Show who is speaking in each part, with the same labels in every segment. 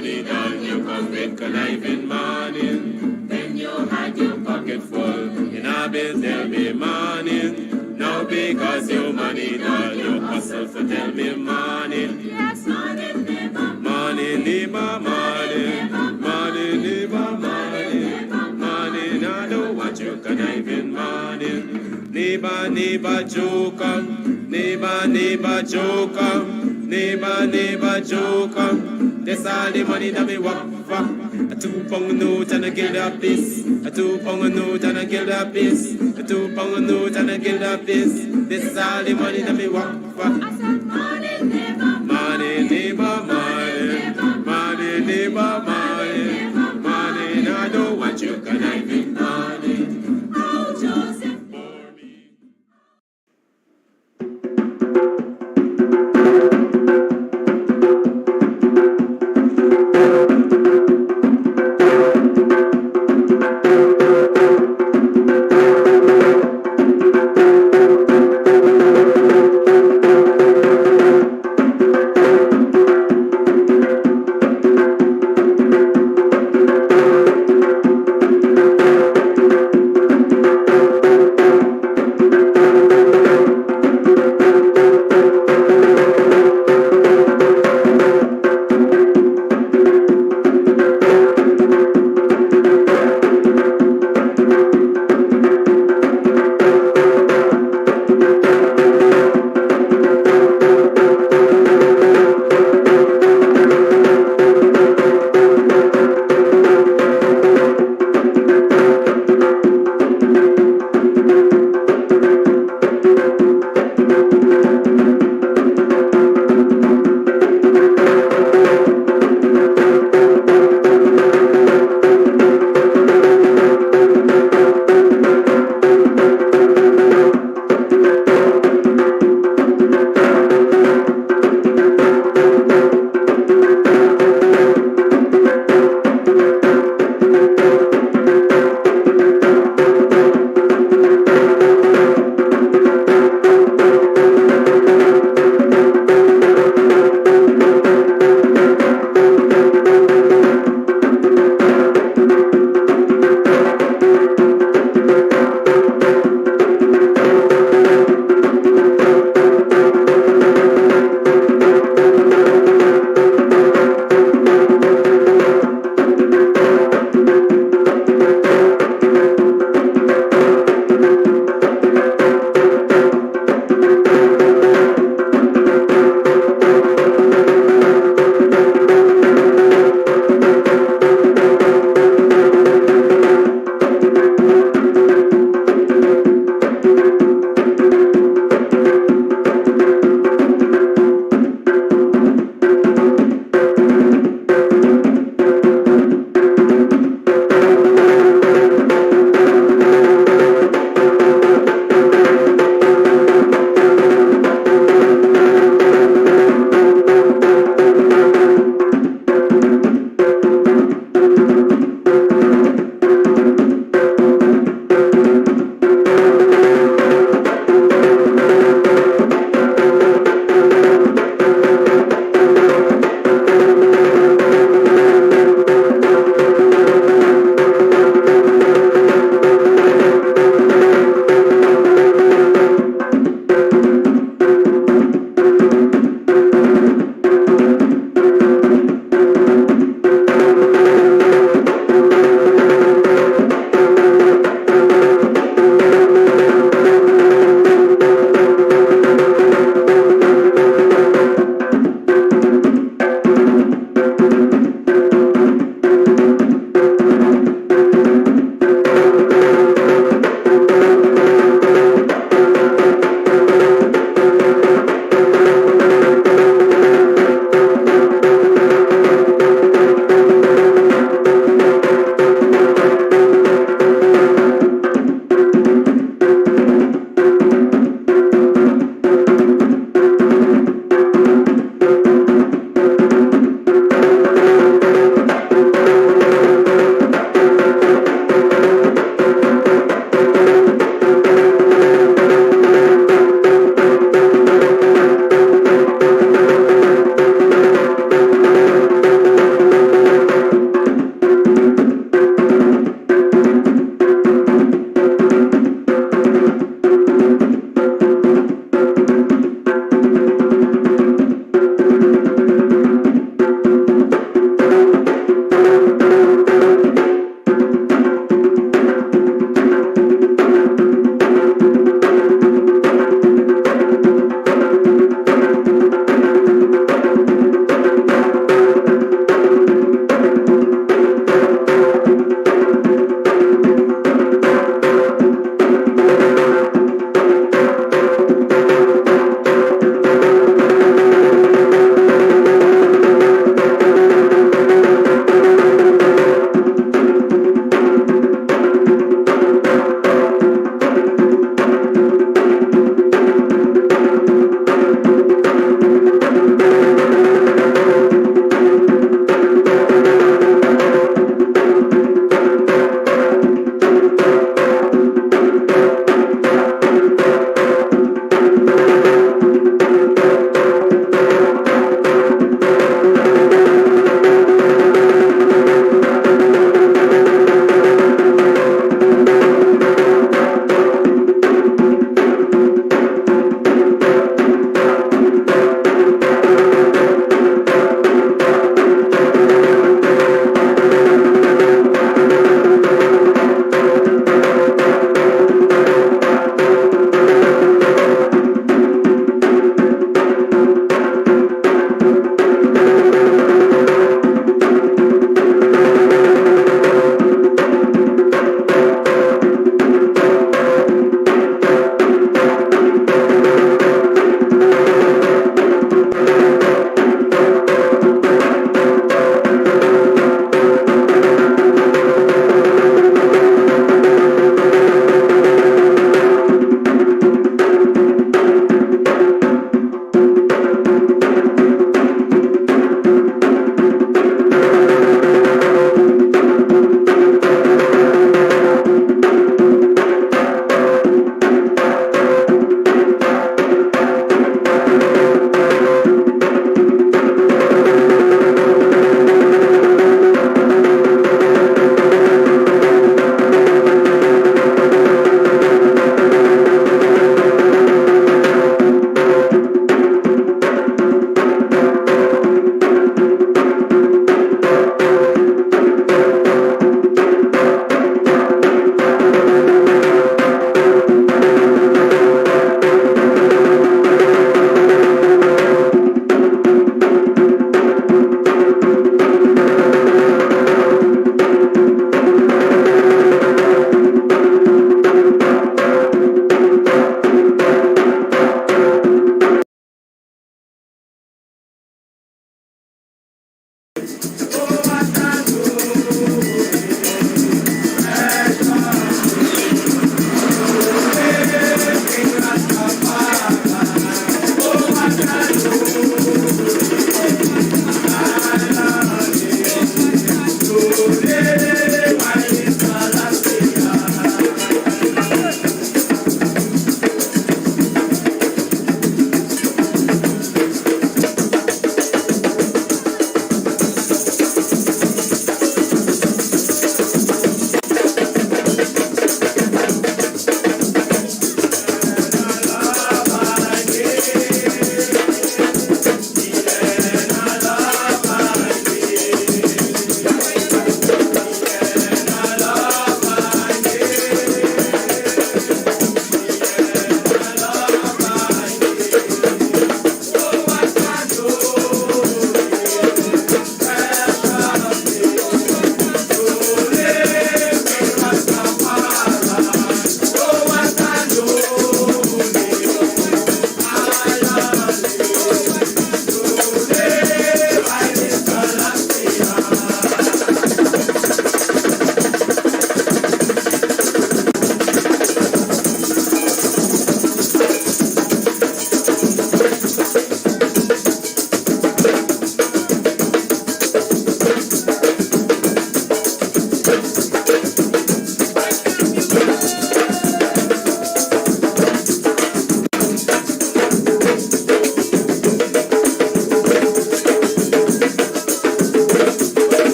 Speaker 1: money down, you come with conniving morning. Then you had your pocket full, in a bill tell me morning. Now because you money down, you hustle for tell me morning.
Speaker 2: Yes, morning, neighbor.
Speaker 1: Morning, neighbor, morning. Morning, neighbor, morning. Morning, I don't want you conniving morning. Neighbor, neighbor, joker. Neighbor, neighbor, joker. Neighbor, neighbor, joker. That's all the money that me work for. A 2 pound note and a guilder piece. A 2 pound note and a guilder piece. A 2 pound note and a guilder piece. This is all the money that me work for.
Speaker 2: I said morning, neighbor.
Speaker 1: Money, neighbor, money. Money, neighbor, money. Money, I don't want you conniving money.
Speaker 2: Oh, Joseph.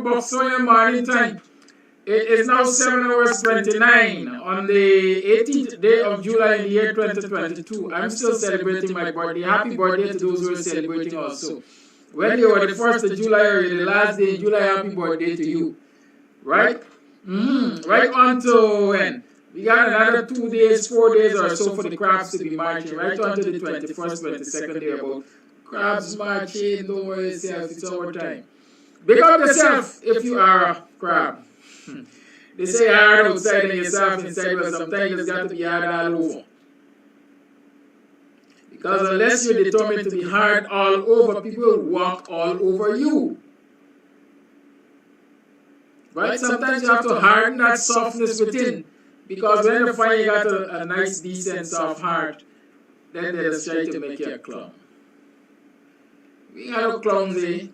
Speaker 3: for Buxtonian Morning Time. It is now 7 hours 29 on the 18th day of July in the year 2022. I'm still celebrating my birthday. Happy birthday to those who are celebrating also. Whether you are the 1st of July or the last day in July, happy birthday to you. Right? Right on to when? We got another 2 days, 4 days or so for the crabs to be marching. Right on to the 21st, 22nd day about crabs marching. Don't worry yourself, it's our time. Big up yourself if you are a crab. They say hard outside and yourself inside, but sometimes it's got to be hard all over. Because unless you're determined to be hard all over, people will walk all over you. Right? Sometimes you have to harden that softness within. Because when you find you got a nice, decent, soft heart, then they'll just try to make you a clown. We ain't no clowns, eh?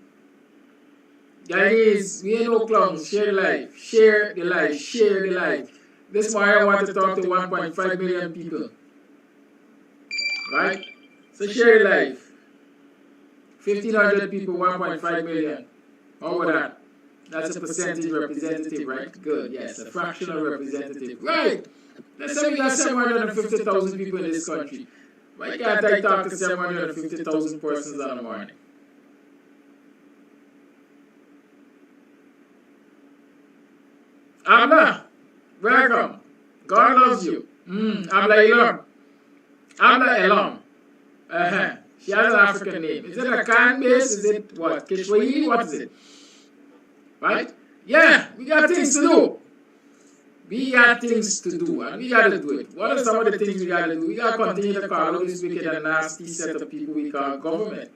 Speaker 3: Guyanese, we ain't no clowns. Share the life. Share the life. Share the life. This is why I want to talk to 1.5 million people. Right? So share the life. 1,500 people, 1.5 million. How about that? That's a percentage representative, right? Good, yes, a fractional representative. Right! Let's say we got 750,000 people in this country. Why can't I talk to 750,000 persons on the morning? Abla, welcome. God loves you. Abla Ilom. Abla Elom. She has an African name. Is it a Khan base? Is it what? Kishwaili? What is it? Right? Yeah, we got things to do. We got things to do, and we got to do it. What are some of the things we got to do? We got to continue to call out this wicked and nasty set of people we call government.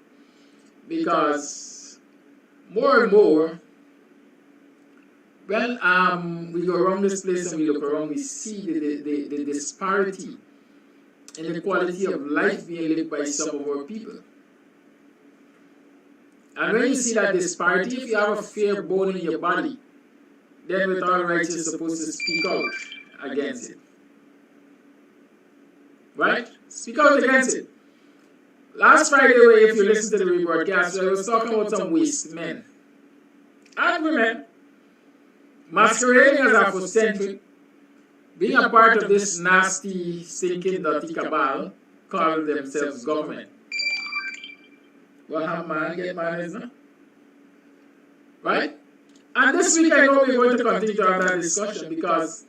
Speaker 3: Because more and more, when we go around this place and we look around, we see the disparity in the quality of life being lived by some of our people. And when you see that disparity, if you have a fair bone in your body, then with all rights you're supposed to speak out against it. Right? Speak out against it. Last Friday, if you listen to the rebroadcast, I was talking about some waste men and women masquerading as Afrocentric, being a part of this nasty, stinking, dirty cabal, called themselves government. What have man get manners, no? Right? And this week I know we're going to continue to have that discussion because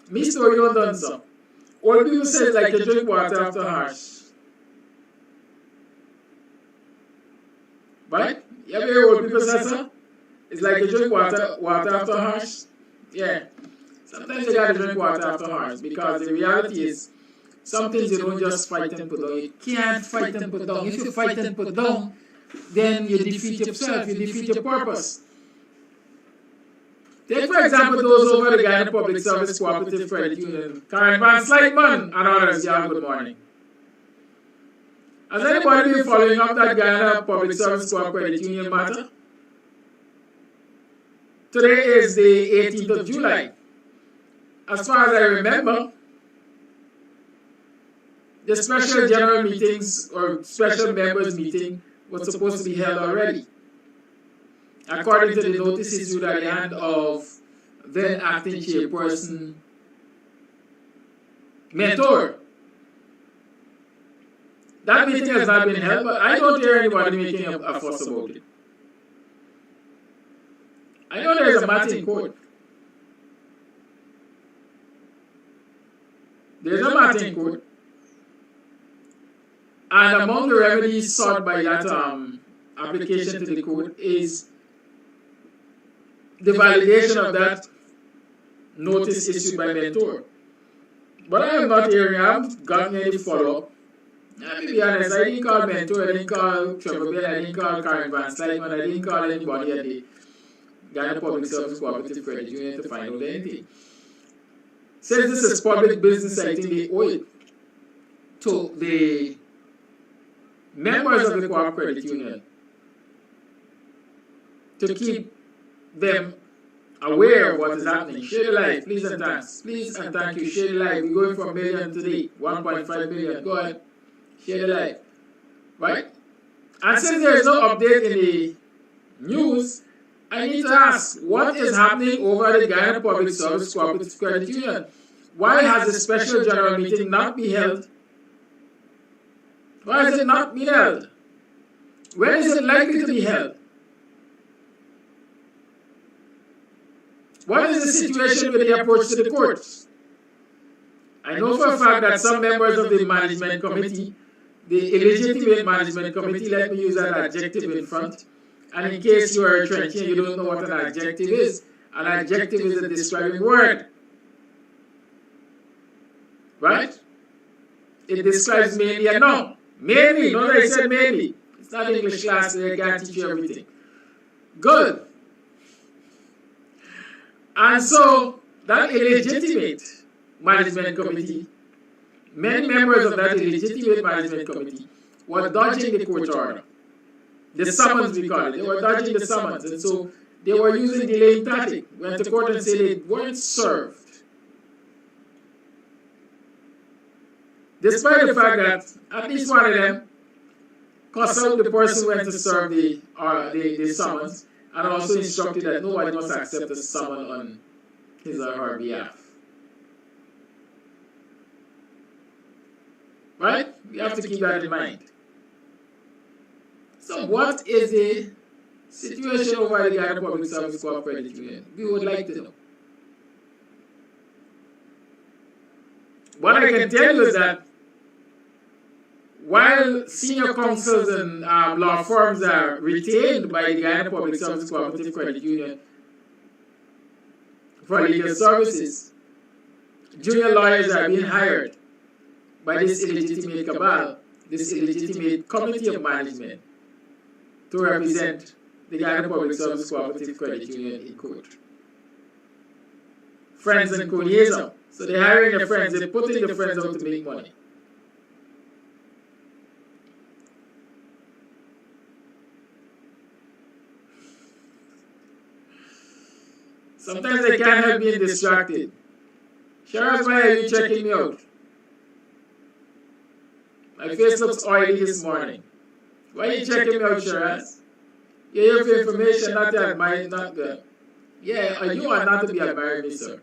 Speaker 3: me story don't done so. Old people say it's like you drink water after harsh. Right? You ever hear old people say so? It's like you drink water after harsh. Yeah. Sometimes you gotta drink water after harsh because the reality is some things you don't just fight and put down. You can't fight and put down. If you fight and put down, then you defeat yourself, you defeat your purpose. Take for example those over the Guyana Public Service Cooperative Credit Union, Karen Van Slightman and others. Yeah, good morning. Has anybody been following up that Guyana Public Service Credit Union matter? Today is the 18th of July. As far as I remember, the special general meetings or special members meeting was supposed to be held already. According to the notice issued at the hand of then acting chairperson Mentor. That meeting has not been held, but I don't hear anybody making a fuss about it. I know there is a matter in court. There's a matter in court. And among the remedies sought by that application to the court is the validation of that notice issued by Mentor. But I am not hearing, I haven't gotten any follow-up. Let me be honest, I didn't call Mentor, I didn't call Trevor Bell, I didn't call Karen Van Slightman, I didn't call anybody at the Guyana Public Service Cooperative Credit Union to find out anything. Since this is public business, I think they owe it to the members of the Co-op Credit Union to keep them aware of what is happening. Share the life, please and thanks. Please and thank you. Share the life. We're going from 1 million today, 1.5 million. Go ahead. Share the life. Right? And since there is no update in the news, I need to ask, what is happening over the Guyana Public Service Cooperative Credit Union? Why has a special general meeting not been held? Why is it not being held? When is it likely to be held? What is the situation with the approach to the courts? I know for a fact that some members of the management committee, the illegitimate management committee, let me use that adjective in front, and in case you are a Trenchian and you don't know what an adjective is a describing word. Right? It describes mainly a noun. Mainly, notice I said mainly. It's not English class, so they can't teach you everything. Good. And so, that illegitimate management committee, many members of that illegitimate management committee were dodging the court order. The summons, we call it. They were dodging the summons. And so, they were using delaying tactic. Went to court and said they weren't served. Despite the fact that at least one of them cussed out the person who went to serve the summons, and also instructed that nobody must accept a summon on his or her behalf. Right? We have to keep that in mind. So what is the situation over the Guyana Public Service Cooperative Union? We would like to know. What I can tell you is that while senior counsels and law firms are retained by the Guyana Public Service Cooperative Credit Union for legal services, junior lawyers are being hired by this illegitimate cabal, this illegitimate committee of management, to represent the Guyana Public Service Cooperative Credit Union in court. Friends and co-liaison. So they're hiring their friends, they're putting their friends out to make money. Sometimes I can't help being distracted. Sheriff, why are you checking me out? My face looks oily this morning. Why are you checking me out, Sheriff? You're here for information, not to admire, not the... Yeah, you are not to be admiring me, sir.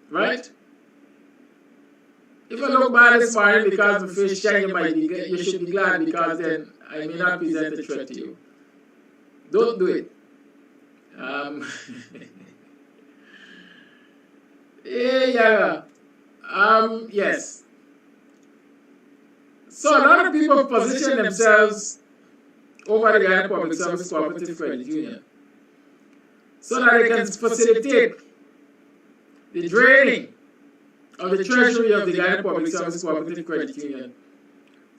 Speaker 3: Right? If I look bad this morning because the face shiny, you should be glad, because then I may not present a threat to you. Don't do it. Yes. So a lot of people position themselves over the Guyana Public Service Cooperative Credit Union so that they can facilitate the draining of the treasury of the Guyana Public Service Cooperative Credit Union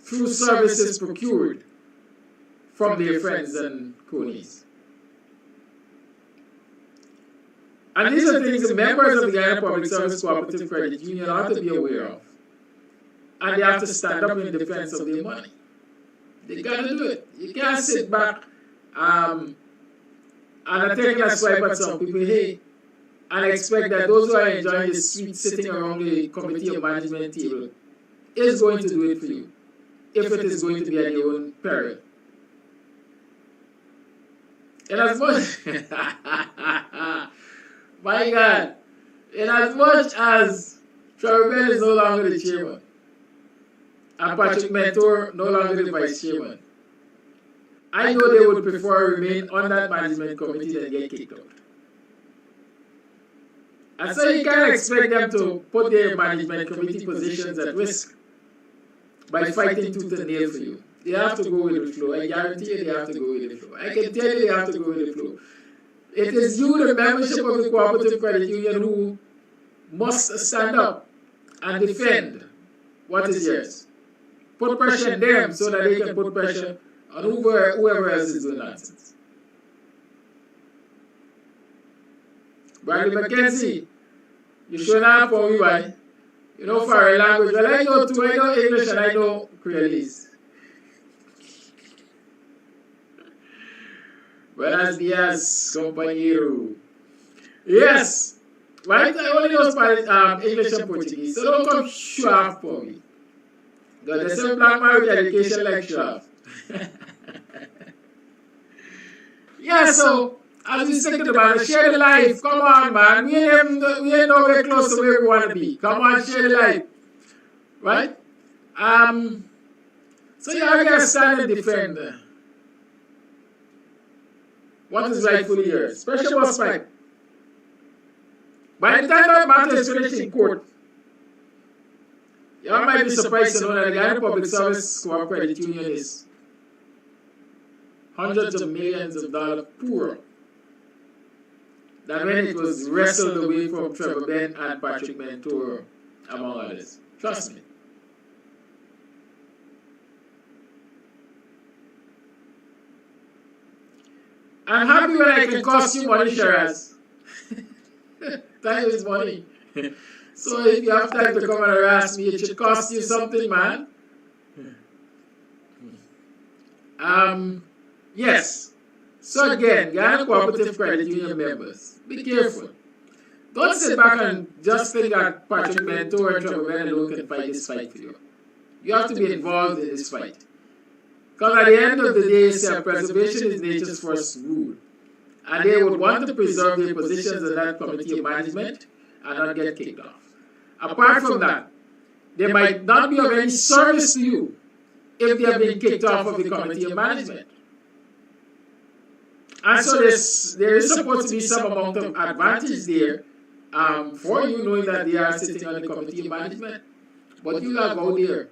Speaker 3: through services procured from their friends and cronies. And these are things the members of the Guyana Public Service Cooperative Credit Union ought to be aware of. And they have to stand up in defense of their money. They got to do it. You can't sit back and take a swipe at some people, hey, and expect that those who are enjoying the sweet sitting around the committee of management table is going to do it for you, if it is going to be at your own peril. And as much, my God, in as much as Trevor Bell is no longer the chairman, and Patrick Mentor no longer the vice chairman, I know they would prefer to remain on that management committee than get kicked out. And so you can't expect them to put their management committee positions at risk by fighting tooth and nail for you. They have to go with the flow. I guarantee you they have to go with the flow. I can tell you they have to go with the flow. It is you, the membership of the Cooperative Credit Union, who must stand up and defend what is yours. Put pressure on them so that they can put pressure on whoever else is doing nonsense. Bradley McKenzie, you should not for me by. You know foreign language. Well, I know too. I know English and I know Creolese. Buenos dias, compañero. Yes. Right? I only know Spanish, English and Portuguese. So don't come show off for me. The same black man with education like show off. Yeah, so as we say to the man, share the life. Come on, man. We ain't nowhere close to where we want to be. Come on, share the life. Right? So you are going to stand and defend what is rightfully yours. Special boss fight. By the time that matter is finished in court, you might be surprised to know that the Guyana Public Service Co-op Credit Union is hundreds of millions of dollars poorer than when it was wrestled away from Trevor Ben and Patrick Mentor, among others. Trust me. I'm happy when I can cost you money, Shiraz. Time is money. So if you have time to come and harass me, it should cost you something, man. Yes. So again, Guyana Cooperative Credit Union members, be careful. Don't sit back and just think that Patrick Mentor and Trevor Ben alone can fight this fight for you. You have to be involved in this fight. Because at the end of the day, self-preservation is nature's first rule. And they would want to preserve their positions in that committee of management and not get kicked off. Apart from that, they might not be of any service to you if they have been kicked off of the committee of management. And so there is supposed to be some amount of advantage there for you knowing that they are sitting on the committee of management. But you gotta go there.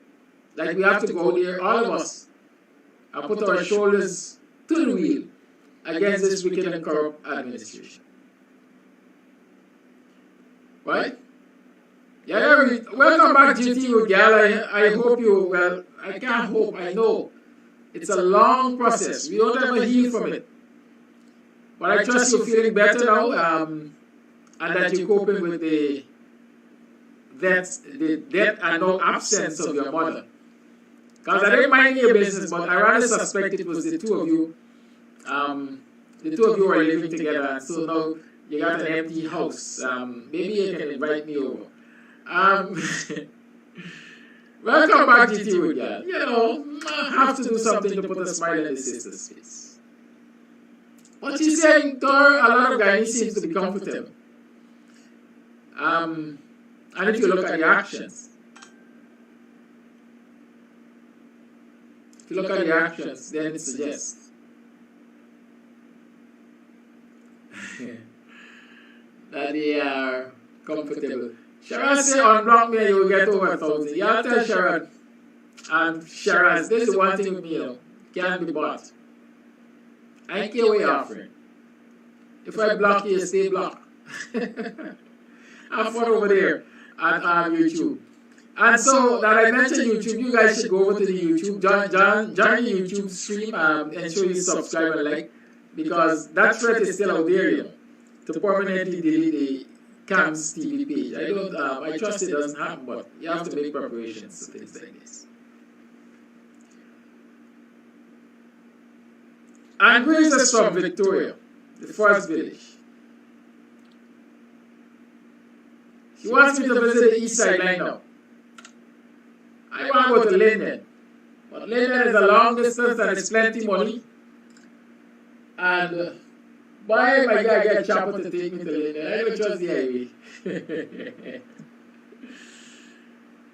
Speaker 3: Like we have to go there, all of us, and put our shoulders to the wheel against this wicked and corrupt administration. Right? Yeah, welcome back, GT with Gala. I hope you, well, I can't hope, I know. It's a long process. We don't ever heal from it. But I trust you're feeling better now, and that you're coping with the death and no absence of your mother. Because I didn't mind your business, but I rather suspect it was the two of you. The two of you are living together, and so now you got an empty house. Maybe you can invite me over. Welcome back, GT Woodgard. You know, I have to do something to put a smile on the sister's face. What she's saying to her, a lot of Guyanese seems to be comfortable. And if you look at the actions, then it suggests that they are comfortable. Sharon said, unblock me and you will get over 1,000. Y'all tell Sharon. And Sharon, this is one thing with me, you know, can't be bought. I ain't care what you're offering. If I block you, stay blocked. Have fun over there at YouTube. And so that I mentioned YouTube, you guys should go over to the YouTube, join the YouTube stream, ensure you subscribe and like, because that threat is still out there, you know, to permanently delete the Kams TV page. I trust it doesn't happen, but you have to make preparations for things like this. And brings us from Victoria, the first village. She wants me to visit the east side line now. I want to go to Linden. But Linden is a long distance and it's plenty money. And why my guy get Chopper to take me to Linden? I don't trust the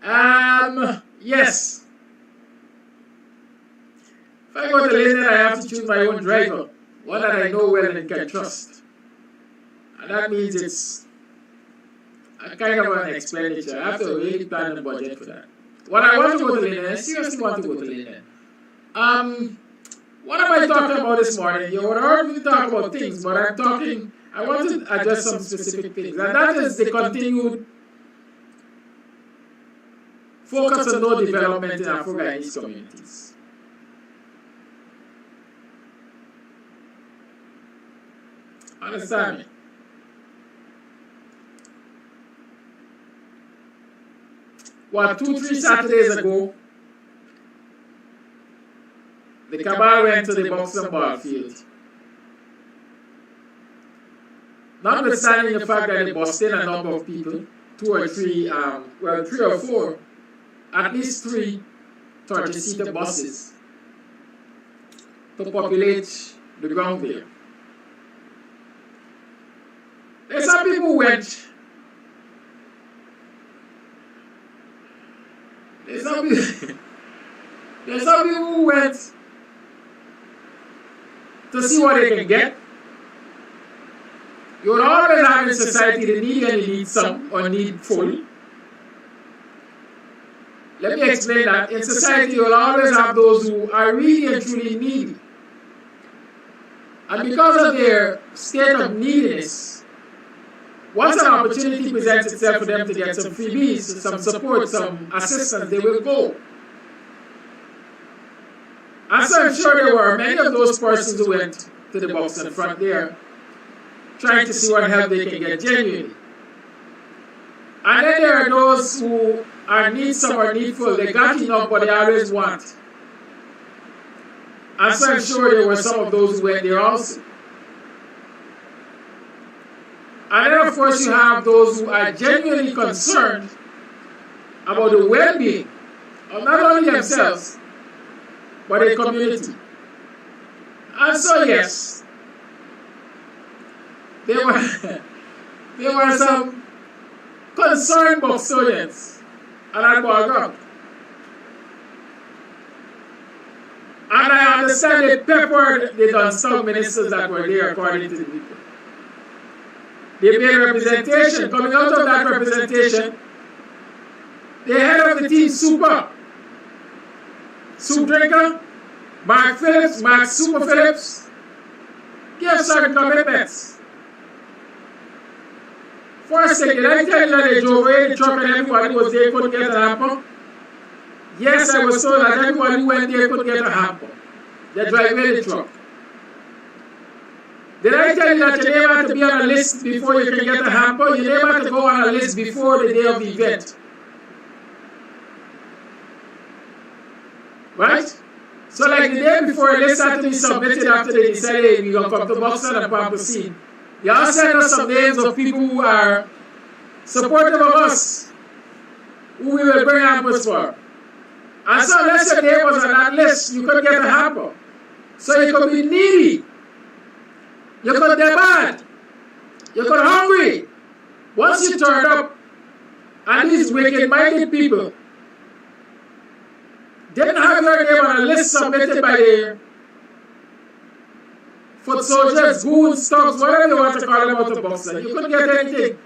Speaker 3: highway. Yes. If I go to Linden, I have to choose my own driver. One that I know well and can trust. And that means it's a kind of an expenditure. I have to really plan a budget for that. When I want to go to Linden, I seriously want to go to Linden. What am I talking about this morning? You heard me talk about things, but I want to address some specific things. And that is the continued focus on no development in Afro-Guyanese communities. Understand me? Well, 2-3 Saturdays ago, the cabal went to the Buxton ball field. Notwithstanding the fact that they busted a number of people, 2 or 3, 3 or 4, at least 3 30-seater buses to populate the ground there. There's some people who went. There's some people who went to see what they can get. You will always have in society the needy and the need some or need full. Let me explain that. In society, you will always have those who are really and truly needy. And because of their state of neediness, once an opportunity presents itself for them to get some freebies, some support, some assistance, they will go. And so I'm sure there were many of those persons who went to the Buxton front there, trying to see what help they can get genuinely. And then there are those who are needsome or needful. They got enough, but they always want. And so I'm sure there were some of those who went there also. And then of course you have those who are genuinely concerned about the well-being of not only themselves, but the community. And so yes, there were some concerned Buxtonians and I bought. And I understand they peppered the Dunstone ministers that were there according to the people. They made representation. Coming out of that representation, the head of the team, Super Drinker, Mark Super Phillips, gave certain commitments. First thing, did I tell you that they drove away the truck and everybody was there couldn't get a hamper? Yes, I was told that everybody who went there could get a hamper. They drive away the truck. Did I tell you that your name had to be on a list before you can get a hamper? Your name had to go on a list before the day of the event. Right? So like the day before, a list had to be submitted after they decided, hey, we're going to come to Buxton and proceed. Y'all send us some names of people who are supportive of us, who we will bring hampers for. And so unless your name was on that list, you couldn't get a hamper. So you could be needy. You could be bad. You could be hungry. Once you turned up, and these wicked-minded people didn't have your name on a list submitted by the foot soldiers, goons, thugs, whatever you want to call them out of Buxton, you couldn't get anything.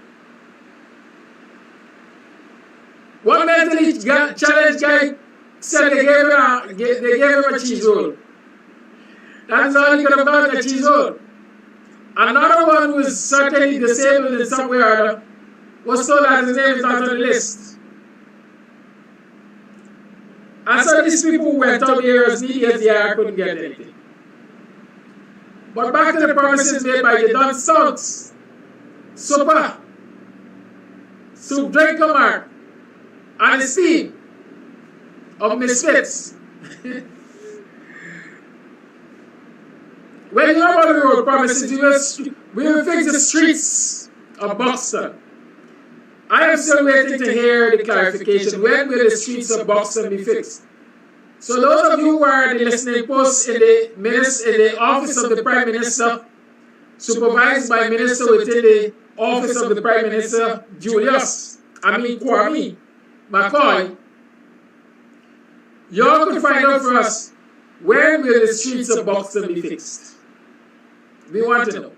Speaker 3: One mentally challenged guy said they gave him a cheese roll. That's all he could have done, a cheese roll. Another one who was certainly disabled in some way or other was told that his name is not on the list. And so these people who went out here as needy as they are couldn't get anything. But back to the promises made by the Dunstones, Super Drinker Mark, and his team of misfits. When you know about the road promises, we will fix the streets of Buxton. I am still waiting to hear the clarification. When will the streets of Buxton be fixed? So those of you who are at the listening post in the office of the Prime Minister, supervised by Minister within the office of the Prime Minister, Kwame McCoy, y'all could find out for us, when will the streets of Buxton be fixed? We want to know.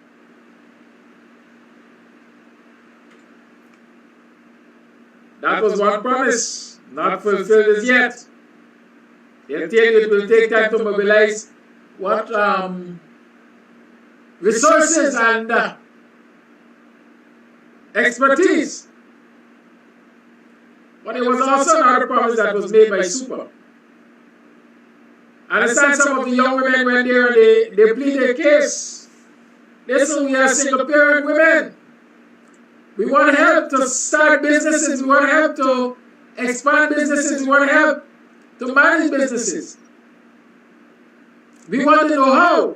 Speaker 3: That was one promise, not fulfilled as yet. They tell you it will take time to mobilize what resources and expertise. But it was also another promise that was made by Super. I understand some of the young women went there and they plead their case. Listen, we are single parent women. We want help to start businesses. We want help to expand businesses. We want help to manage businesses. We want to know how.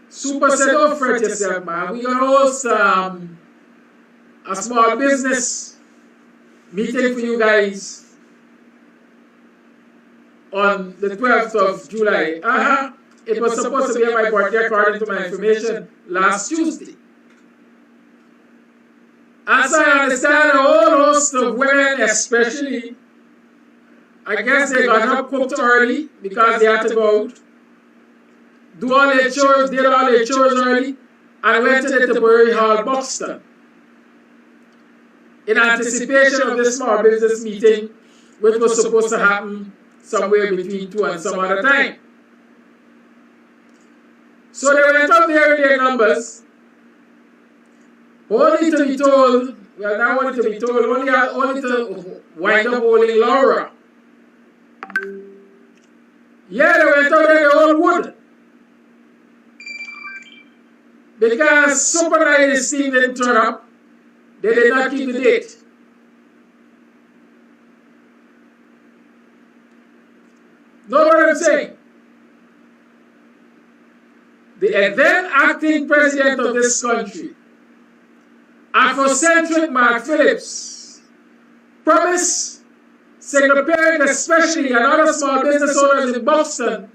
Speaker 3: Super said, don't fret yourself, man. We're going to host a small business meeting for you guys on the 12th of July. It was supposed to be on my birthday according to my information last Tuesday. And so I understand a whole host of women, especially, I guess they got up cooked early because they had to go out, do all their chores, did all their chores early, and went to the Tipperary Hall, Buxton, in anticipation of this small business meeting, which was supposed to happen somewhere between 2 and some other time. So they went up there in their numbers, only to be told, well, not only to be told, only to wind up holding Laura. Yeah, they went up there, they all would. Because Super Night and Steve didn't turn up, they did not keep the date. Know what I'm saying? The then acting president of this country, Afrocentric Mark Phillips, promised single parent especially and other small business owners in Buxton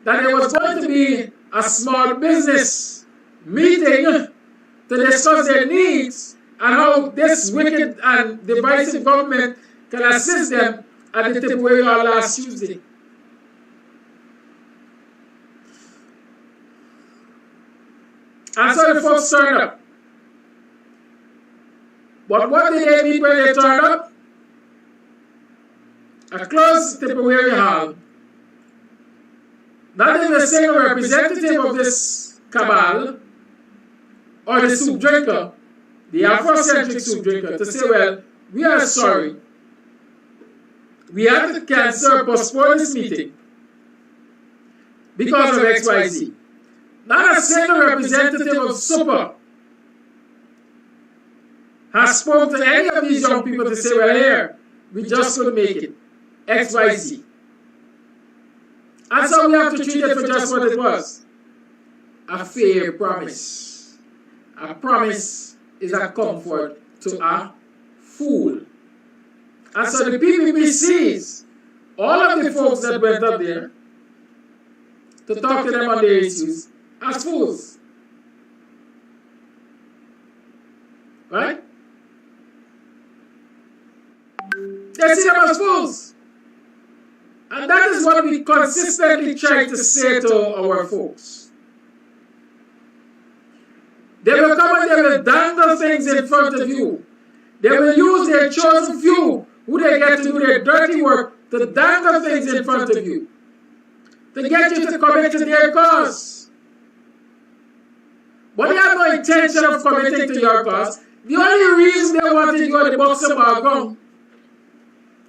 Speaker 3: that there was going to be a small business meeting to discuss their needs and how this wicked and divisive government can assist them at the Tipperary Hall last Tuesday. And so the folks turned up. But what did they mean when they turned up? A closed Tipperary Hall. Not even a single representative of this cabal or the soup drinker, the Afrocentric soup drinker, to say, well, we are sorry. We have to cancel or postpone this meeting because of XYZ. Not a single representative of Super has spoken to any of these young people to say, well, here, we just couldn't make it. XYZ. And so we have to treat it for just what it was. A fair promise. A promise is a comfort to a fool. And so the PPP sees all of the folks that went up there to talk to them on their issues as fools. Right? They see them as fools. And that is what we consistently try to say to our folks. They will come and they will dangle things in front of you. They will use their chosen few, who they get to do their dirty work, to dangle things in front of you, to get you to commit to their cause. But they have no intention of committing to your cause. The only reason they wanted you at the Boxer Bargon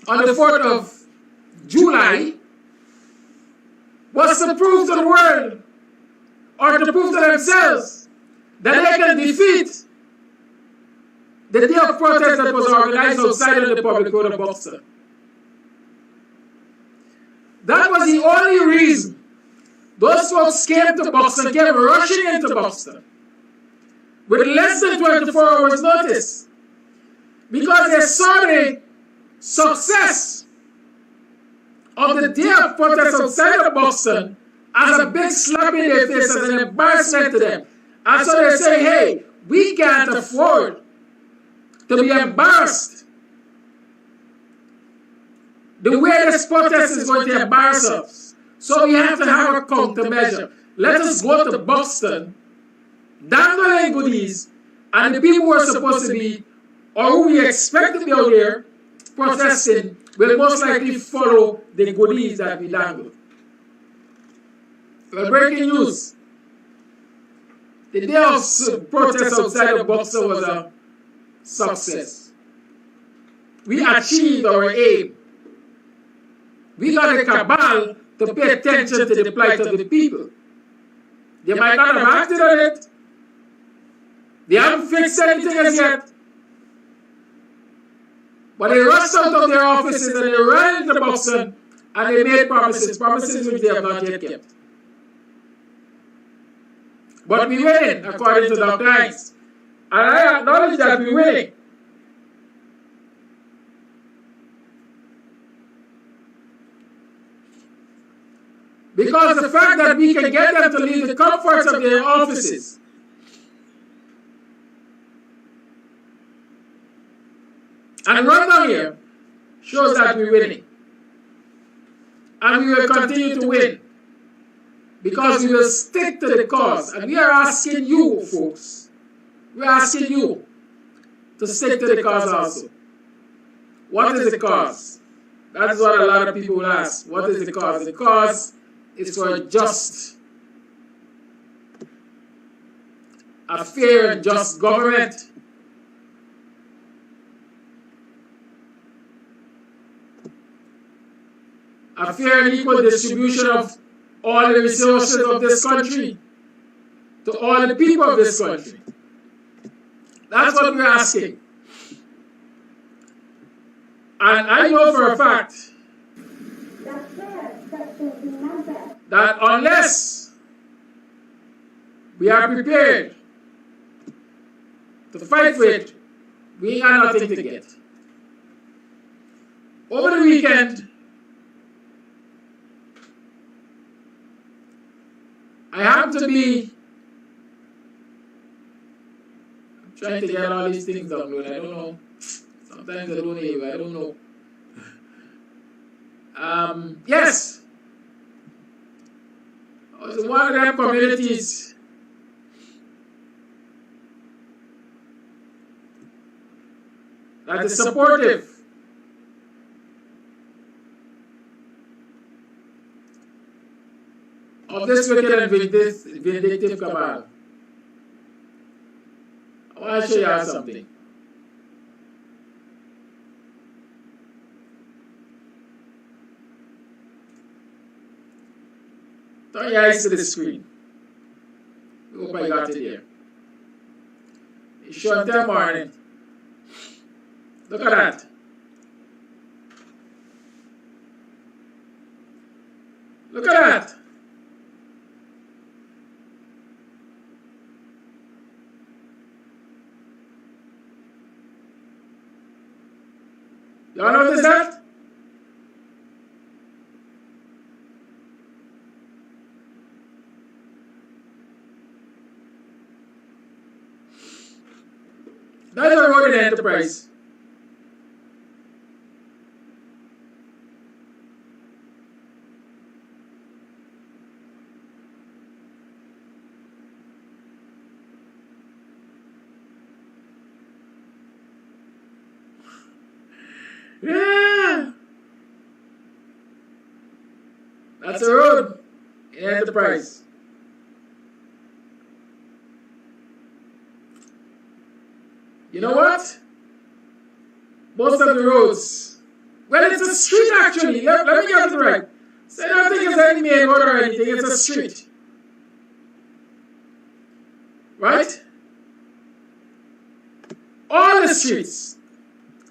Speaker 3: on the 4th of July was to prove to the world, or to prove to themselves, that they can defeat the day of protest that was organized outside of the public road of Buxton. That was the only reason those folks came to Buxton, came rushing into Buxton with less than 24 hours notice, because they saw the success of the day of protest outside of Buxton as a big slap in their face, as an embarrassment to them. And so they say, hey, we can't afford to be embarrassed the way this protest is going to embarrass us. So we have to have a countermeasure. Let us go to Buxton, dangling goodies, and the people who are supposed to be, or who we expect to be out there protesting, will most likely follow the goodies that we dangle. Well, breaking news. The day of protest outside of Buxton was a success. We achieved our aim. We got a cabal to pay attention to the plight of the people. They might not have acted on it. They haven't fixed anything as yet. But they rushed out of their offices and they ran into Buxton and they made promises which they have not yet kept. But we win, according to Dr. Hinds. And I acknowledge that we win. Because the fact that we can get them to leave the comforts of their offices And run down here shows that we're winning. And we will continue to win. Because we will stick to the cause. And we are asking you, folks, we're asking you to stick to the cause also. What is the cause? That's what a lot of people will ask. What is the cause? The cause is for a fair and just government. A fair and equal distribution of all the resources of this country to all the people of this country. That's what we're asking. And I know for a fact that unless we are prepared to fight for it, we ain't got nothing to get. Over the weekend, I happen to be trying to get all these things uploaded. I don't know. Sometimes I don't hear you. I don't know. Yes. I was in one of them communities that is supportive of this wicked and vindictive cabal. I want to show you something. Turn your eyes to the screen. I hope I got it here. It's showing them morning. Look at that. Look at that. Y'all notice that? That is a road in Enterprise. Yeah. That's a road in Enterprise. You know what? Most of the roads, well, it's a street actually. Let me get it right. So I don't think it's any main road or anything, it's a street. Right? All the streets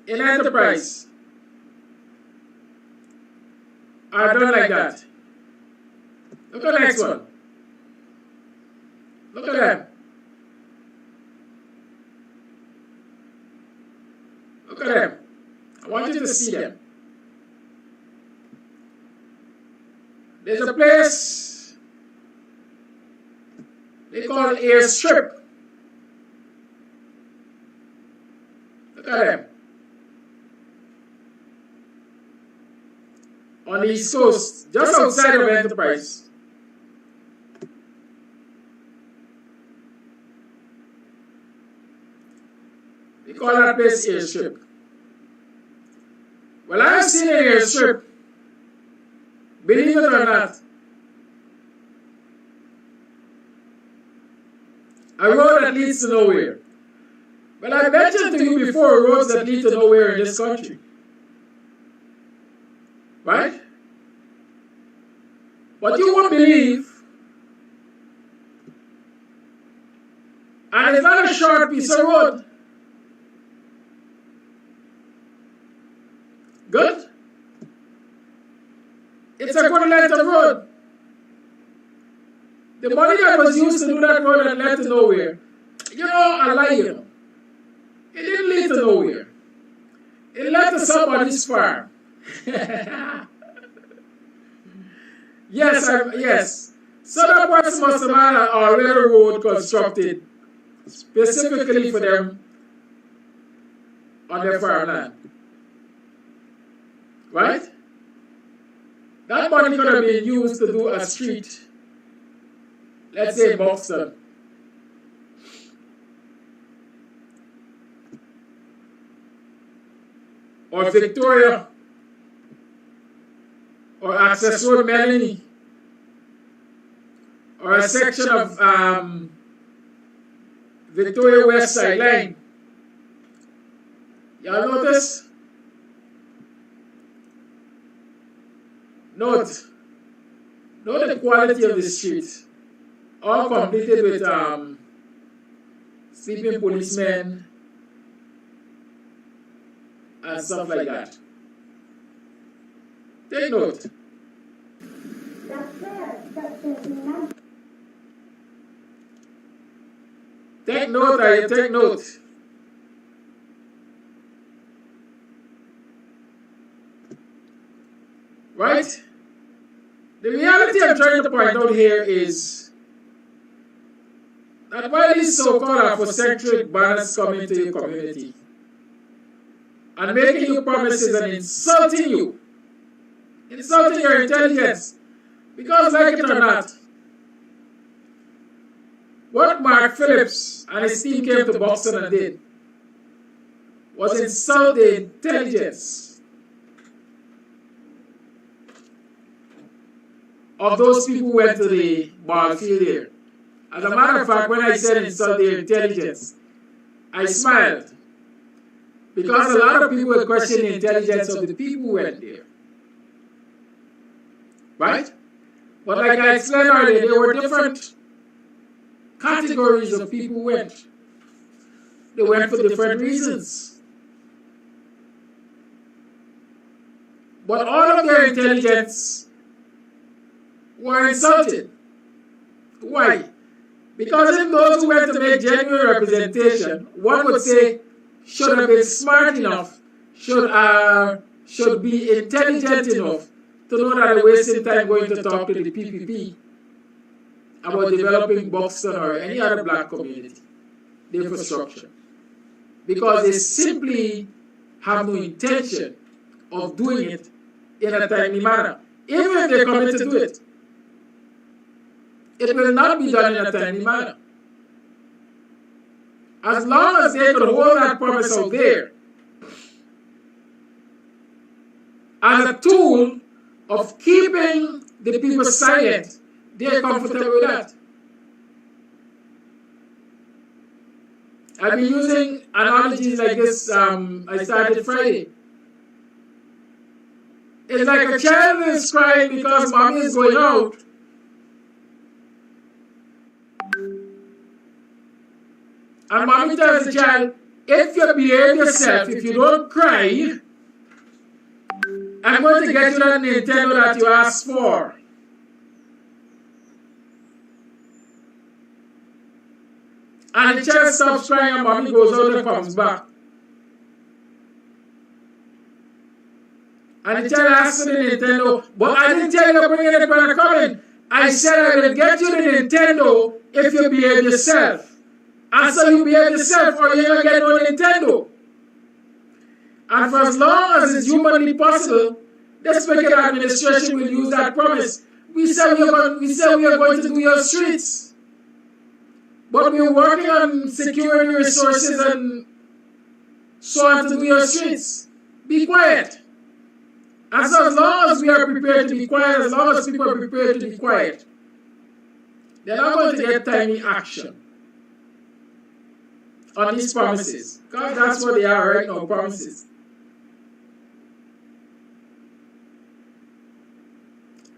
Speaker 3: in Enterprise are done like that. Look at the next one. Look at them. Look at them. I want you to see them. There's a place they call Airstrip. Look at them. On the East Coast, just outside of Enterprise. They call that place Airstrip. Well, I've seen an airstrip, believe it or not. A road that leads to nowhere. Well, I mentioned to you before roads that lead to nowhere in this country. Right? But you won't believe, and it's not a short piece of road. Good? It's a good length of road. The money that was used to do that road that led to nowhere, you know, I lie, you know. It didn't lead to nowhere. It led to somebody's farm. Yes. So that person must have had a railroad constructed specifically for them on their farmland. Right? That money could have been used to do a street, let's say Buxton, or Victoria, or Access Road Melanie, or a section of Victoria West Side Line. Y'all notice? Note the quality of the streets. All completed with sleeping policemen and stuff like that. Take note. Take note, I take note. Right? The reality I'm trying to point out here is that while these so-called Afrocentric banners come into your community and making you promises and insulting your intelligence, because like it or not, what Mark Phillips and his team came to Buxton and did was insult the intelligence of those people who went to the ball field here. As a matter of fact, when I said insult their intelligence, I smiled. Because a lot of people were questioning the intelligence of the people who went there. Right? But like I explained earlier, there were different categories of people who went. They went for different reasons. But all of their intelligence were insulted. Why? Because if those who went to make genuine representation, one would say, should have been smart enough, should be intelligent enough to know that they're wasting time going to talk to the PPP about developing Buxton or any other black community, the infrastructure. Because they simply have no intention of doing it in a timely manner. Even if they commit to do it, it will not be done in a timely manner. As long as they could hold that promise out there as a tool of keeping the people silent, they are comfortable with that. I've been using analogies like this. I started Friday. It's like a child is crying because mommy is going out. And mommy tells the child, if you behave yourself, if you don't cry, I'm going to get you that Nintendo that you asked for. And the child stops crying and mommy goes out and comes back. And the child asks for the Nintendo, but I didn't tell you to bring it when I come in. I said I will get you the Nintendo if you behave yourself. And so you behave yourself or you're going to get no Nintendo. And for as long as it's humanly possible, this wicked administration will use that promise. We say we are going to do your streets. But we're working on securing resources and so on to do your streets. Be quiet. And so as long as we are prepared to be quiet, as long as people are prepared to be quiet, they're not going to get timely action on these promises. Because that's what they are right now, promises.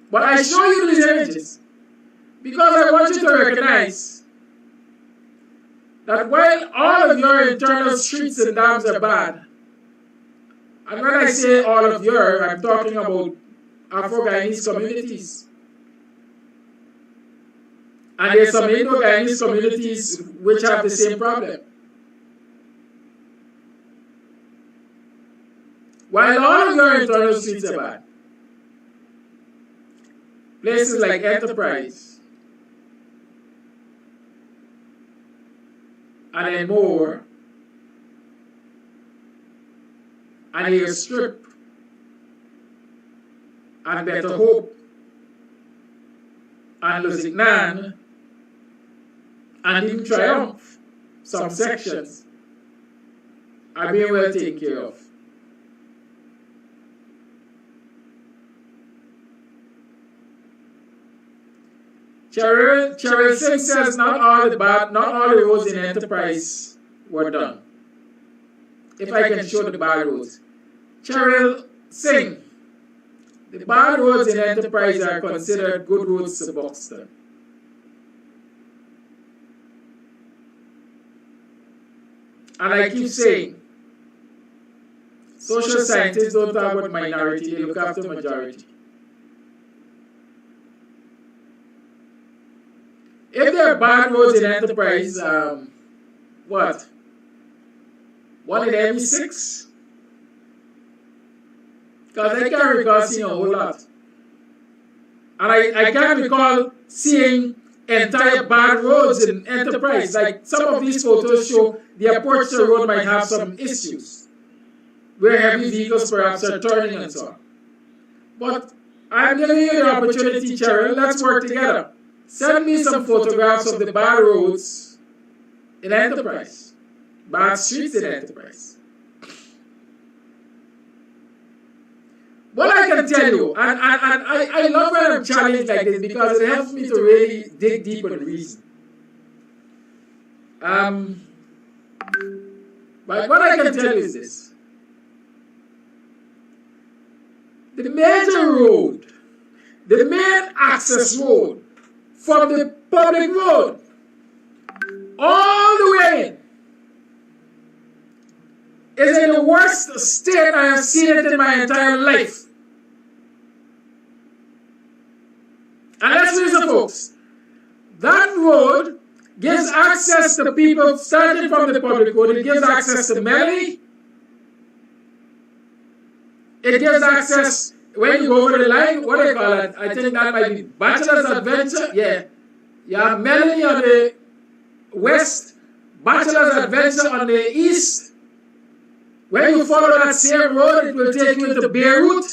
Speaker 3: But I show you these images because I want you to recognize that while all of your internal streets and dams are bad, and when I say all of your, I'm talking about Afro-Guyanese communities. And there's some Indo-Guyanese communities which have the same problem. While all of your internal streets are bad, places like Enterprise and then more and Airstrip, and Better Hope, and Lusignan, and even Triumph, some sections, are being well taken care of. Cheryl Singh says not all the roads in Enterprise were done. If I can show the bad roads. Cheryl Singh, the bad roads in Enterprise are considered good roads to Buxton. And I keep saying, social scientists don't talk about minority, they look after majority. If there are bad roads in Enterprise, what? 1 in every 6? Because I can't recall seeing a whole lot. And I can't recall seeing entire bad roads in Enterprise. Like some of these photos show the approach to the road might have some issues, where heavy vehicles perhaps are turning and so on. But I'm giving you the opportunity, Cheryl, let's work together. Send me some photographs of the bad roads in Enterprise, bad streets in Enterprise. What I can tell you, and I love when I'm challenged like this because it helps me to really dig deep and reason. But what I can tell you is this. The major road, the main access road from the public road all the way in is in the worst state I have seen it in my entire life. And let's listen, folks. That road gives access to people starting from the public road. It gives access to Melanie. It gives access, when you go over the line, what do you call it? I think that might be Bachelor's Adventure. Yeah. You have Melanie on the west, Bachelor's Adventure on the east. When you follow that same road, it will take you into Beirut,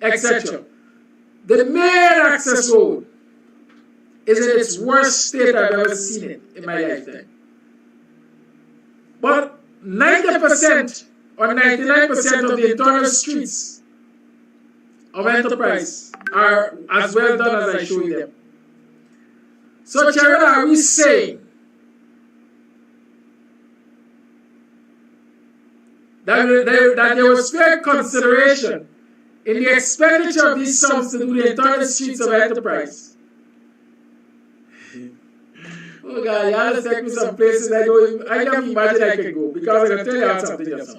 Speaker 3: etc. The main access road is in its worst state I've ever seen it in my lifetime. But 90% or 99% of the internal streets of Enterprise are as well done as I show you them. So, Cheryl, are we saying that there was fair consideration in the expenditure of these sums to do the internal streets of Enterprise? Oh God, you have to take me some places I can't imagine I can go, because I can tell you how something just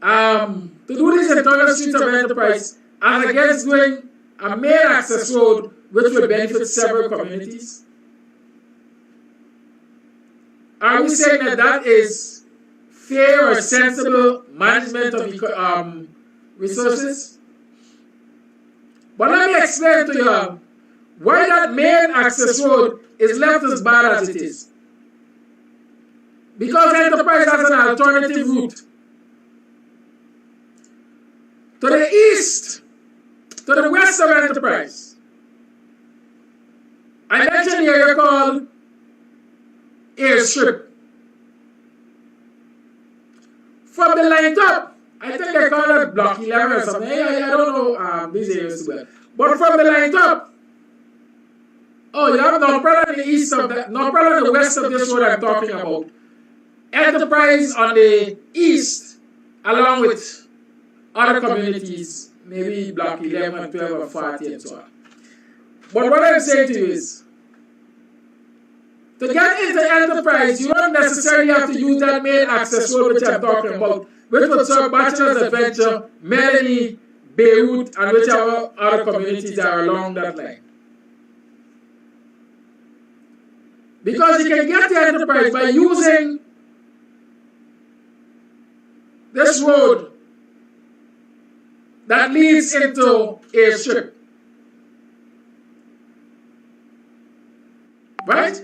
Speaker 3: now. To do these internal streets of Enterprise, as against doing a main access road which will benefit several communities? Are we saying that that is fair or sensible management of resources? But let me explain to you why that main access road is left as bad as it is. Because Enterprise has an alternative route. To the east, to the west of Enterprise, I mentioned the area called Airstrip. From the line top, I think they call it Block 11 or something. I don't know these areas too well. But from the line top, oh, you have no problem in the east of that, no problem in the west of this road I'm talking about. Enterprise on the east, along with other communities, maybe Block 11, 12, or 40, and so on. But what I'm saying to you is, to get into Enterprise, you don't necessarily have to use that main access road which I'm talking about, which would serve Bachelor's Adventure, Melanie, Beirut, and whichever other communities are along that line. Because you can get to Enterprise by using this road that leads into Airstrip. Right?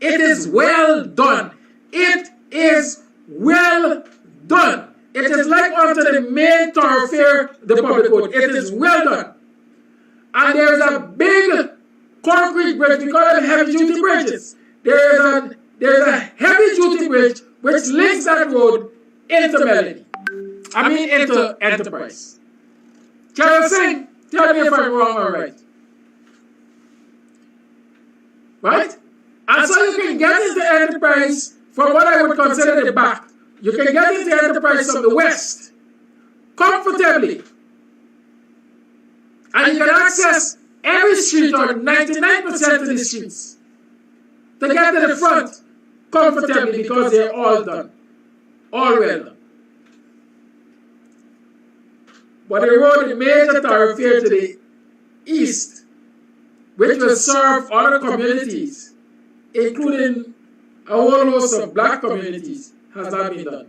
Speaker 3: It is well done. It is well done. It is like onto the main thoroughfare, the public road. It is well done. And there is a big concrete bridge, we call them heavy duty bridges. There is a heavy duty bridge which links that road into Melody. Into Enterprise. Carol Singh, tell me if I'm wrong or right. Right? And so you can get into Enterprise from what I would consider the back. You can get into Enterprise from the west comfortably. And you can access every street or 99% of the streets to get to the front comfortably because they're all done. All well done. But the road, the major thoroughfare to the east, which will serve other communities, including a whole host of black communities, has not been done.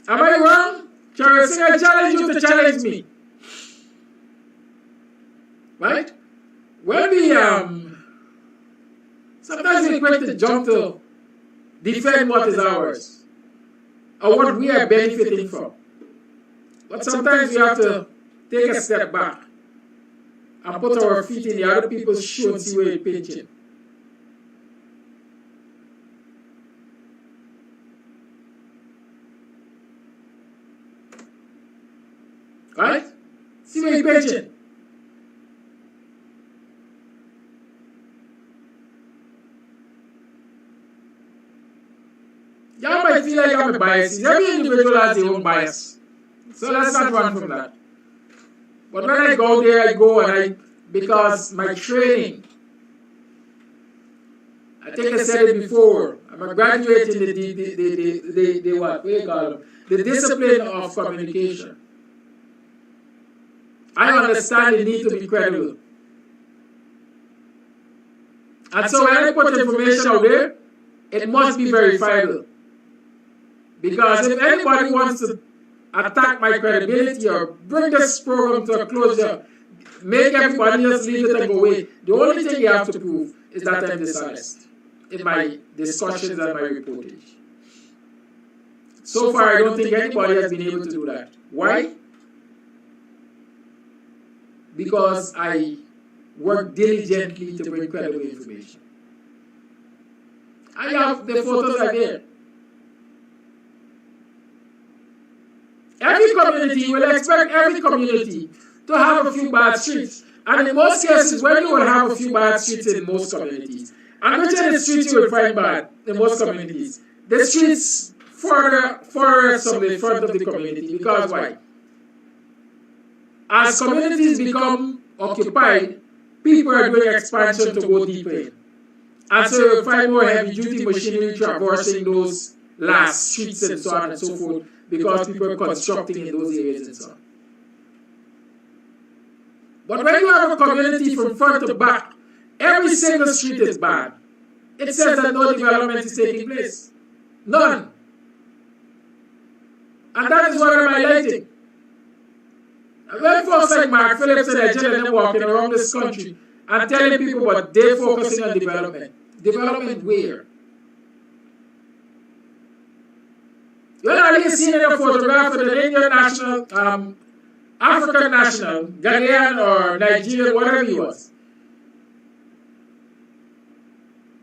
Speaker 3: Am I wrong? Carol Singh, I challenge you to challenge me. Right? When we sometimes we quick to jump to defend what is ours or what we are benefiting from. But sometimes we have to take a step back and put our feet in the other people's shoes and see where it's pinching. Right? See where it's pinching. Y'all might feel like I'm a bias. Every individual has their own bias. So let's not run from that. But when I go there, I go and because my training, I think I said it before, I'm a graduate in the discipline of communication. I understand the need to be credible. And so when I put information out there, it must be verifiable. Because if anybody wants to attack my credibility or bring this program to a closure, make everybody else leave it and go away, the only thing you have to prove is that I'm dishonest in my discussions and my reportage. So far, I don't think anybody has been able to do that. Why? Because I work diligently to bring credible information. I have the photos are there. Every community will expect every community to have a few bad streets. And in most cases, when you will have a few bad streets in most communities, and which are the streets you will find bad in most communities? The streets further from the front of the community. Because why? As communities become occupied, people are doing expansion to go deeper in. And so you'll find more heavy-duty machinery traversing those last streets and so on and so forth, because people are constructing in those areas and so on. But when you have a community from front to back, every single street is bad. It says that no development is taking place. None. And that is what I'm highlighting. When folks like Mark Phillips and Ejel and them walking around this country and telling people but they're focusing on development. Development where? You're not really seeing a photograph of the Indian national, African national, Guyana or Nigerian, whatever he was.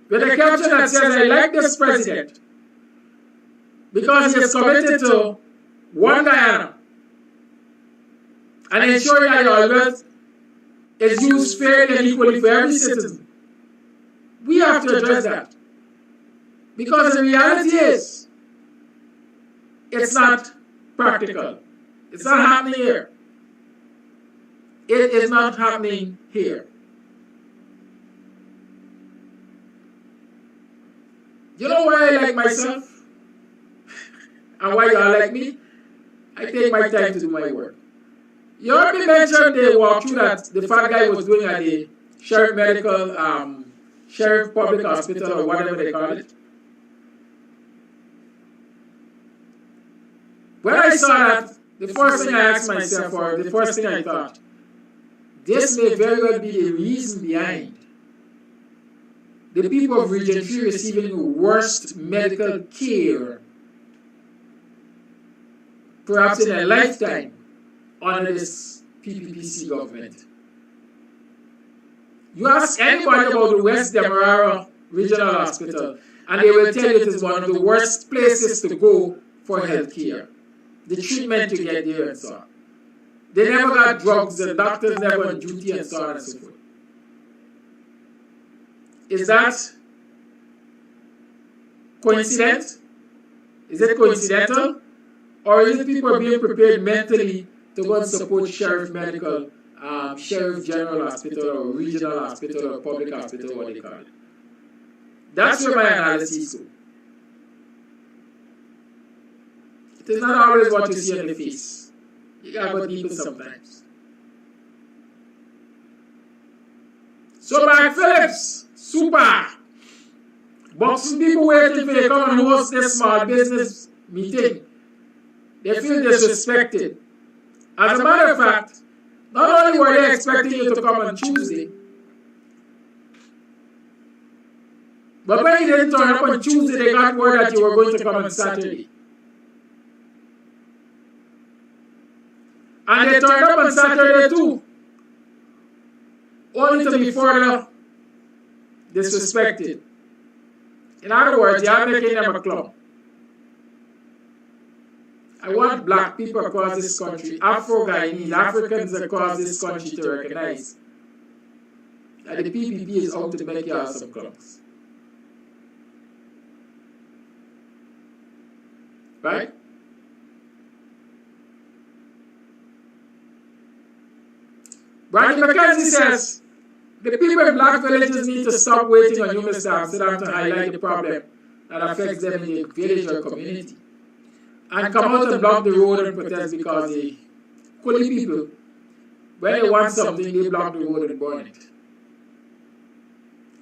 Speaker 3: With a caption that says, I like this president because he is committed to one Guyana and ensuring that your wealth is used fairly and equally for every citizen. We have to address that. Because the reality is, it's not practical. It's not happening here. It is not happening here. You know why I like myself? And why y'all like me? I take my time to do my work. You heard me mention the walkthrough that the fat guy was doing at the Sheriff Medical, Sheriff Public Hospital or whatever they call it. When I saw that, the first thing I asked myself, or the first thing I thought, this may very well be the reason behind the people of Region 3 receiving the worst medical care, perhaps in a lifetime, under this PPPC government. You ask anybody about the West Demerara Regional Hospital, and they will tell you it is one of the worst places to go for health care. The treatment you get there and so on. They never got drugs, the doctors never on duty and so on and so forth. Is that coincident? Is it coincidental? Or is it people being prepared mentally to go and support Sheriff Medical, Sheriff General Hospital, or Regional Hospital, or Public Hospital, what they call it? That's where my analysis goes. It is not always what you see on the face. You gotta go deeper sometimes. So Mark Phillips, super. Buxton people waiting for you to come and host this small business meeting. They feel disrespected. As a matter of fact, not only were they expecting you to come on Tuesday, but when you didn't turn up on Tuesday, they got word that you were going to come on Saturday. And they turned up on Saturday too, only to be further disrespected. In other words, you are making them a club. I want black people across this country, Afro-Guyanese, Africans across this country to recognize that the PPP is out to make you have some clubs. Right? Brandy McKenzie says, the people in black villages need to stop waiting on human staff so to highlight the problem that affects them in the village or community. And come out and block the road and protest because the Kuli people, when they want something, they block the road and burn it.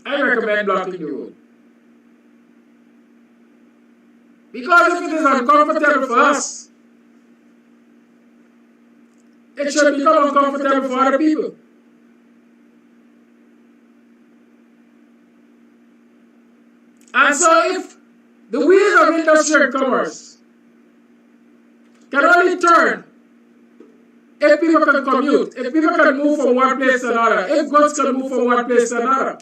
Speaker 3: I recommend blocking the road. Because if it is uncomfortable for us, it should become uncomfortable for other people. And so if the wheels of industry and commerce can only turn if people can commute, if people can move from one place to another, if goods can move from one place to another.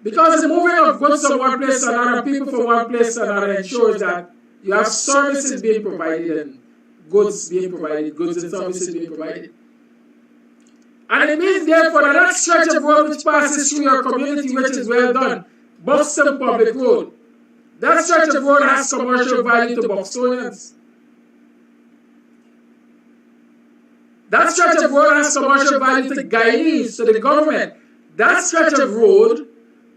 Speaker 3: Because the moving of goods from one place to another, people from one place to another ensures that you have services being provided and goods being provided, goods and services being provided. And it means therefore that that stretch of road which passes through your community, which is well done, Buxton Public Road, that stretch of road has commercial value to Buxtonians. That stretch of road has commercial value to Guyanese, to the government. That stretch of road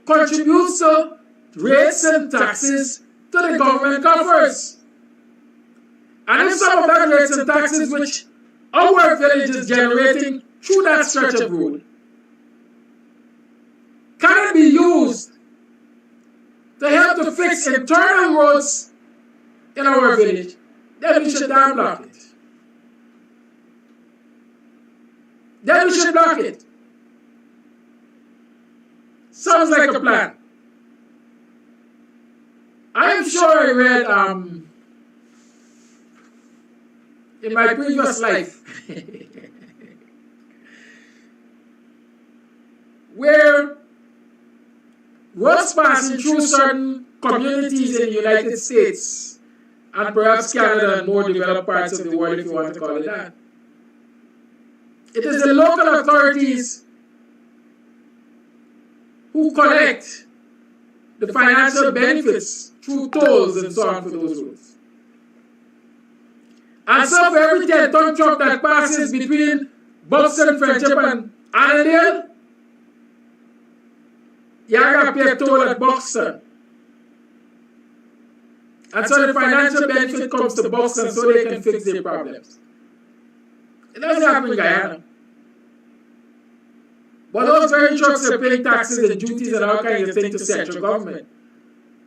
Speaker 3: contributes to rates and taxes to the government coffers. And if some of that rates and taxes which our village is generating through that stretch of road cannot be used to help to fix internal roads in our village, then we should damn block it. Then we should block it. Sounds like a plan. I am sure I read in my previous life where roads passing through certain communities in the United States and perhaps Canada and more developed parts of the world, if you want to call it that. It is the local authorities who collect the financial benefits through tolls and so on for those roads. And so for every 10-ton truck that passes between Buxton, Friendship and Annandale, you have to pay a toll at Buxton. And so the financial benefit comes to Buxton so they can fix their problems. It doesn't happen in Guyana. But those very trucks are paying taxes and duties and all kinds of things to central government.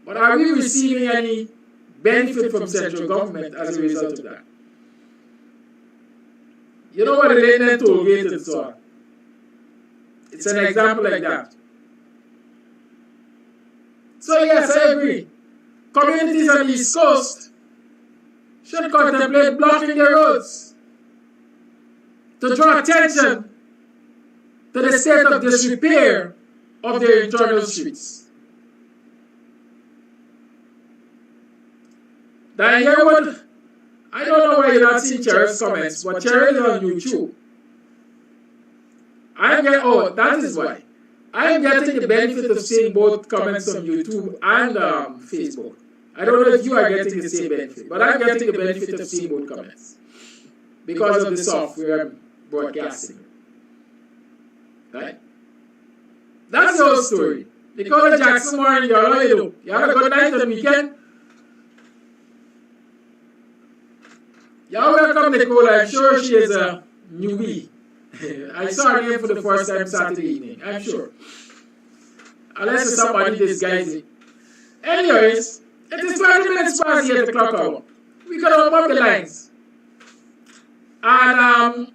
Speaker 3: But are we receiving any benefit from central government as a result of that? You know what the Lane toll gate and so on. It's an example like that. So yes, I agree. Communities on the East Coast should contemplate blocking their roads to draw attention to the state of disrepair of their internal streets. Then here would, I don't know why you're not seeing Cheryl's comments, but Cheryl is on YouTube. That is why. I'm getting the benefit of seeing both comments on YouTube and Facebook. I don't know if you are getting the same benefit, but I'm getting the benefit of seeing both comments because of the software I'm broadcasting. Right? That's the whole story. Nicola Jackson morning, y'all, how you do? You have a good night and weekend? Y'all welcome Nicola. I'm sure she is a newbie. I saw her name for the first time Saturday evening, I'm sure. Unless it's somebody disguising. Anyways, it is 20 minutes past the 8 o'clock hour. We can open up the lines. And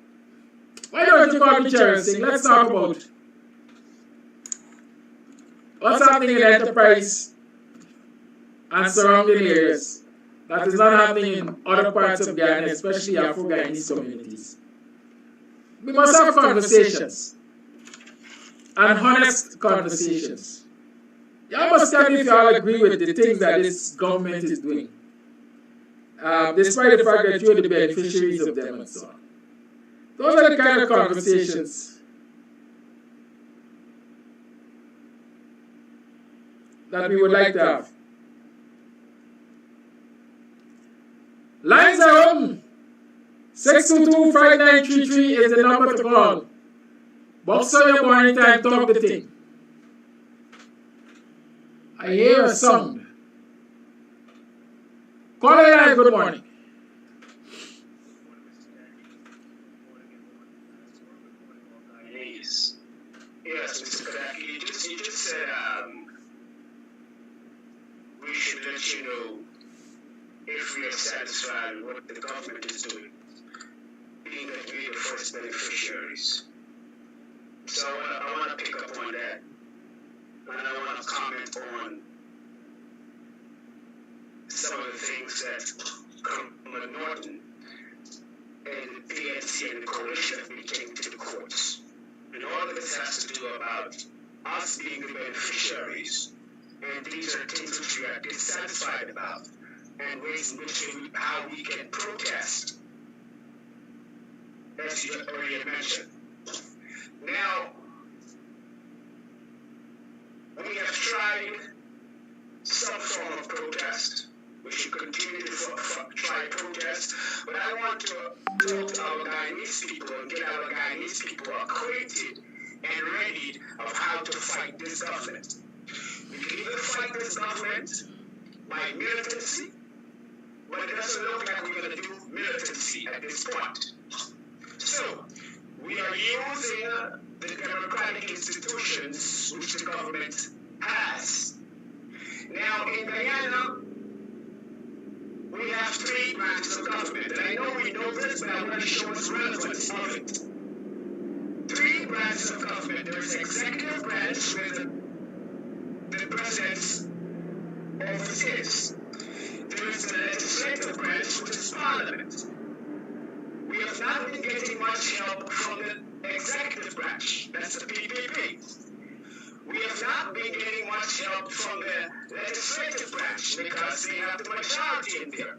Speaker 3: why don't you call me Cheryl Singh? Let's talk about what's happening in Enterprise and surrounding areas that is not happening in other parts of Guyana, especially Afro-Guyanese communities. We must have conversations, and honest conversations. Y'all must tell me if y'all agree with the things that this government is doing, despite the fact that you're the beneficiaries of them and so on. Those are the kind of conversations that we would like to have. Lines are open. 622-5933 is the number to call. BUXTONIAN morning time, talk the thing. I hear a sound. Call it live, good morning.
Speaker 4: Yes, Mr. Kadaki, you just said we should let you know if we are satisfied with what the government is doing, being that we are the first beneficiaries. So I want to pick up on that, and I want to comment on some of the things that Colonel Norton and the PNC and the coalition have been taking to the courts. And all of this has to do about us being the beneficiaries, and these are things which we are dissatisfied about, and ways in which how we can protest, as you already mentioned. Now, we have tried some form of protest. We should continue to try protest, but I want to talk to our Guyanese people and get our Guyanese people acquainted and ready of how to fight this government. We can either fight this government by militancy, but it doesn't look like we're going to do militancy at this point. So, we are using the democratic institutions which the government has. Now, in Guyana, we have three branches of government, and I know we know this, but I want to show us relevance of it. Three branches of government. There is the executive branch, where the president's office is. There is the legislative branch, which is parliament. We have not been getting much help from the executive branch. That's the PPP. We have not been getting much help from the legislative branch because they have the majority in there.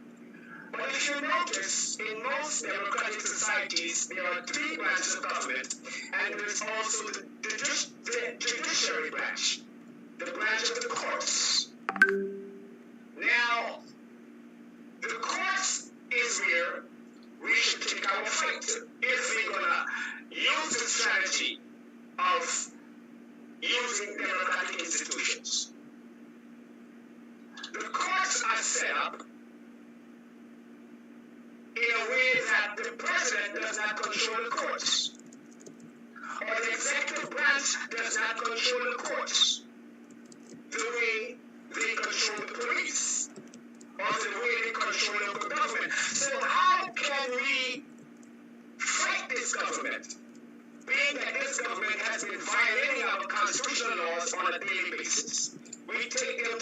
Speaker 4: But if you notice, in most democratic societies, there are three branches of government, and there is also the judiciary branch, the branch of the courts. Now, the courts is where we should take our fight if we're going to use the strategy of using democratic institutions. The courts are set up in a way that the president does not control the courts, or the executive branch does not control the courts the way they control the police, or the way they control local government. So how can we fight this government, being that this government has been violating our constitutional laws on a daily basis? We take them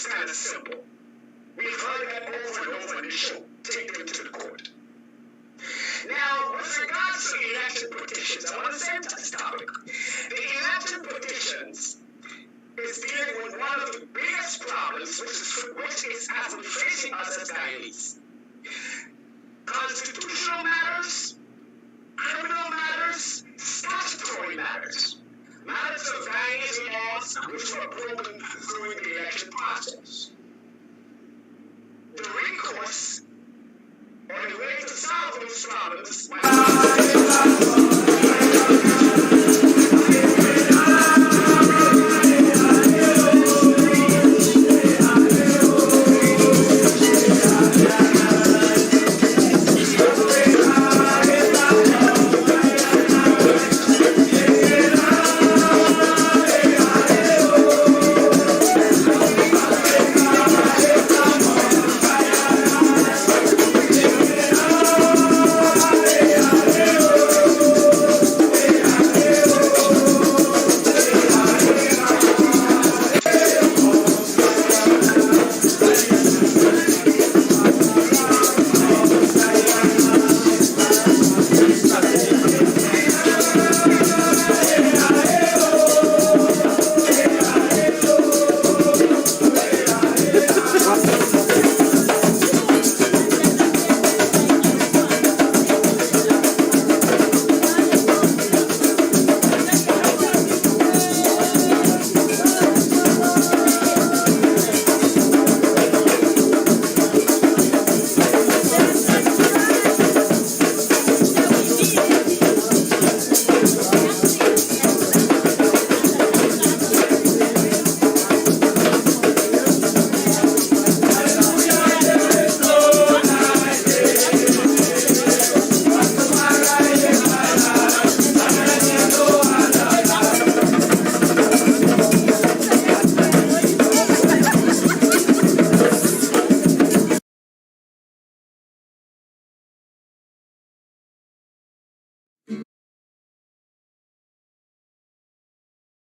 Speaker 4: is kind of simple. We've heard that over and over in the show. Take them to the court. Now, with regards to election petitions, I want to say this topic. The election petitions is dealing with one of the biggest problems, which is actually facing us as Guyanese. Constitutional matters, criminal matters, statutory matters. Matters of Guyanese laws which were broken during the election process. The recourse or the way to solve those problems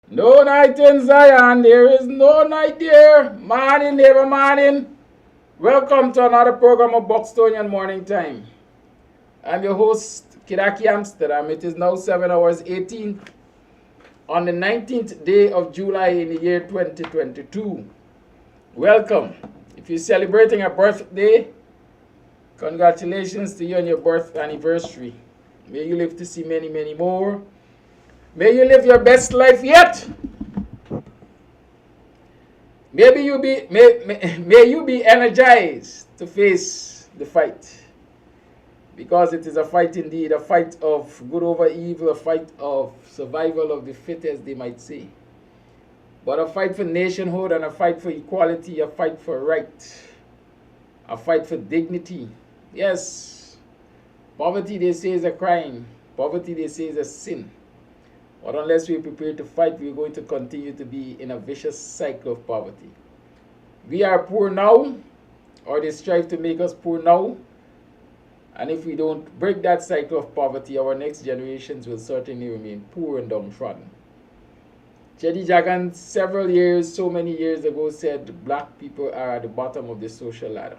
Speaker 3: No night in Zion, there is no night there. Morning, neighbor, morning. Welcome to another program of Buxtonian Morning Time. I'm your host, Kiraki Amsterdam. It is now 7 hours 18 on the 19th day of July in the year 2022. Welcome. If you're celebrating a birthday, congratulations to you on your birth anniversary. May you live to see many, many more. May you live your best life yet. May you be energized to face the fight. Because it is a fight indeed, a fight of good over evil, a fight of survival of the fittest, they might say. But a fight for nationhood and a fight for equality, a fight for right, a fight for dignity. Yes, poverty they say is a crime. Poverty they say is a sin. But unless we're prepared to fight, we're going to continue to be in a vicious cycle of poverty. We are poor now, or they strive to make us poor now. And if we don't break that cycle of poverty, our next generations will certainly remain poor and downtrodden. Chedi Jagan so many years ago said black people are at the bottom of the social ladder.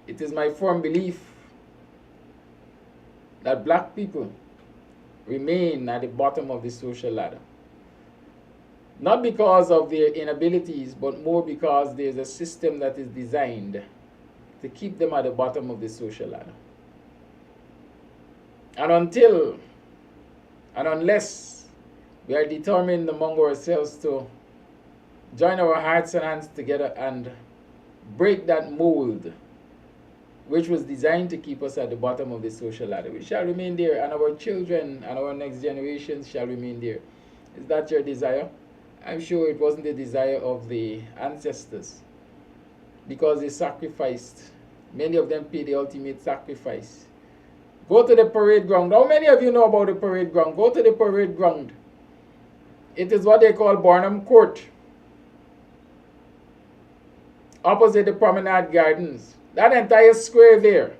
Speaker 3: It is my firm belief that black people remain at the bottom of the social ladder. Not because of their inabilities, but more because there's a system that is designed to keep them at the bottom of the social ladder. And until and unless we are determined among ourselves to join our hearts and hands together and break that mold which was designed to keep us at the bottom of the social ladder, we shall remain there, and our children and our next generations shall remain there. Is that your desire? I'm sure it wasn't the desire of the ancestors, because they sacrificed. Many of them paid the ultimate sacrifice. Go to the parade ground. How many of you know about the parade ground? Go to the parade ground. It is what they call Barnum Court, opposite the Promenade Gardens. That entire square there,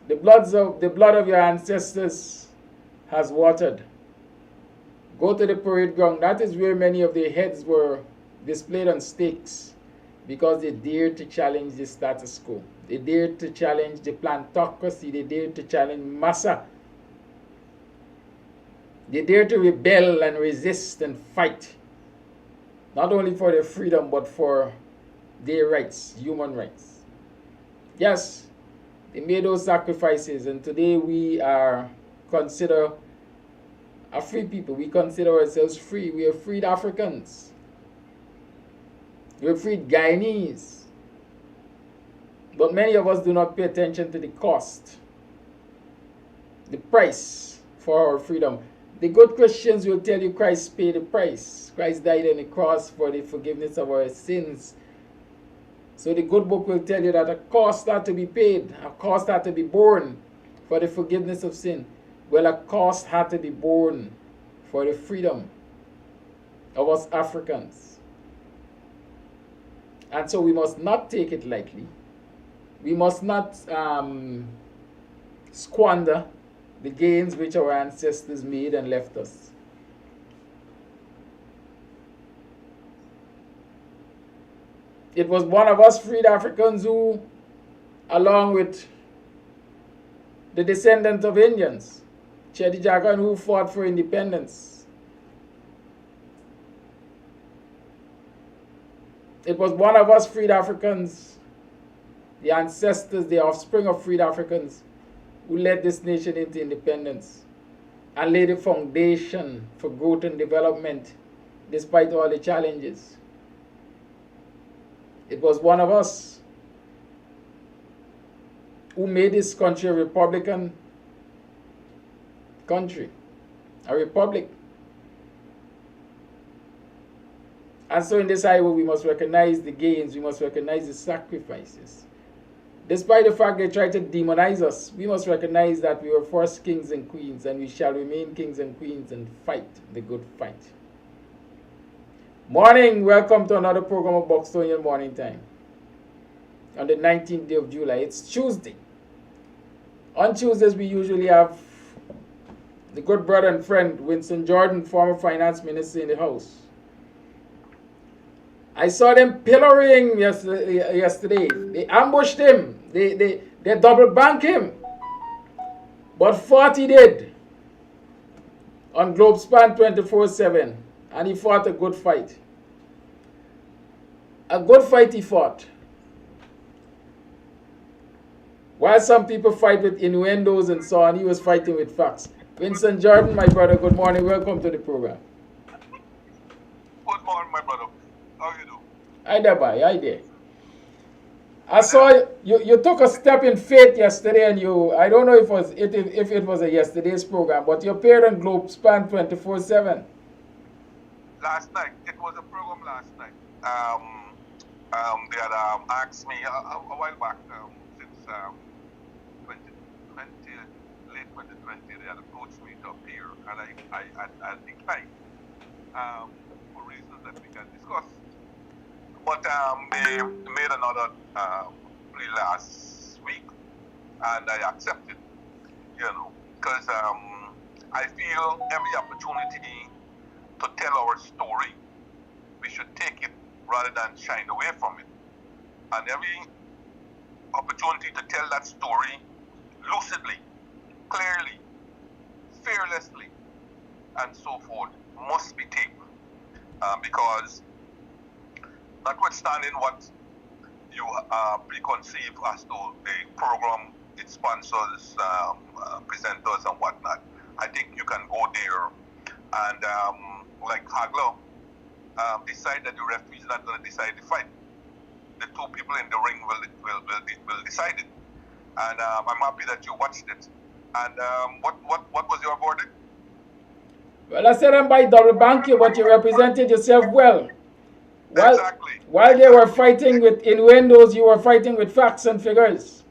Speaker 3: the blood of your ancestors has watered go to the parade ground. That is where many of their heads were displayed on stakes because they dared to challenge the status quo. They dared to challenge the plantocracy. They dared to challenge massa. They dared to rebel and resist and fight, not only for their freedom, but for their rights, human rights. Yes, they made those sacrifices, and today we are considered a free people. We consider ourselves free. We are freed Africans. We are freed Guyanese. But many of us do not pay attention to the cost, the price for our freedom. The good Christians will tell you Christ paid the price. Christ died on the cross for the forgiveness of our sins. So the good book will tell you that a cost had to be paid, a cost had to be borne for the forgiveness of sin. Well, a cost had to be borne for the freedom of us Africans. And so we must not take it lightly. We must not squander the gains which our ancestors made and left us. It was one of us freed Africans who, along with the descendants of Indians, Chedi Jagan, who fought for independence. It was one of us freed Africans, the ancestors, the offspring of freed Africans, who led this nation into independence and laid the foundation for growth and development despite all the challenges. It was one of us who made this country a Republican country, a republic. And so in this hour, we must recognize the gains, we must recognize the sacrifices. Despite the fact they try to demonize us, we must recognize that we were first kings and queens, and we shall remain kings and queens and fight the good fight. Morning, welcome to another program of Buxtonian Morning Time. On the 19th day of July, it's Tuesday. On Tuesdays, we usually have the good brother and friend, Winston Jordan, former finance minister, in the house. I saw them pillorying yesterday. They ambushed him. They double banked him. But 40 did on Globespan 24/7. And he fought a good fight. A good fight he fought. While some people fight with innuendos and so on, he was fighting with facts. Winston Jordan, my brother, good morning. Welcome to the program.
Speaker 5: Good morning, my brother. How you doing?
Speaker 3: Hi there, bye. Hi there. I saw you took a step in faith yesterday, and I don't know if it was a yesterday's program, but you appeared on Globespan 24/7.
Speaker 5: Last night, it was a program last night. They had asked me a while back, since 2020, late 2020, they had approached me to appear, and I declined for reasons that we can discuss. But they made another plea last week, and I accepted, because I feel every opportunity to tell our story, we should take it rather than shine away from it. And every opportunity to tell that story lucidly, clearly, fearlessly, and so forth must be taken. Because notwithstanding what you preconceive as to the program, its sponsors, presenters, and whatnot, I think you can go there and like Hagler, decide that the referee is not going to decide the fight. The two people in the ring will decide it. And I'm happy that you watched it. And what was your verdict?
Speaker 3: Well, I said I'm by double bank you, but you represented yourself well.
Speaker 5: Exactly.
Speaker 3: While they were fighting with innuendos, you were fighting with facts and figures.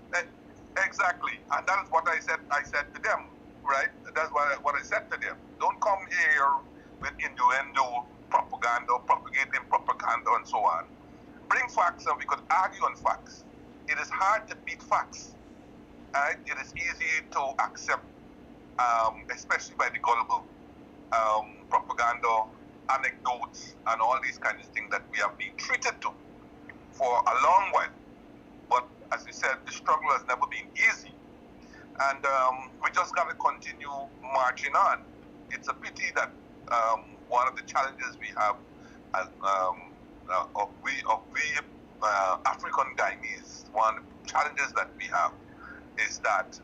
Speaker 5: Exactly. And that is what I said to them, right? That's what I said to them. Don't come here with innuendo, propaganda, propagating propaganda, and so on. Bring facts and we could argue on facts. It is hard to beat facts. Right? It is easy to accept, especially by the gullible. propaganda, anecdotes, and all these kinds of things that we have been treated to for a long while. But as you said, the struggle has never been easy. And we just got to continue marching on. It's a pity that one of the challenges we have as, we African Guyanese, one of the challenges that we have is that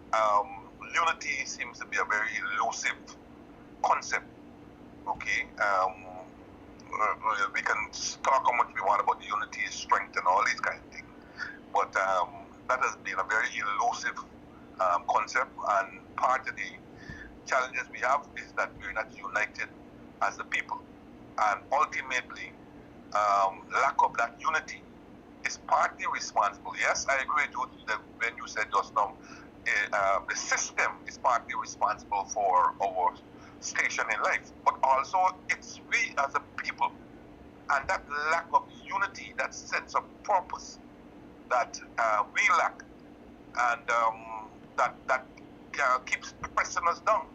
Speaker 5: unity seems to be a very elusive concept. Okay, we can talk how much we want about unity, strength, and all these kind of things, but that has been a very elusive concept, and part of the challenges we have is that we're not united as a people, and ultimately lack of that unity is partly responsible. Yes, I agree with you that when you said just now, the system is partly responsible for our station in life, but also it's we as a people, and that lack of unity, that sense of purpose that we lack, and that keeps pressing us down.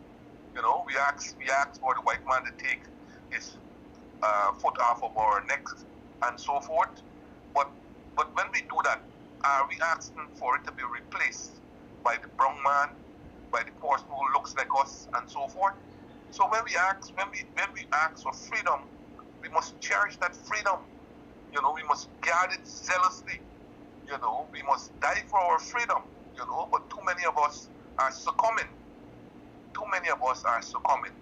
Speaker 5: You know, we ask for the white man to take his foot off of our necks and so forth, but when we do that, are we asking for it to be replaced by the brown man, by the person who looks like us, and so forth? So when we ask for freedom, we must cherish that freedom. You know, we must guard it zealously. You know, we must die for our freedom. You know, but too many of us are succumbing. Too many of us are succumbing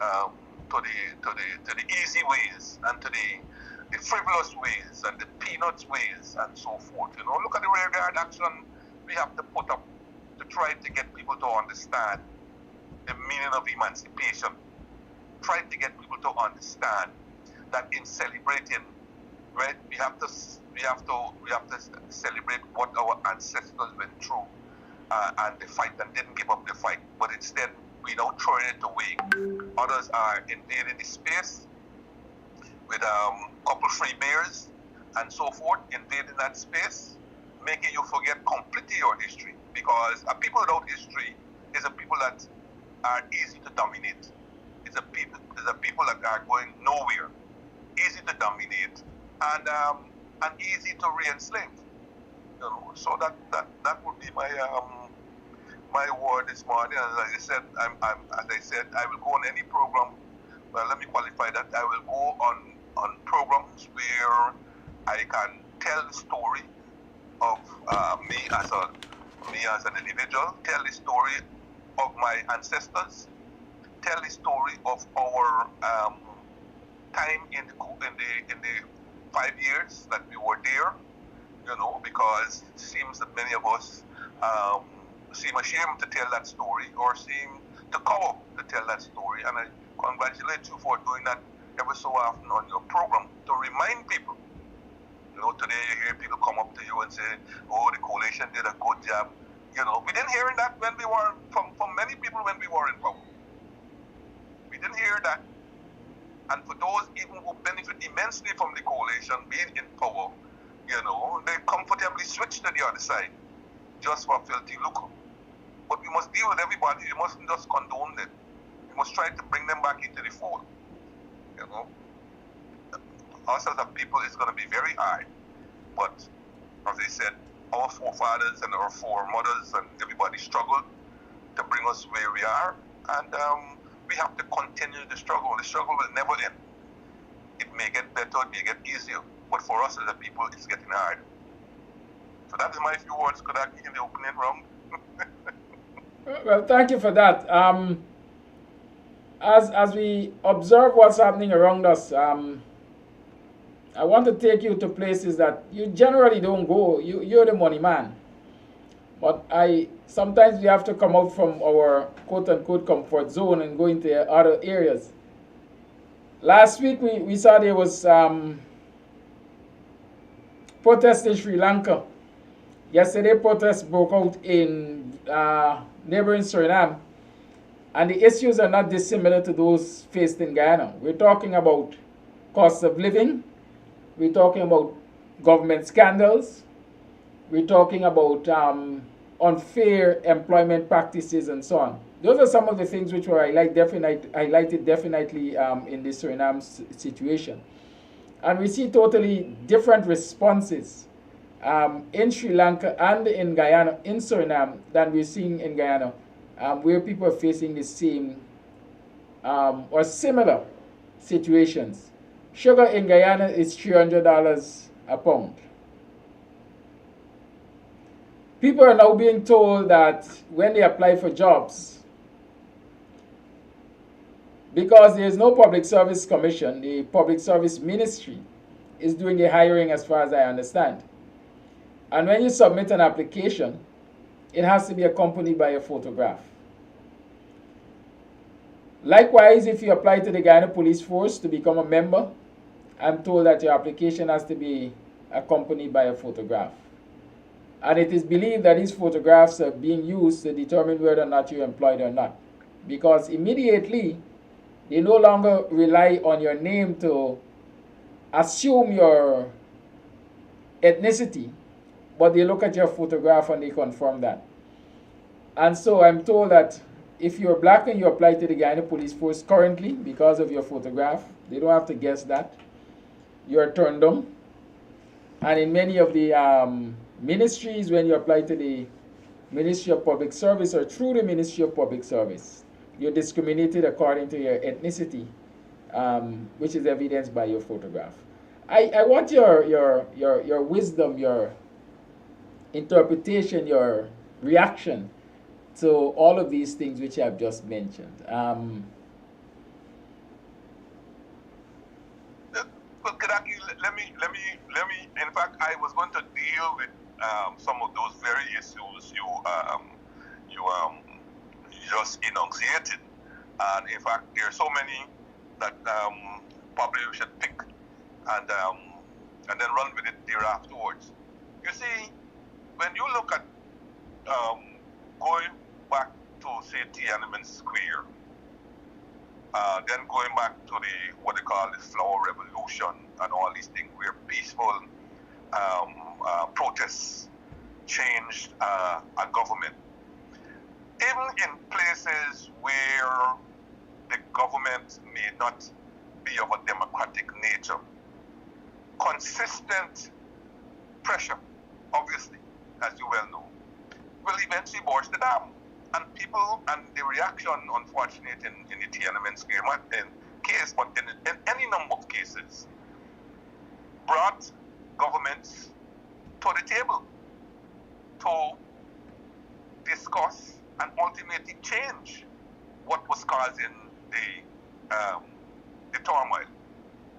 Speaker 5: to the easy ways and to the frivolous ways and the peanuts ways and so forth. You know, look at the rearguard action we have to put up to try to get people to understand the meaning of emancipation. Try to get people to understand that in celebrating, right, we have to celebrate what our ancestors went through and the fight, and didn't give up the fight, but instead we now throwing it away. Others are invading the space with couple free beers and so forth, invading that space, making you forget completely your history, because a people without history is a people that are easy to dominate. It's a people that are going nowhere, easy to dominate, and easy to re-enslave. You know, so that would be my my word this morning. As I said, I will go on any program. Well, let me qualify that. I will go on programs where I can tell the story of me as an individual, tell the story of my ancestors, tell the story of our time in the 5 years that we were there. You know, because it seems that many of us seem ashamed to tell that story, or seem to cover to tell that story. And I congratulate you for doing that ever so often on your program to remind people. You know, today you hear people come up to you and say, "Oh, the coalition did a good job." You know, we didn't hear that when we were from many people when we were in power. We didn't hear that. And for those even who benefit immensely from the coalition being in power, you know, they comfortably switch to the other side just for filthy lucre. But we must deal with everybody. We mustn't just condone them. We must try to bring them back into the fold. You know, us as a people is going to be very hard. But as I said, our forefathers and our foremothers and everybody struggled to bring us where we are, and we have to continue the struggle. The struggle will never end. It may get better, it may get easier, but for us as a people, it's getting hard. So that is my few words. Could I give the opening round?
Speaker 3: Well, thank you for that. As we observe what's happening around us, I want to take you to places that you generally don't go. You're the money man. But sometimes we have to come out from our quote-unquote comfort zone and go into other areas. Last week we saw there was protests in Sri Lanka. Yesterday protests broke out in neighboring Suriname. And the issues are not dissimilar to those faced in Guyana. We're talking about cost of living. We're talking about government scandals. We're talking about unfair employment practices and so on. those are some of the things which were highlighted definitely in this Suriname situation. And we see totally different responses in Sri Lanka and in Guyana, in Suriname, than we're seeing in Guyana, where people are facing the same or similar situations. Sugar in Guyana is $300 a pound. People are now being told that when they apply for jobs, because there is no public service commission, the public service ministry is doing the hiring as far as I understand. And when you submit an application, it has to be accompanied by a photograph. Likewise, if you apply to the Guyana Police Force to become a member, I'm told that your application has to be accompanied by a photograph. And it is believed that these photographs are being used to determine whether or not you're employed or not. Because immediately, they no longer rely on your name to assume your ethnicity, but they look at your photograph and they confirm that. And so I'm told that if you're black and you apply to the Guyana Police Force currently because of your photograph, they don't have to guess that, you're turned down. And in many of the ministries, when you apply to the Ministry of Public Service or through the Ministry of Public Service, you're discriminated according to your ethnicity, which is evidenced by your photograph. I want your wisdom, your interpretation, your reaction to all of these things which I've just mentioned.
Speaker 5: Well, Kadaki, let me. In fact, I was going to deal with some of those very issues you just enunciated, and in fact, there are so many that probably we should pick and then run with it there afterwards. You see, when you look at going back to say Tiananmen Square, then going back to what they call the Flower Revolution and all these things where peaceful protests changed a government. Even in places where the government may not be of a democratic nature, consistent pressure, obviously, as you well know, will eventually burst the dam. And people, and the reaction, unfortunately, in the Tiananmen Square case, but in any number of cases, brought governments to the table to discuss and ultimately change what was causing the turmoil.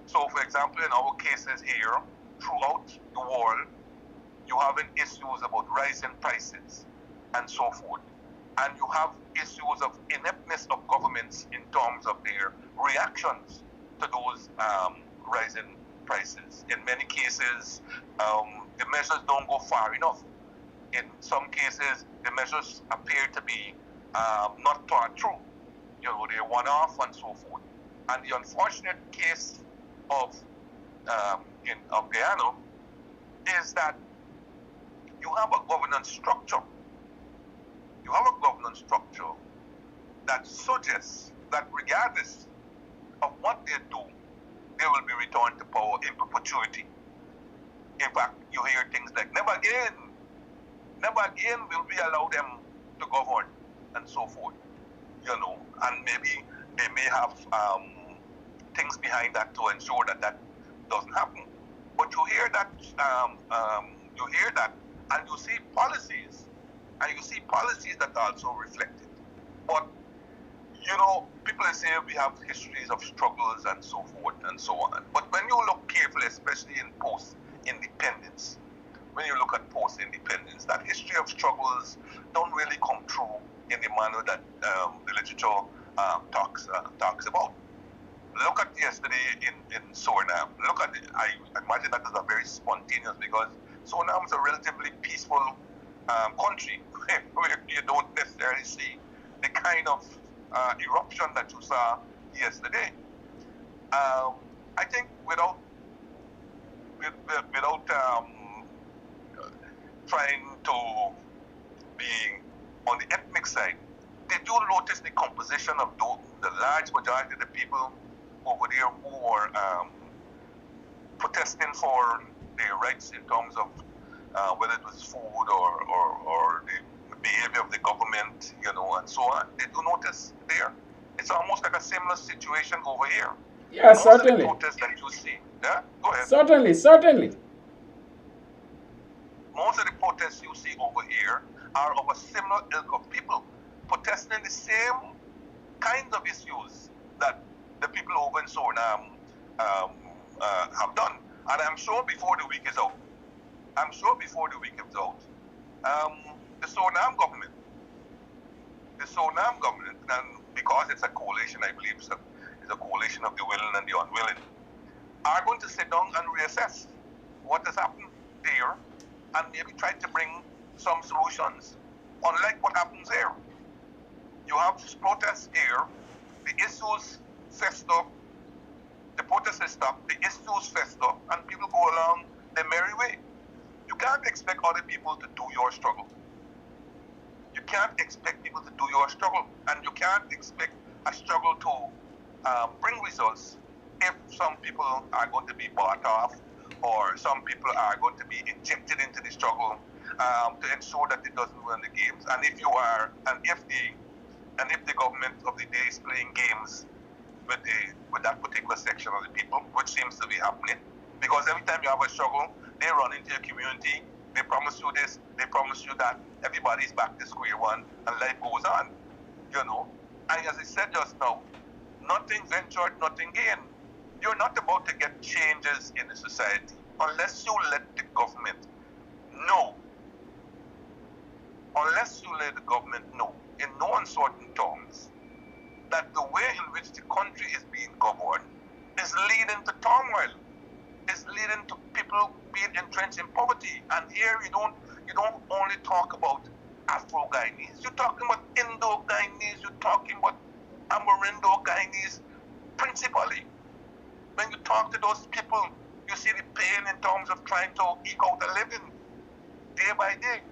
Speaker 5: So, for example, in our cases here, throughout the world, you have issues about rising prices and so forth. And you have issues of ineptness of governments in terms of their reactions to those rising prices. In many cases, the measures don't go far enough. In some cases, the measures appear to be not thought through. You know, they're one-off and so forth. And the unfortunate case of Guyana is that you have a governance structure. You have a governance structure that suggests that regardless of what they do, they will be returned to power in perpetuity. In fact, you hear things like, never again will we allow them to govern, and so forth. You know, and maybe they may have things behind that to ensure that doesn't happen. But you hear that, and you see policies. And you see policies that are also reflected. But, you know, people say we have histories of struggles and so forth and so on. But when you look carefully, especially in post-independence, when you look at post-independence, that history of struggles don't really come true in the manner that the literature talks about. Look at yesterday in Suriname. Look at it. I imagine that is a very spontaneous, because Suriname is a relatively peaceful country where you don't necessarily see the kind of eruption that you saw yesterday. I think without trying to be on the ethnic side, did you notice the composition of the large majority of the people over there who were protesting for their rights in terms of whether it was food or the behavior of the government, and so on? Did you notice there? It's almost like a similar situation over here.
Speaker 3: Yeah,
Speaker 5: Most
Speaker 3: certainly.
Speaker 5: of the protests that you see, yeah, go ahead.
Speaker 3: Certainly.
Speaker 5: Most of the protests you see over here are of a similar ilk of people protesting the same kinds of issues that the people over in Suriname have done. And I'm sure before the week is out, the Suriname government, and because it's a coalition, I believe it's a coalition of the willing and the unwilling, are going to sit down and reassess what has happened there and maybe try to bring some solutions, unlike what happens here. You have protests here, the issues fester, the protests stop, the issues fester, and people go along their merry way. You can't expect other people to do your struggle. You can't expect people to do your struggle, and you can't expect a struggle to bring results if some people are going to be bought off, or some people are going to be injected into the struggle to ensure that it doesn't win the games. And if you are, and if the government of the day is playing games with that particular section of the people, which seems to be happening, because every time you have a struggle, they run into your community, they promise you this, they promise you that, everybody's back to square one, and life goes on, And as I said just now, nothing ventured, nothing gained. You're not about to get changes in the society unless you let the government know. Unless you let the government know, in no uncertain terms, that the way in which the country is being governed is leading to turmoil, is leading to people being entrenched in poverty. And here you don't only talk about Afro-Guyanese, you're talking about Indo-Guyanese, you're talking about Amarindo-Guyanese principally. When you talk to those people, you see the pain in terms of trying to eke out a living day by day,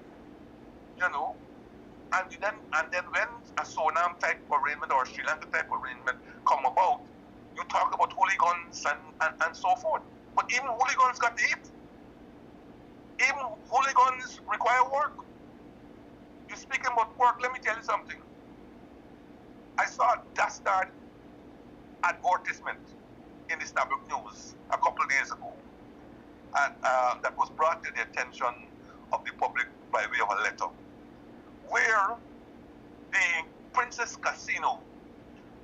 Speaker 5: And then when a Suriname type arrangement or a Sri Lanka type arrangement come about, you talk about hooligans and so forth. But even hooligans got to eat. Even hooligans require work. You're speaking about work, let me tell you something. I saw a dastard advertisement in the Stabrook News a couple of days ago, and that was brought to the attention of the public by way of a letter, where the Princess Casino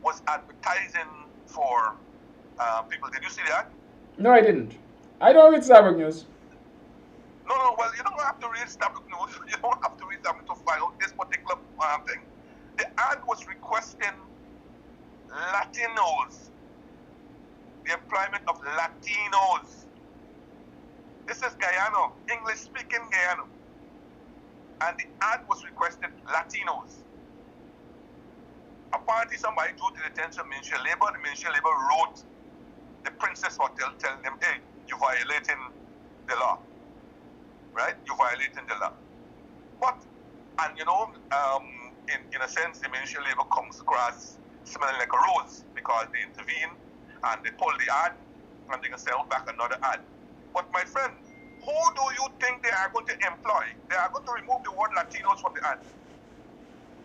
Speaker 5: was advertising for people. Did you see that?
Speaker 3: No, I didn't. I don't read Stabrook News.
Speaker 5: No, well, you don't have to read Stabrook News. You don't have to read Stabrook to find out this particular thing. The ad was requesting Latinos, the employment of Latinos. This is Guyana, English-speaking Guyana. And the ad was requested Latinos. Apparently somebody drew to the attention of Ministry of Labor. The Ministry of Labor wrote the Princess Hotel telling them, hey, you're violating the law. Right? You're violating the law. But, and in a sense, the Ministry of Labor comes across smelling like a rose, because they intervene and they pull the ad and they can sell back another ad. But my friend, who do you think they are going to employ? They are going to remove the word Latinos from the ad.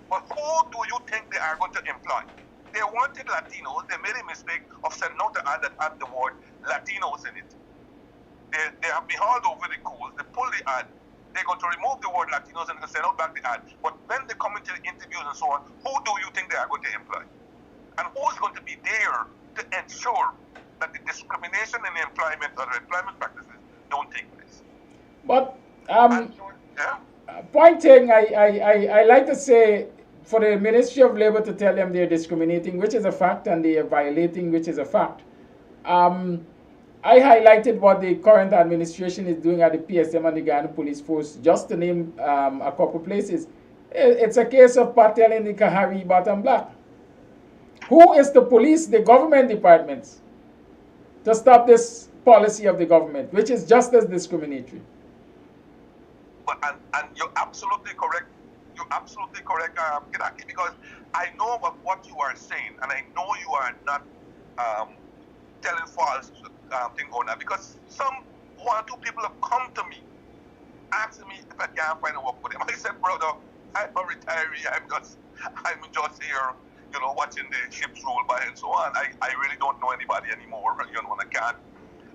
Speaker 5: But who do you think they are going to employ? They wanted Latinos. They made a mistake of sending out the ad that had the word Latinos in it. They have been hauled over the coals. They pull the ad. They're going to remove the word Latinos and send out back the ad. But when they come into the interviews and so on, who do you think they are going to employ? And who is going to be there to ensure that the discrimination in the employment or the employment practices don't take place?
Speaker 3: But point taken, I like to say for the Ministry of Labor to tell them they're discriminating, which is a fact, and they are violating, which is a fact. I highlighted what the current administration is doing at the PSM and the Guyana Police Force, just to name a couple places. It's a case of Patel in the Kahari bottom black. Who is the police, the government departments, to stop this policy of the government, which is just as discriminatory?
Speaker 5: And you're absolutely correct. you're absolutely correct, Kidaki, because I know about what you are saying, and I know you are not telling false thing on that, because some one or two people have come to me asking me if I can't find a work for them. I said, brother, I'm a retiree. I'm just here, watching the ships roll by and so on. I really don't know anybody anymore. And I can't.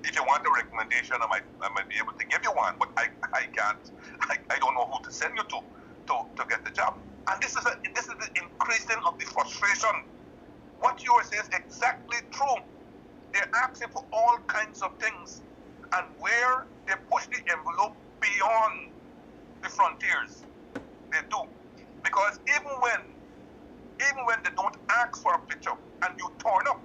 Speaker 5: If you want a recommendation, I might be able to give you one, but I can't. I don't know who to send you to get the job. And this is the increasing of the frustration. What you are saying is exactly true. They're asking for all kinds of things, and where they push the envelope beyond the frontiers, they do. Because even when they don't ask for a picture and you turn up,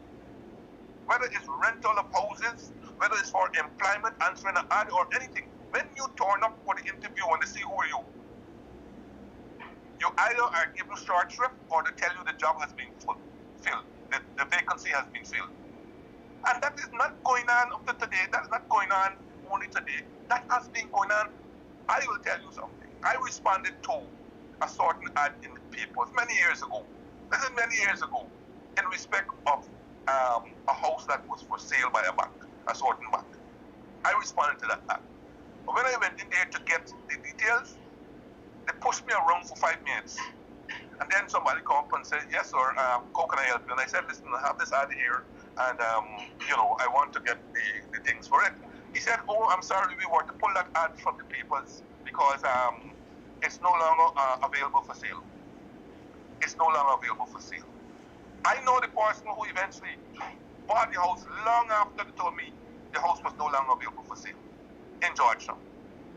Speaker 5: whether it's rental of houses, whether it's for employment, answering an ad or anything, when you turn up for the interview and they see who are you either are given short shrift or they tell you the job has been filled, the vacancy has been filled. And that is not going on up to today. That's not going on only today. That has been going on. I will tell you something. I responded to a certain ad in the papers many years ago. This is many years ago, in respect of a house that was for sale by a bank, a certain bank. I responded to that ad. But when I went in there to get the details, they pushed me around for 5 minutes. And then somebody come up and said, yes, sir, how can I help you? And I said, listen, I have this ad here, and, I want to get the things for it. He said, oh, I'm sorry, we were to pull that ad from the papers because it's no longer available for sale. It's no longer available for sale. I know the person who eventually bought the house long after they told me the house was no longer available for sale in Georgetown.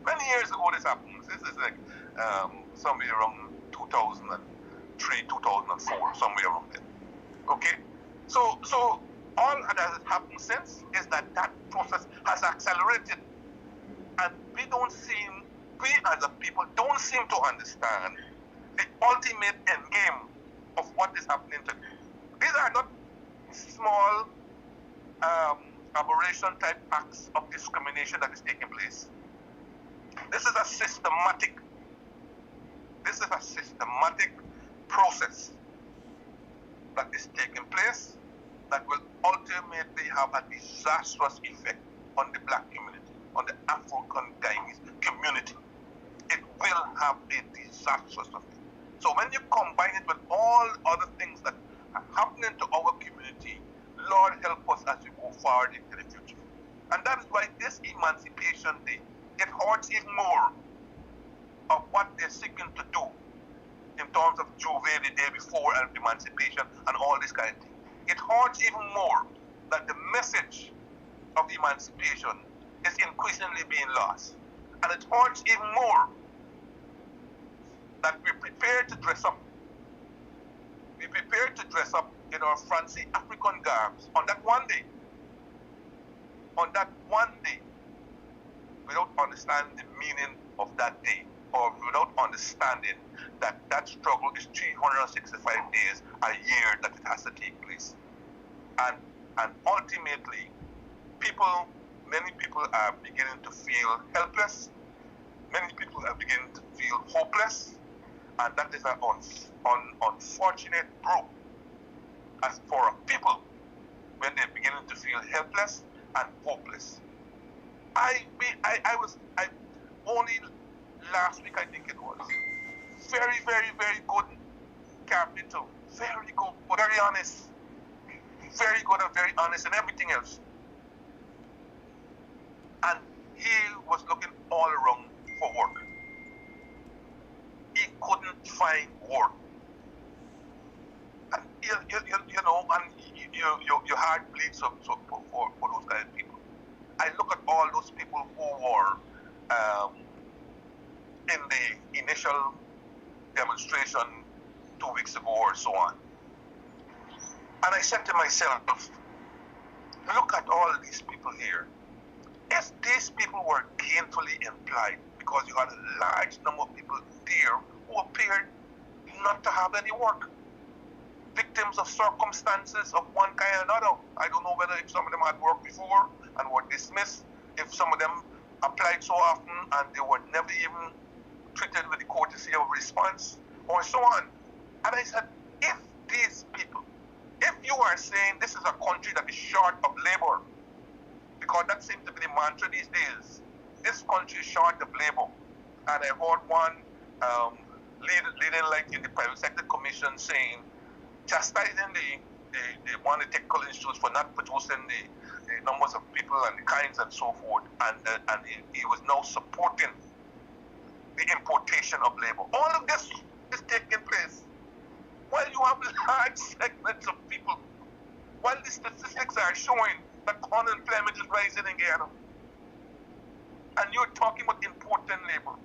Speaker 5: Many years ago this happened. This is like somewhere around 2003, 2004, somewhere around there. Okay? So all that has happened since is that process has accelerated. And we as a people don't seem to understand the ultimate end game of what is happening today. These are not small aberration type acts of discrimination that is taking place. This is a systematic process that is taking place that will ultimately have a disastrous effect on the black community, on the African Guyanese community. It will have a disastrous effect. So when you combine it with all other things that are happening to our community, Lord help us as we go forward into the future. And that is why this Emancipation Day, it hurts even more of what they're seeking to do in terms of Juve the day before and emancipation and all this kind of thing. It hurts even more that the message of emancipation is increasingly being lost. And it hurts even more that we're prepared to dress up. We're prepared to dress up in our fancy African garbs on that one day. On that one day, without understanding the meaning of that day, or without understanding that that struggle is 365 days a year that it has to take place. And ultimately, many people are beginning to feel helpless. Many people are beginning to feel hopeless. And that is an unfortunate brew as for people when they're beginning to feel helpless and hopeless. I only last week, I think it was, very, very, very good carpenter, very good, very honest, very good and very honest and everything else. And he was looking all around for work. He couldn't find work. And your heart bleeds up for those kind of people. I look at all those people who were in the initial demonstration 2 weeks ago or so on. And I said to myself, look at all these people here. If these people were gainfully employed, because you had a large number of people there who appeared not to have any work, victims of circumstances of one kind or another. I don't know whether if some of them had worked before and were dismissed, if some of them applied so often and they were never even treated with the courtesy of response, or so on. And I said, if these people, if you are saying this is a country that is short of labor, because that seems to be the mantra these days, this country is short of labor. And I heard one leading like in the private sector commission saying, chastising the one of the technical institutes for not producing the numbers of people and the kinds and so forth, and he was now supporting the importation of labor. All of this is taking place while you have large segments of people, while the statistics are showing that unemployment is rising in Guyana, and you're talking about importing labor.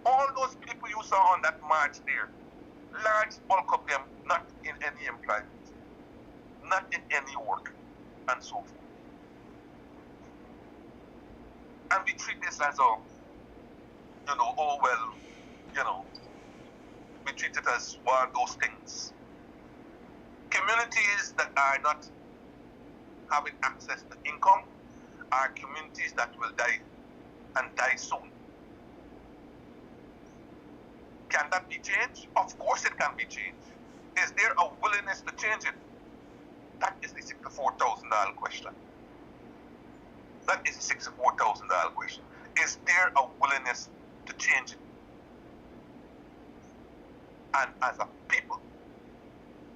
Speaker 5: All those people you saw on that march there, large bulk of them not in any employment, not in any work, and so forth. And we treat this as a, oh well, we treat it as one of those things. Communities that are not having access to income are communities that will die, and die soon. Can that be changed? Of course it can be changed. Is there a willingness to change it? That is the $64,000 question. That is the $64,000 question. Is there a willingness to change it? And as a people,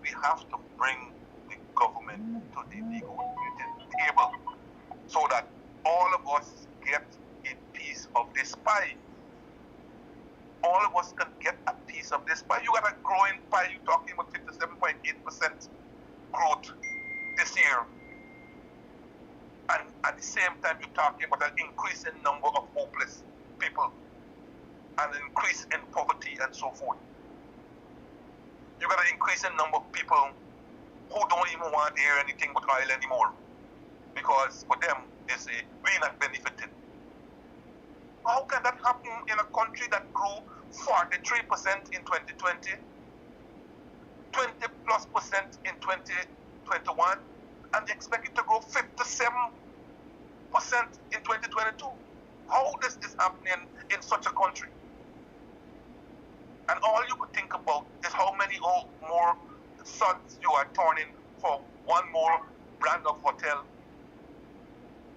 Speaker 5: we have to bring the government to the negotiating table so that all of us get a piece of this pie. All of us can get a piece of this pie. You got a growing pie. You're talking about 57.8% growth this year. And at the same time, you're talking about an increasing number of hopeless people, and an increase in poverty and so forth. You got an increasing number of people who don't even want to hear anything but oil anymore, because for them, they say, we're not benefiting. How can that happen in a country that grew 43% in 2020, 20+% in 2021, and they expect it to grow 57% in 2022? How is this happening in such a country? And all you could think about is how many more sons you are turning for one more brand of hotel,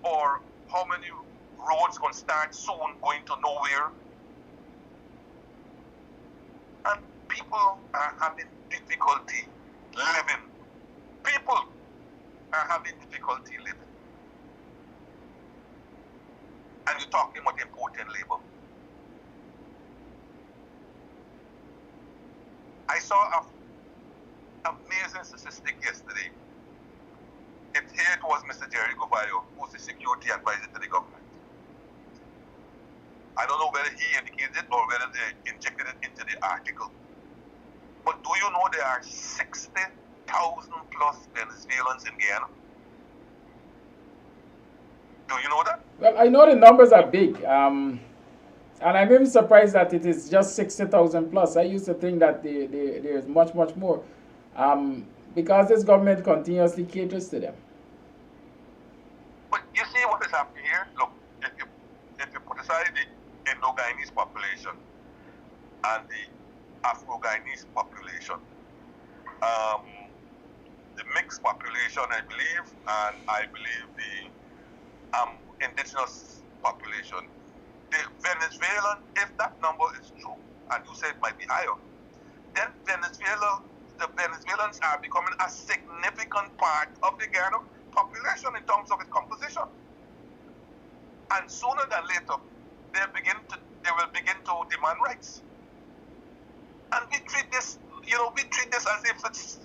Speaker 5: or how many roads going to start soon going to nowhere. And people are having difficulty living. People are having difficulty living. And you're talking about importing labor. I saw an amazing statistic yesterday. Here it was Mr. Jerry Govayo, who's the security advisor to the government. I don't know whether he indicated it or whether they injected it into the article. But do you know there are 60,000 plus Venezuelans in Guyana? Do you know that?
Speaker 3: Well, I know the numbers are big. And I'm even surprised that it is just 60,000 plus. I used to think that there's much, much more. Because this government continuously caters to them.
Speaker 5: But you see what is happening here? Look, if you put aside the Indo-Guyanese population and the Afro-Guyanese population, the mixed population, I believe, and I believe the indigenous population, the Venezuelan, if that number is true, and you say it might be higher, then the Venezuelans are becoming a significant part of the Guyana population in terms of its composition. And sooner than later, they will begin to demand rights. And we treat this, as if it's,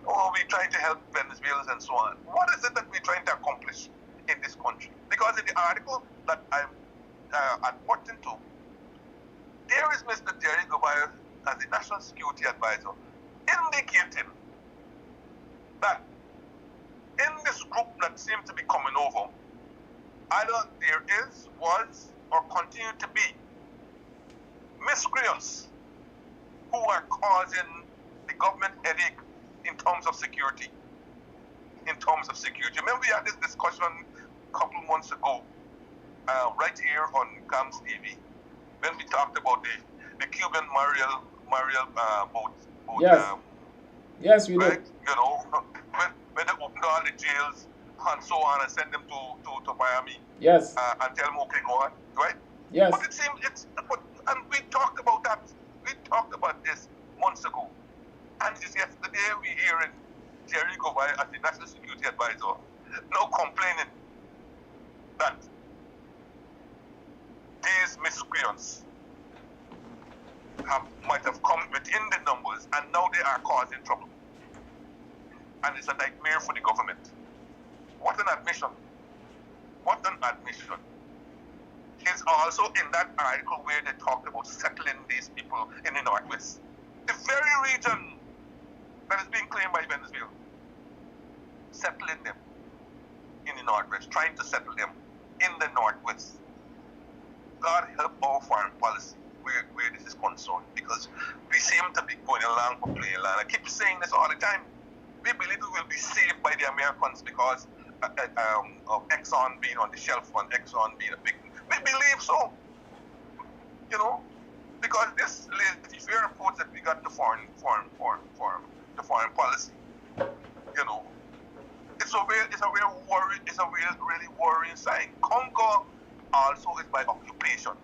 Speaker 5: we're trying to help Venezuelans and so on. What is it that we're trying to accomplish in this country? Because in the article that I put into, there is Mr. Jerry Govayo as the National Security Advisor indicating that in this group that seems to be coming over, either there is, was, or continue to be miscreants who are causing the government headache in terms of security. Remember we had this discussion a couple months ago, right here on Kams Tv, when we talked about the Cuban Mariel boat.
Speaker 3: Yes. Yes, we
Speaker 5: Right?
Speaker 3: do.
Speaker 5: You know, when they opened all the jails and so on and send them to Miami
Speaker 3: Yes.
Speaker 5: and tell them, okay, go on, right?
Speaker 3: Yes.
Speaker 5: But it seems and we talked about that. We talked about this months ago. And just yesterday we hearing Jerry Govai as the National Security Advisor now complaining that these miscreants might have come within the numbers and now they are causing trouble. And it's a nightmare for the government. What an admission. What an admission. It's also in that article where they talked about settling these people in the Northwest. The very region that is being claimed by Venezuela. Settling them in the Northwest, trying to settle them in the Northwest. God help our foreign policy where this is concerned, because we seem to be going along for playing land. I keep saying this all the time. We believe we will be saved by the Americans because of EXXON being on the shelf and EXXON being a big. We believe so, you know, because this laissez-faire approach that we got to foreign policy, you know, it's a really worrying sign. Congo also is by occupation,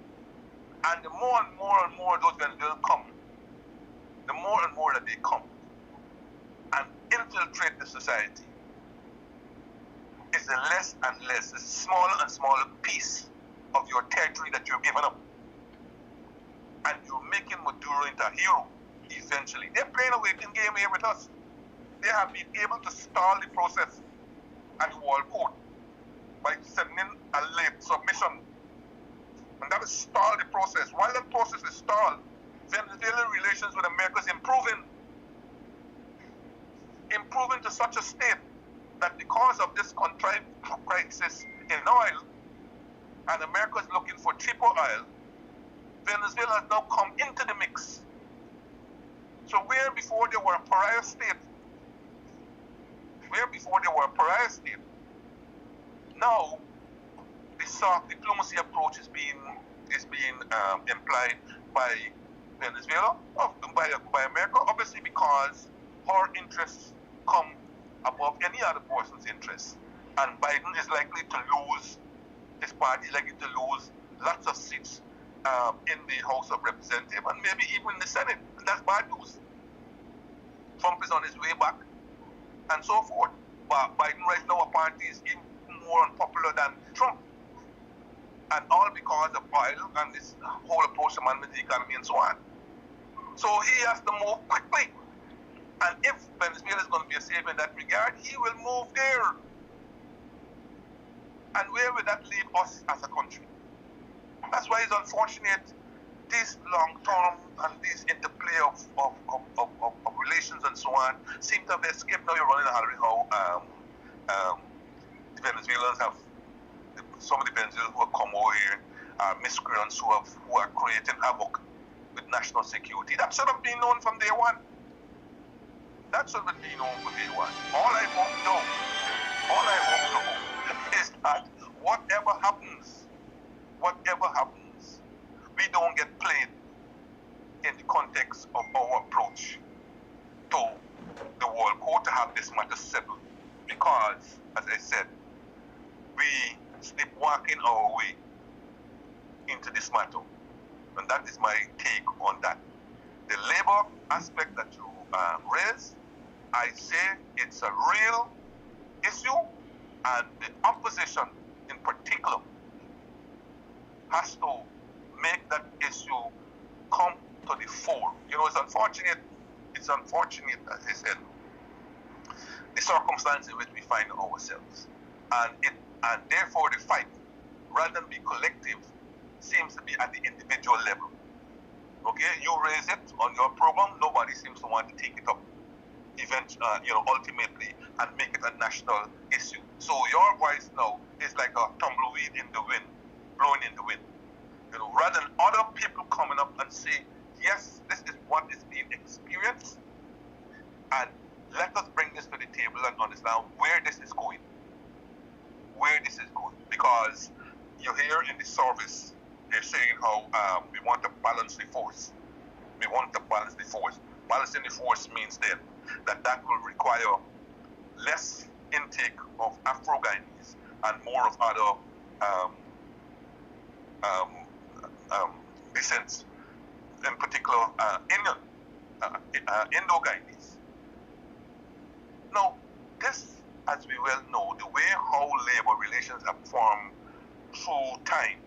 Speaker 5: and the more and more those Venezuelans come, the more and more that they come and infiltrate the society, is the less and less, the smaller and smaller piece of your territory that you're giving up. And you're making Maduro into a hero, essentially. They're playing a waiting game here with us. They have been able to stall the process at the World Court by sending a late submission. And that has stalled the process. While the process is stalled, Venezuelan relations with America is improving to such a state that because of this contrived crisis in oil, and America is looking for cheaper oil, Venezuela has now come into the mix. So where before they were a pariah state, now the soft diplomacy approach is being implied by Venezuela, by America, obviously because our interests come above any other person's interests. And Biden is likely to lose, his party is likely to lose lots of seats in the House of Representatives and maybe even in the Senate. And that's bad news. Trump is on his way back and so forth. But Biden right now apparently is even more unpopular than Trump. And all because of oil and this whole approach to managing the economy and so on. So he has to move quickly. And if Venezuela is going to be a savior in that regard, he will move there. And where will that leave us as a country? That's why it's unfortunate this long-term and this interplay of relations and so on seem to have escaped. Now you're running a hurry how the Venezuelans have, some of the Venezuelans who have come over here are miscreants who are creating havoc with national security. That should have been known from day one. That should have been known from day one. All I hope is that whatever happens, we don't get played in the context of our approach to the World Court to have this matter settled. Because, as I said, we sleepwalking our way into this matter. And that is my take on that. The labor aspect that you raised, I say it's a real issue, and the opposition in particular has to make that issue come to the fore. You know, it's unfortunate, as I said, the circumstances in which we find ourselves. And therefore the fight, rather than be collective, seems to be at the individual level. Okay, you raise it on your program, nobody seems to want to take it up ultimately and make it a national issue. So your voice now is like a tumbleweed in the wind, blowing in the wind. You know, rather than other people coming up and say, yes, this is what is being experienced, and let us bring this to the table and understand where this is going. Because you hear in the service, they're saying how we want to balance the force. We want to balance the force. Balancing the force means then that will require less intake of Afro-Guyanese and more of other descents, in particular Indo-Guyanese. Now, this, as we well know, the way how labor relations have formed through time,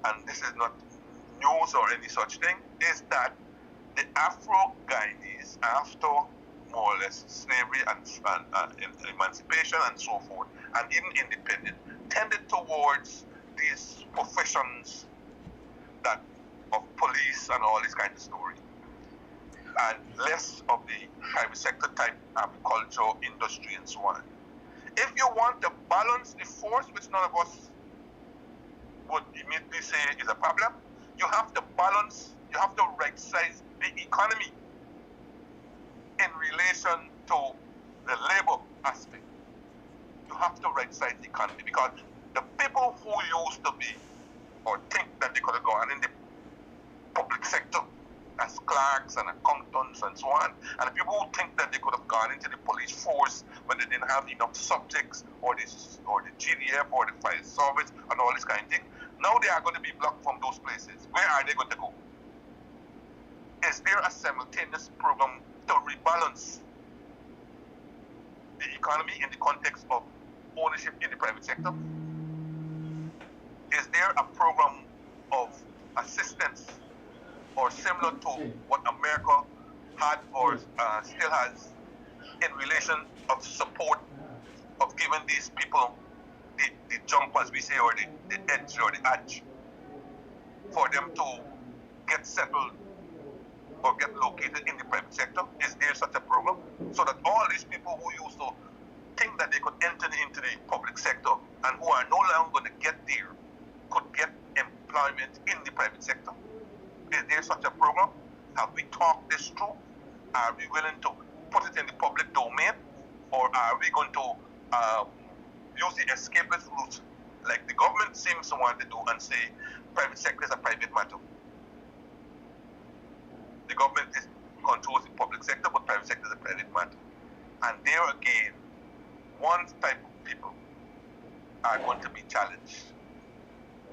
Speaker 5: and this is not news or any such thing, is that the Afro-Guyanese, after more or less slavery and emancipation and so forth, and even independence, tended towards these professions that of police and all this kind of story, and less of the private sector type agriculture, industry, and so on. If you want to balance the force, which none of us would immediately say is a problem, you have to balance, you have to right-size the economy in relation to the labor aspect. You have to right-size the economy, because the people who used to be or think that they could have gone in the public sector as clerks and accountants and so on, and the people who think that they could have gone into the police force when they didn't have enough subjects, or the GDF or the fire service and all this kind of thing, now they are going to be blocked from those places. Where are they going to go? Is there a simultaneous program to rebalance the economy in the context of ownership in the private sector? Is there a program of assistance or similar to what America had or still has in relation of support of giving these people the jump, as we say, or the edge or the edge, for them to get settled or get located in the private sector? Is there such a program? So that all these people who used to think that they could enter into the public sector and who are no longer going to get there could get employment in the private sector? Is there such a program? Have we talked this through? Are we willing to put it in the public domain? Or are we going to use the escapist route like the government seems to want to do and say private sector is a private matter? The government controls the public sector, but private sector is a private matter. And there again, one type of people are going to be challenged.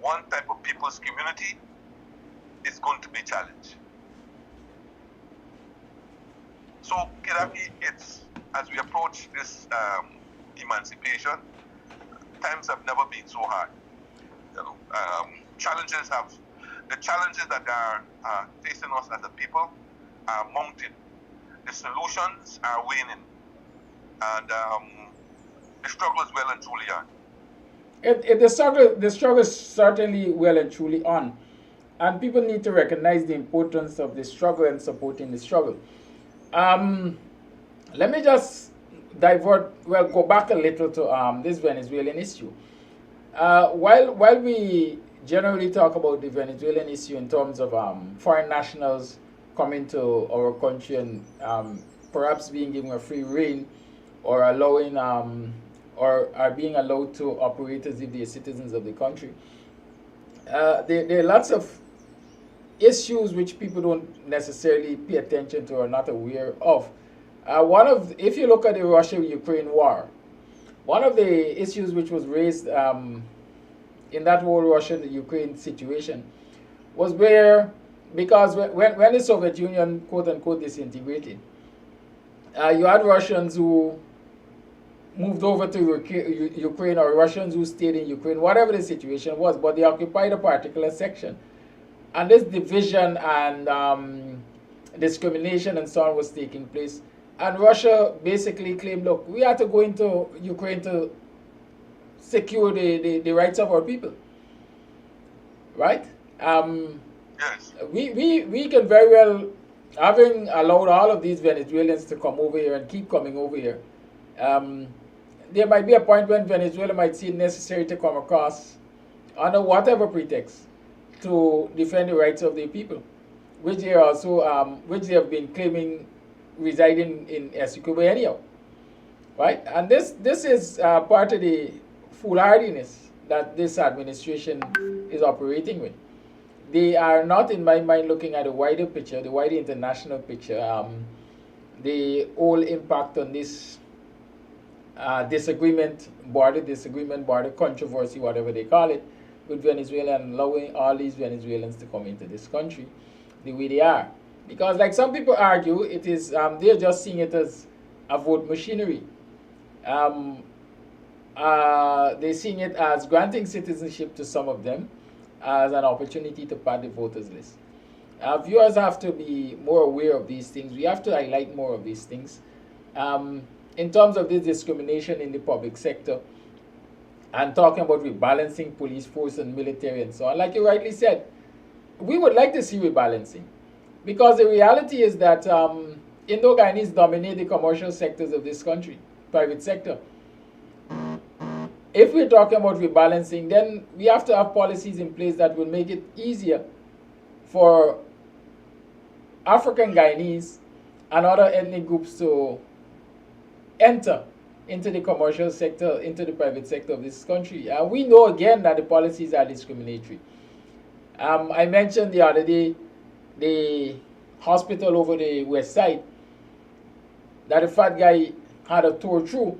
Speaker 5: One type of people's community is going to be challenged. So, Kirafi, it's as we approach this emancipation, times have never been so hard. You know, the challenges that are facing us as a people are mounting. The solutions are waning, and the struggle is well and truly on.
Speaker 3: The struggle is certainly well and truly on, and people need to recognize the importance of the struggle and supporting the struggle. Let me just go back a little to this Venezuelan issue. While we generally talk about the Venezuelan issue in terms of foreign nationals coming to our country and perhaps being given a free rein, or allowing or are being allowed to operate as if they are citizens of the country, there are lots of issues which people don't necessarily pay attention to or not aware of. If you look at the Russia-Ukraine war, one of the issues which was raised in that whole Russia-Ukraine situation was because when the Soviet Union, quote unquote, disintegrated, you had Russians who moved over to Ukraine, or Russians who stayed in Ukraine, whatever the situation was, but they occupied a particular section. And this division and discrimination and so on was taking place. And Russia basically claimed, look, we have to go into Ukraine to secure the rights of our people. Right?
Speaker 5: Yes.
Speaker 3: We can very well, having allowed all of these Venezuelans to come over here and keep coming over here, there might be a point when Venezuela might see it necessary to come across, under whatever pretext, to defend the rights of their people, which they have been claiming residing in Essequibo anyhow, right? And this is part of the foolhardiness that this administration is operating with. they are not, in my mind, looking at the wider picture, the wider international picture, the whole impact on this disagreement border controversy, whatever they call it, with Venezuela, and allowing all these Venezuelans to come into this country the way they are. Because, like some people argue, it is they're just seeing it as a vote machinery. They're seeing it as granting citizenship to some of them as an opportunity to pad the voters list. Viewers have to be more aware of these things. We have to highlight more of these things. In terms of this discrimination in the public sector, and talking about rebalancing police force and military and so on, like you rightly said, we would like to see rebalancing. Because the reality is that Indo-Guyanese dominate the commercial sectors of this country, private sector. If we're talking about rebalancing, then we have to have policies in place that will make it easier for African Guyanese and other ethnic groups to enter into the commercial sector, into the private sector of this country. We know again that the policies are discriminatory. I mentioned the other day the hospital over the west side that a fat guy had a tour through,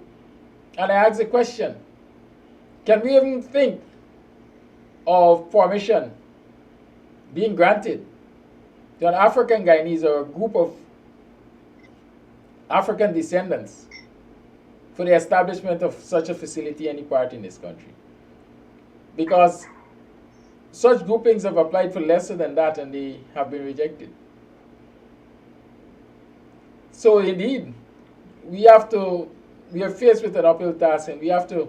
Speaker 3: and I asked the question, can we even think of permission being granted to an African Guyanese or a group of African descendants for the establishment of such a facility any part in this country? Because such groupings have applied for lesser than that and they have been rejected. So indeed, we are faced with an uphill task and we have to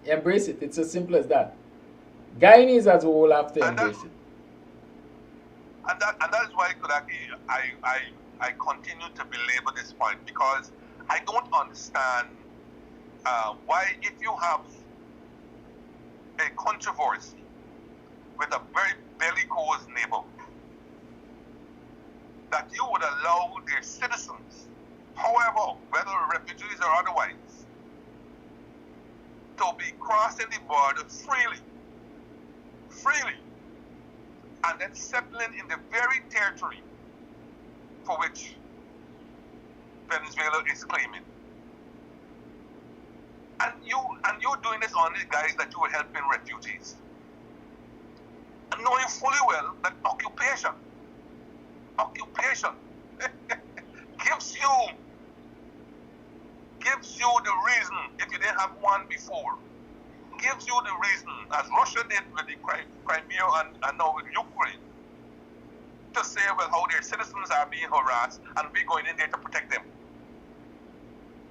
Speaker 3: embrace it. It's as simple as that. Guyanese as a whole have to embrace it.
Speaker 5: And that is why, Kudaki, I continue to belabor this point, because I don't understand why, if you have a controversy with a very bellicose neighbor, that you would allow their citizens, however, whether refugees or otherwise, to be crossing the border freely, and then settling in the very territory for which Venezuela is claiming. And you're doing this on the guys that you were helping refugees. And knowing fully well that occupation gives you the reason, if you didn't have one before, gives you the reason, as Russia did with the Crimea and now with Ukraine, to say, well, how their citizens are being harassed and we're going in there to protect them.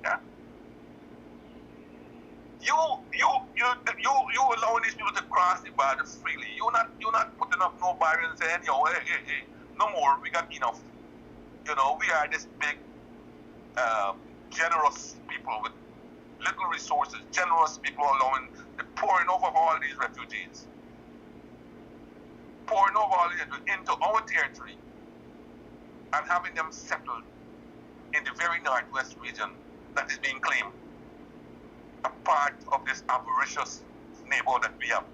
Speaker 5: Yeah? You allowing these people to cross the border freely. You're not putting up no barriers and saying, yo, hey, no more, we got enough. You know, we are this big, generous people with little resources, generous people allowing the pouring over of all these refugees. Pouring over all these into our territory and having them settled in the very northwest region that is being claimed a part of this avaricious neighbor that we have.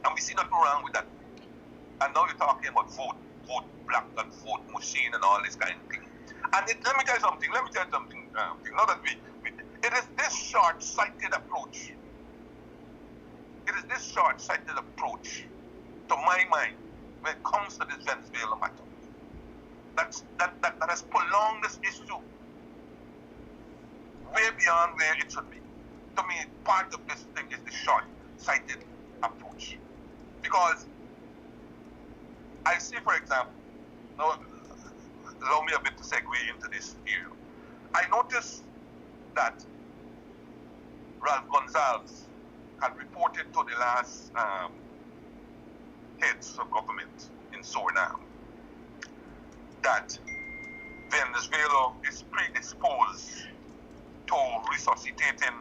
Speaker 5: And we see nothing wrong with that. And now you're talking about vote black and vote machine and all this kind of thing. And let me tell you something. Now that it is this short-sighted approach. It is this short-sighted approach, to my mind, when it comes to this Venezuela matter, that has prolonged this issue way beyond where it should be. To me, part of this thing is the short-sighted approach. Because I see, for example, now, allow me a bit to segue into this here. I noticed that Ralph Gonzalez had reported to the last heads of government in Suriname that Venezuela is predisposed to resuscitating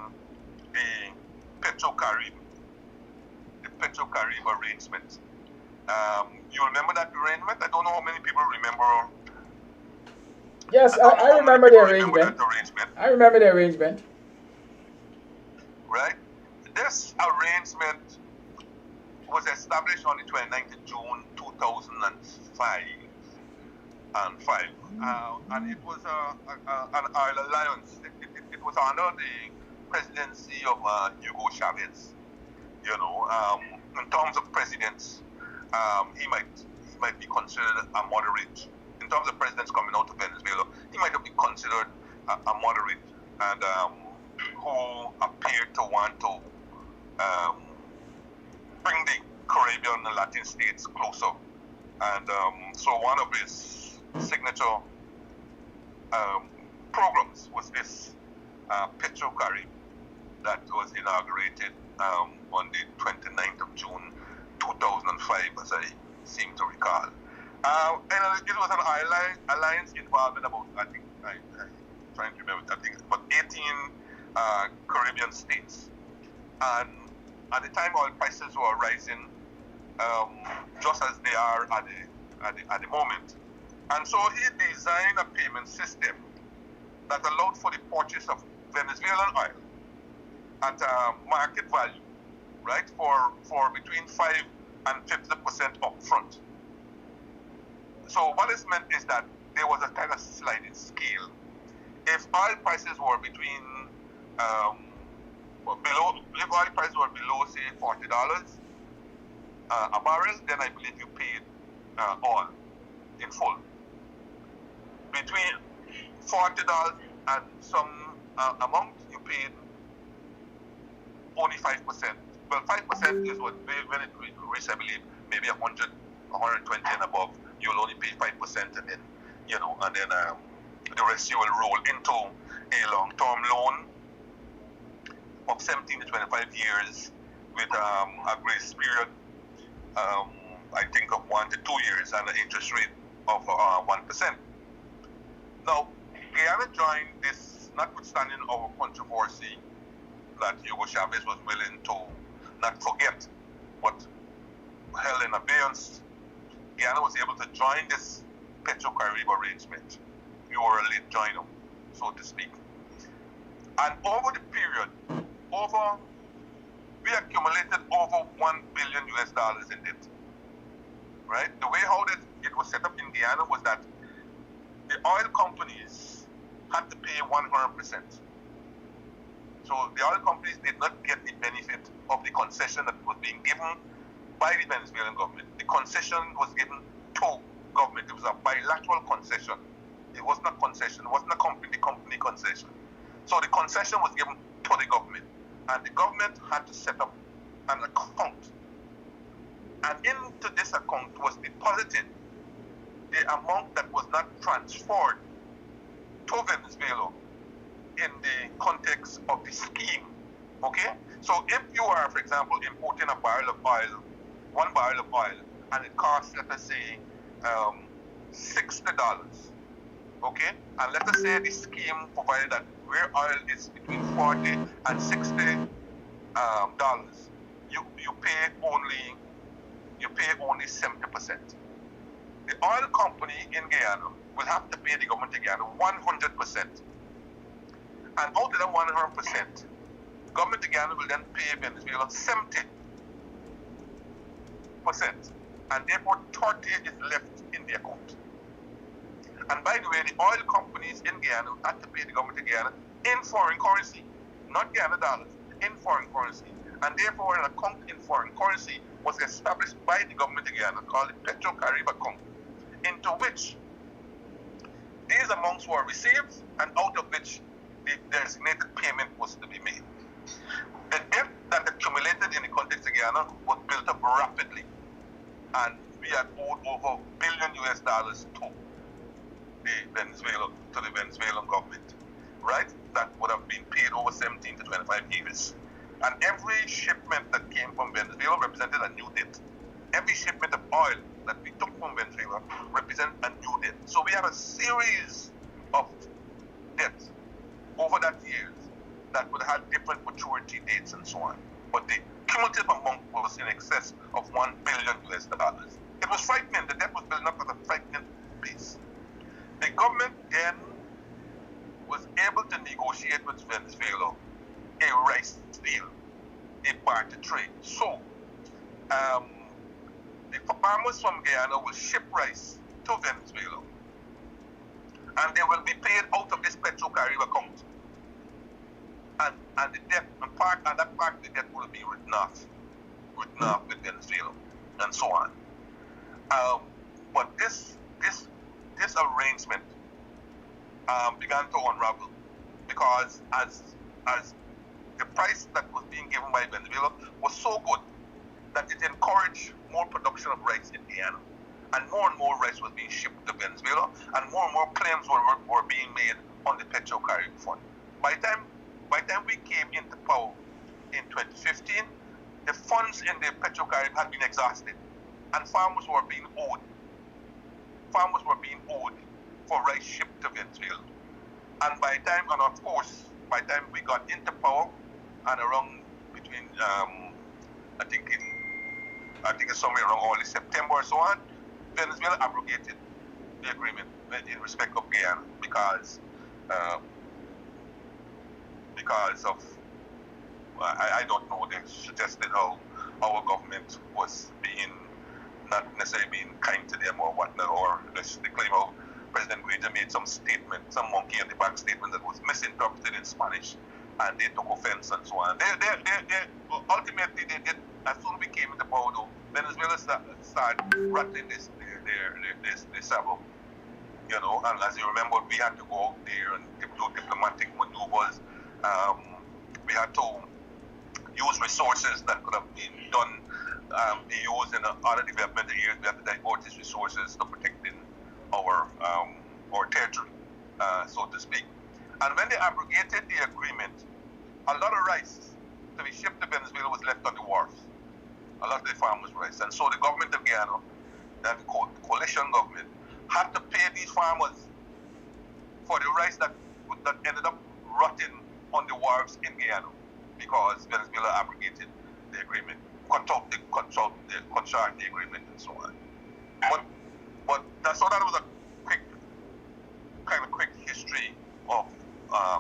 Speaker 5: the Petrocaribe arrangement. You remember that arrangement? I don't know how many people remember.
Speaker 3: Yes, I remember the arrangement. I remember the arrangement.
Speaker 5: Right? This arrangement was established on the 29th of June 2005. And it was an oil alliance. It was under the presidency of Hugo Chavez. You know, in terms of presidents, he might be considered a moderate. In terms of presidents coming out of Venezuela, he might have been considered a moderate, and who appeared to want to bring the Caribbean and Latin states closer. And so one of his signature programs was this Petrocaribe that was inaugurated on the 29th of June 2005, as I seem to recall. And it was an alliance involving about, I'm trying to remember, I think about 18 Caribbean states. And at the time, oil prices were rising, just as they are at the moment. And so he designed a payment system that allowed for the purchase of Venezuelan oil at market value, right, for between 5 and 50% upfront. So what this meant is that there was a kind of sliding scale. If oil prices were below, say, $40 a barrel, then I believe you paid oil in full. Between $40 and some amount, you paid only 5%. Well, 5% is what, when it reaches, I believe, maybe 100, 120 and above, you'll only pay 5%, and then, and then the rest you will roll into a long-term loan of 17 to 25 years with a grace period, I think, of 1 to 2 years, and an interest rate of 1%. Now, Guyana joined this, notwithstanding our controversy that Hugo Chavez was willing to not forget what held in abeyance. Guyana was able to join this Petrocaribe arrangement. We were a late joiner, so to speak. And over the period, we accumulated over $1 billion in debt. Right? The way how it was set up in Guyana was that the oil companies had to pay 100%. So the oil companies did not get the benefit of the concession that was being given by the Venezuelan government. The concession was given to government. It was a bilateral concession. It wasn't a concession. It wasn't a company concession. So the concession was given to the government, and the government had to set up an account. And into this account was deposited the amount that was not transferred to Venezuela in the context of the scheme. Okay? So if you are, for example, importing a barrel of oil, 1 barrel of oil, and it costs, let us say, $60. Okay? And let us say the scheme provided that where oil is between $40 and $60 dollars, you pay only 70%. The oil company in Guyana will have to pay the government of Guyana 100%. And out of that 100%, government of Guyana will then pay Venezuela 70%. And therefore 30 is left in the account. And by the way, the oil companies in Guyana had to pay the government of Guyana in foreign currency, not Guyana dollars, in foreign currency. And therefore an account in foreign currency was established by the government of Guyana called the Petrocaribe account, into which these amounts were received and out of which the designated payment was to be made. The debt that accumulated in the context of Guyana was built up rapidly, and we had owed over $1 billion to the Venezuelan government, right? That would have been paid over 17 to 25 years. And every shipment that came from Venezuela represented a new debt. Every shipment of oil that we took from Venezuela represented a new debt. So we had a series of debts over that years that would have different maturity dates and so on. But the cumulative amount was in excess of $1 billion. It was frightening. The debt was building up at a frightening pace. The government then was able to negotiate with Venezuela a rice deal, a barter trade. So um, the farmers from Guyana will ship rice to Venezuela, and they will be paid out of this Petrocaribe account, and the debt and that part of the debt will be written off with Venezuela, and so on. But this arrangement began to unravel because as the price that was being given by Venezuela was so good that it encouraged more production of rice in Guyana, and more rice was being shipped to Venezuela, and more claims were being made on the Petrocaribe fund. By the time we came into power in 2015, the funds in the Petrocaribe had been exhausted, and farmers were being owed. Farmers were being owed for rice shipped to Venezuela. And by the time we got into power, and around between I think it's somewhere around early September or so on, Venezuela abrogated the agreement in respect of Guyana because of I don't know, they suggested how our government was not necessarily being kind to them or whatnot, or they claim how President Guaidó made some statement, some monkey in the back statement that was misinterpreted in Spanish, and they took offense and so on. They ultimately they did. As soon as we came into power, though, Venezuela started rattling this sabot, you know. And as you remember, we had to go out there and do diplomatic maneuvers. We had to use resources that could have been done, be used in other development areas. We had to divert these resources to protecting our territory, so to speak. And when they abrogated the agreement, a lot of rice to be shipped to Venezuela was left on the wharves. A lot of the farmers' rice. And so the government of Guyana, the coalition government, had to pay these farmers for the rice that ended up rotting on the wharves in Guyana, because Venezuela abrogated the agreement, contract the agreement, and so on. But so that was a quick history of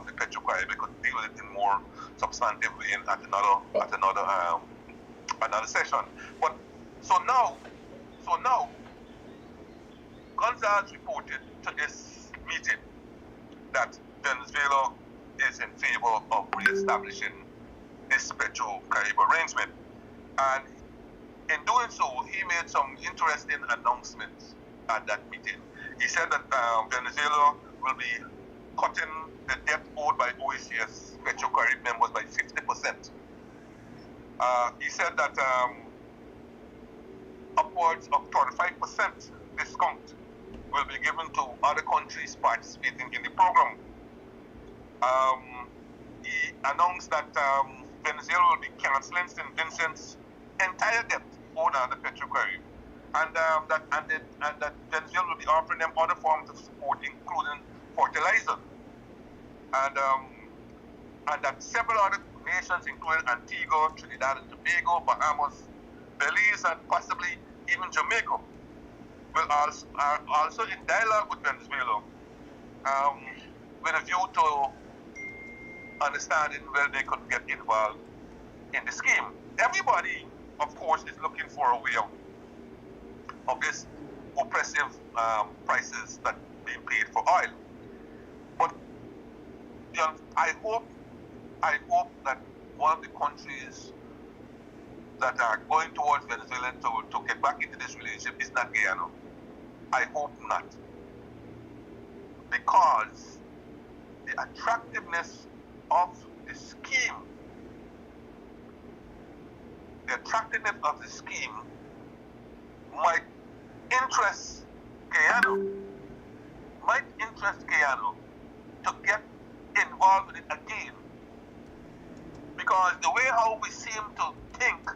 Speaker 5: the Petrocaribe. We could deal with it in more substantive way at another session. But so now, Gonzalez reported to this meeting that Venezuela is in favor of re-establishing this Petrocaribe arrangement, and in doing so, he made some interesting announcements at that meeting. He said that Venezuela will be cutting the debt owed by OECS Petrocaribe members by 50%. He said that upwards of 35% discount will be given to other countries participating in the program. He announced that Venezuela will be cancelling St. Vincent's entire debt owed on the Petrocaribe, and that Venezuela will be offering them other forms of support, including fertilizer, and that several other nations, including Antigua, Trinidad and Tobago, Bahamas, Belize, and possibly even Jamaica, are also in dialogue with Venezuela, with a view to understanding where they could get involved in the scheme. Everybody, of course, is looking for a way out of this oppressive prices that being paid for oil. But I hope that one of the countries that are going towards Venezuela to get back into this relationship is not Guyana. I hope not, because the attractiveness of the scheme, might interest Guyana to get involved with it again, because the way how we seem to think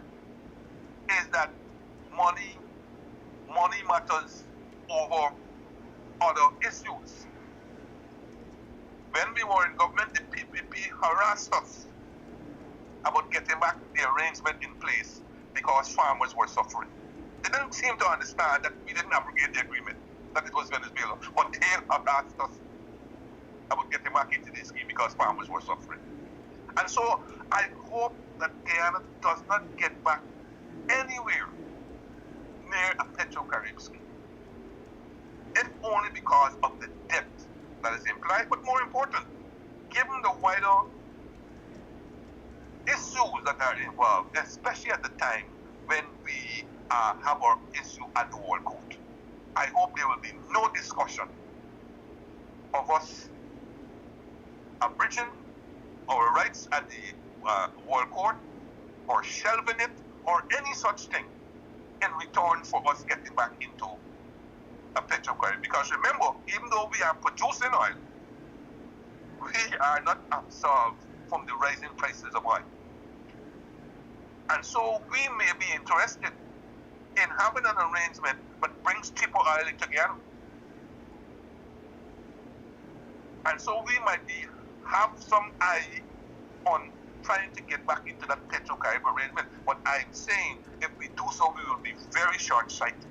Speaker 5: is that money matters over other issues. When we were in government, the PPP harassed us about getting back the arrangement in place because farmers were suffering. They didn't seem to understand that we didn't abrogate the agreement, that it was Venezuela, but they harassed us about getting back into this scheme because farmers were suffering. And so I hope that Guyana does not get back anywhere near a Petrocaribe scheme. If only because of the debt that is implied, but more important, given the wider issues that are involved, especially at the time when we have our issue at the World Court. I hope there will be no discussion of us abridging our rights at the World Court or shelving it or any such thing in return for us getting back into a Petrocaribe. Because remember, even though we are producing oil, we are not absolved from the rising prices of oil. And so we may be interested in having an arrangement that brings cheaper oil into Guyana. And so we might have some eye on trying to get back into that Petrocaribe arrangement. But I'm saying if we do so, we will be very short-sighted.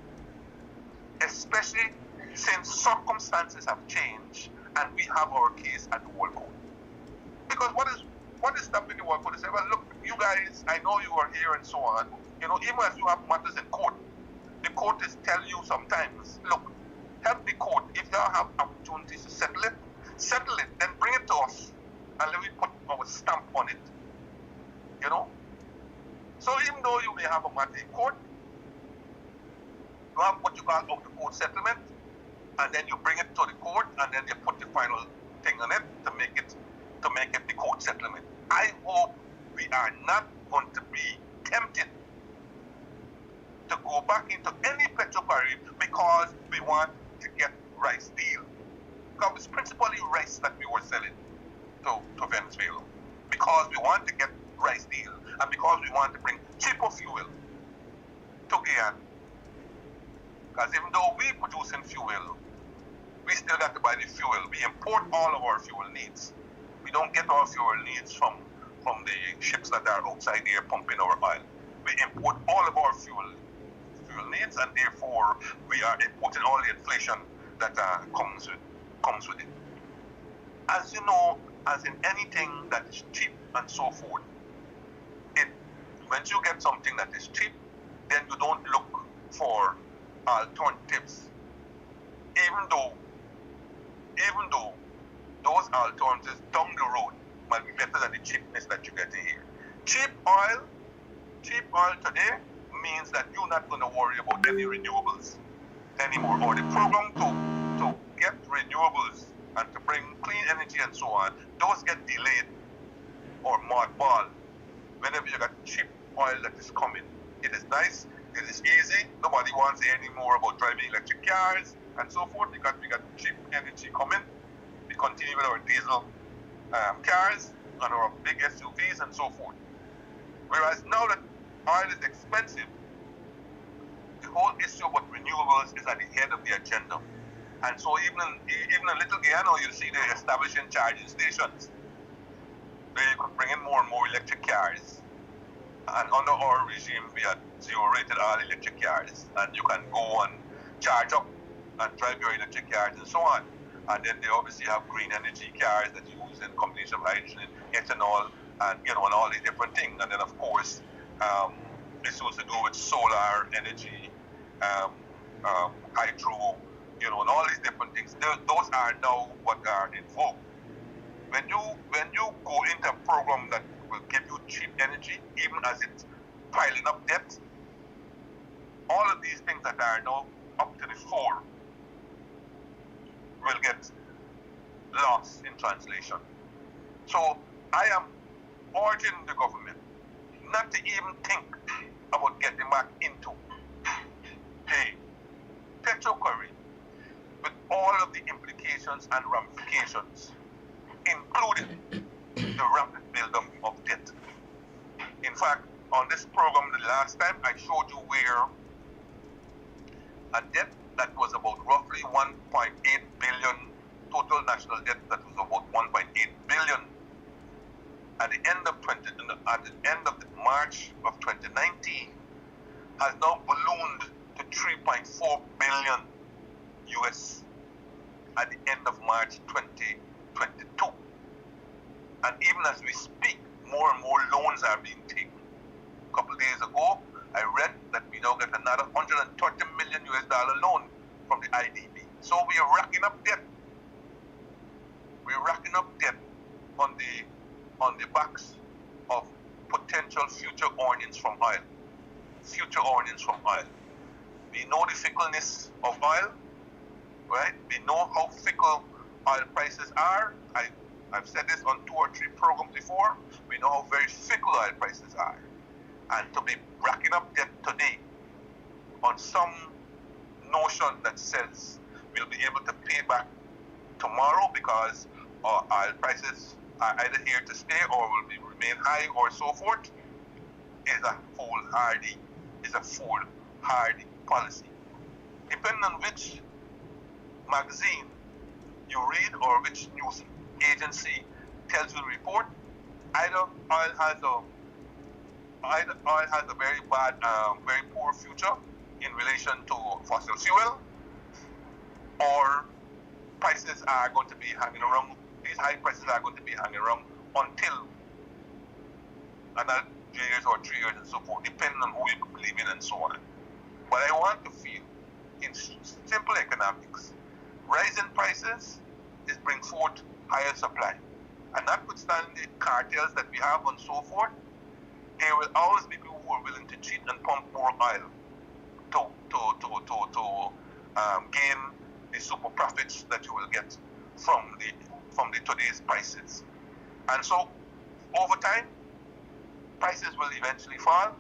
Speaker 5: Especially since circumstances have changed and we have our case at the World Court. Because what is stopping the World Court? They say, well, look, you guys, I know you are here and so on. You know, even as you have matters in court, the court is tell you sometimes, look, help the court. If you have opportunities to settle it, then bring it to us and let me put our stamp on it. You know? So even though you may have a matter in court, you have what you call out the court settlement, and then you bring it to the court, and then you put the final thing on it to make it the court settlement. I hope we are not going to be tempted to go back into any Petrocaribe because we want to get rice deal. Because it's principally rice that we were selling to Venezuela. Because we want to get rice deal, and because we want to bring cheaper fuel to Guyana. Because even though we producing fuel, we still got to buy the fuel. We import all of our fuel needs. We don't get our fuel needs from the ships that are outside there pumping our oil. We import all of our fuel needs, and therefore we are importing all the inflation that comes with it. As you know, as in anything that is cheap and so forth, once you get something that is cheap, then you don't look for alternatives, even though those alternatives down the road might be better than the cheapness that you get here. Cheap oil today means that you're not going to worry about any renewables anymore, or the program to get renewables and to bring clean energy and so on, those get delayed or mothballed whenever you got cheap oil that is coming. It is nice, it is easy, nobody wants to hear any more about driving electric cars and so forth because we got cheap energy coming. We continue with our diesel cars and our big SUVs and so forth. Whereas now that oil is expensive, the whole issue about renewables is at the head of the agenda. And so even in Little Guyana, you see they're establishing charging stations where you could bring in more and more electric cars. And under our regime, we had zero-rated all electric cars. And you can go and charge up and drive your electric cars and so on. And then they obviously have green energy cars that use in combination of hydrogen, ethanol, and and all these different things. And then of course, issues to do with solar energy, hydro, and all these different things. Those are now what are in vogue. When you go into a program that will give you cheap energy, even as it's piling up debt, all of these things that are now up to the fore will get lost in translation. So I am urging the government not to even think about getting back into the Petrocaribe with all of the implications and ramifications, including the rapid buildup of debt. In fact, on this program the last time, I showed you where a debt that was about roughly 1.8 billion, total national debt that was about 1.8 billion, at the end of March of 2019, has now ballooned to 3.4 billion US at the end of March 2022. And even as we speak, more and more loans are being taken. A couple of days ago, I read that we now get another $130 million loan from the IDB. So we are racking up debt. We're racking up debt on the backs of potential future earnings from oil. Future earnings from oil. We know the fickleness of oil, right? We know how fickle oil prices are. I've said this on 2 or 3 programs before. We know how very fickle oil prices are. And to be racking up debt today on some notion that says we'll be able to pay back tomorrow because oil prices are either here to stay or will remain high or so forth is a foolhardy policy. Depending on which magazine you read or which news agency tells you the report, either oil has a very bad, very poor future in relation to fossil fuel, or prices are going to be hanging around. These high prices are going to be hanging around until another 2 years or 3 years and so forth, depending on who you believe in and so on. But I want to feel in simple economics, rising prices is bring forth higher supply. And notwithstanding the cartels that we have and so forth, there will always be people who are willing to cheat and pump more oil to gain the super profits that you will get from the today's prices. And so over time, prices will eventually fall.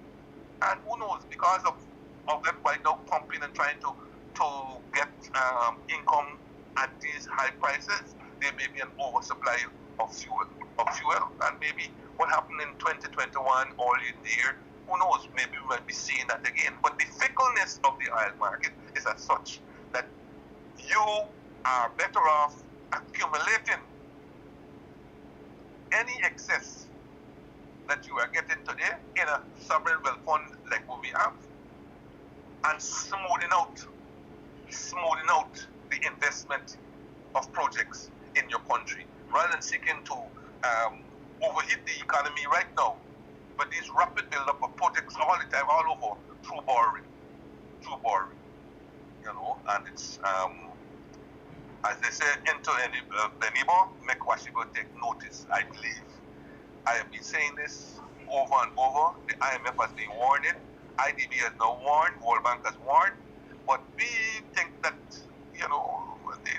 Speaker 5: And who knows, because of everybody now pumping and trying to get income at these high prices, there may be an oversupply of fuel. And maybe what happened in 2021 early in the year, who knows, maybe we might be seeing that again. But the fickleness of the oil market is as such that you are better off accumulating any excess that you are getting today in a sovereign wealth fund like what we have, and smoothing out the investment of projects in your country, rather than seeking to overheat the economy right now. But these rapid build-up of projects all the time, all over, through borrowing, and it's as they say, into any neighbor, make Washington take notice. I believe I have been saying this over and over. The IMF has been warning, IDB has now warned, World Bank has warned, but we think that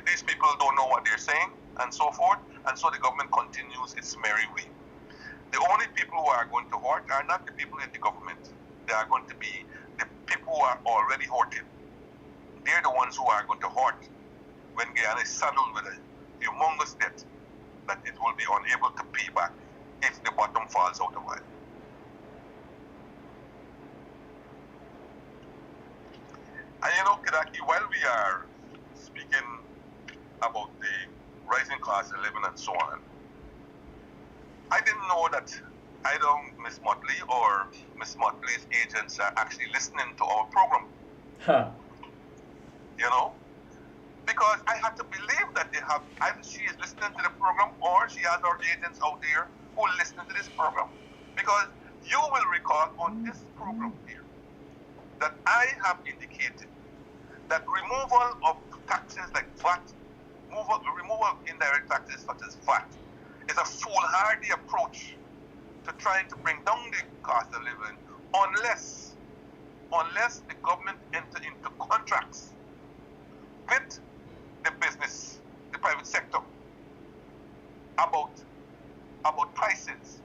Speaker 5: these people don't know what they're saying and so forth, and so the government continues its merry way. The only people who are going to hurt are not the people in the government. They are going to be the people who are already hurting. They're the ones who are going to hurt when Guyana is saddled with a humongous debt that it will be unable to pay back if the bottom falls out of oil. And Kidaki, while we are speaking about the rising cost of living and so on, I didn't know that either Miss Motley or Miss Motley's agents are actually listening to our program.
Speaker 3: Huh.
Speaker 5: Because I had to believe that they have, either she is listening to the program or she has our agents out there who are listening to this program. Because you will recall on this program here that I have indicated that removal of taxes like VAT, removal of indirect taxes such as VAT, is a foolhardy approach to trying to bring down the cost of living unless the government enter into contracts with the business, the private sector, about prices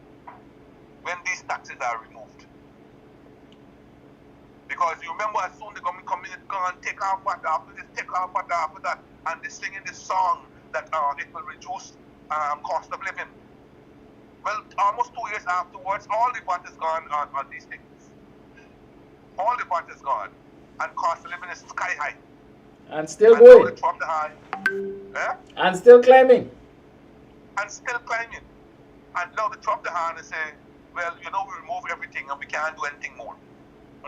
Speaker 5: when these taxes are removed. Because you remember, as soon as the government come in, it's going to take off VAT after this, take off VAT after that, and they're singing this song that it will reduce cost of living. Well, almost 2 years afterwards, all the VAT is gone on these things. All the VAT is gone, and cost of living is sky high.
Speaker 3: And still
Speaker 5: and
Speaker 3: going.
Speaker 5: Now they drop the high.
Speaker 3: And still climbing.
Speaker 5: And still climbing. And now they drop the hand and say, well, we remove everything and we can't do anything more.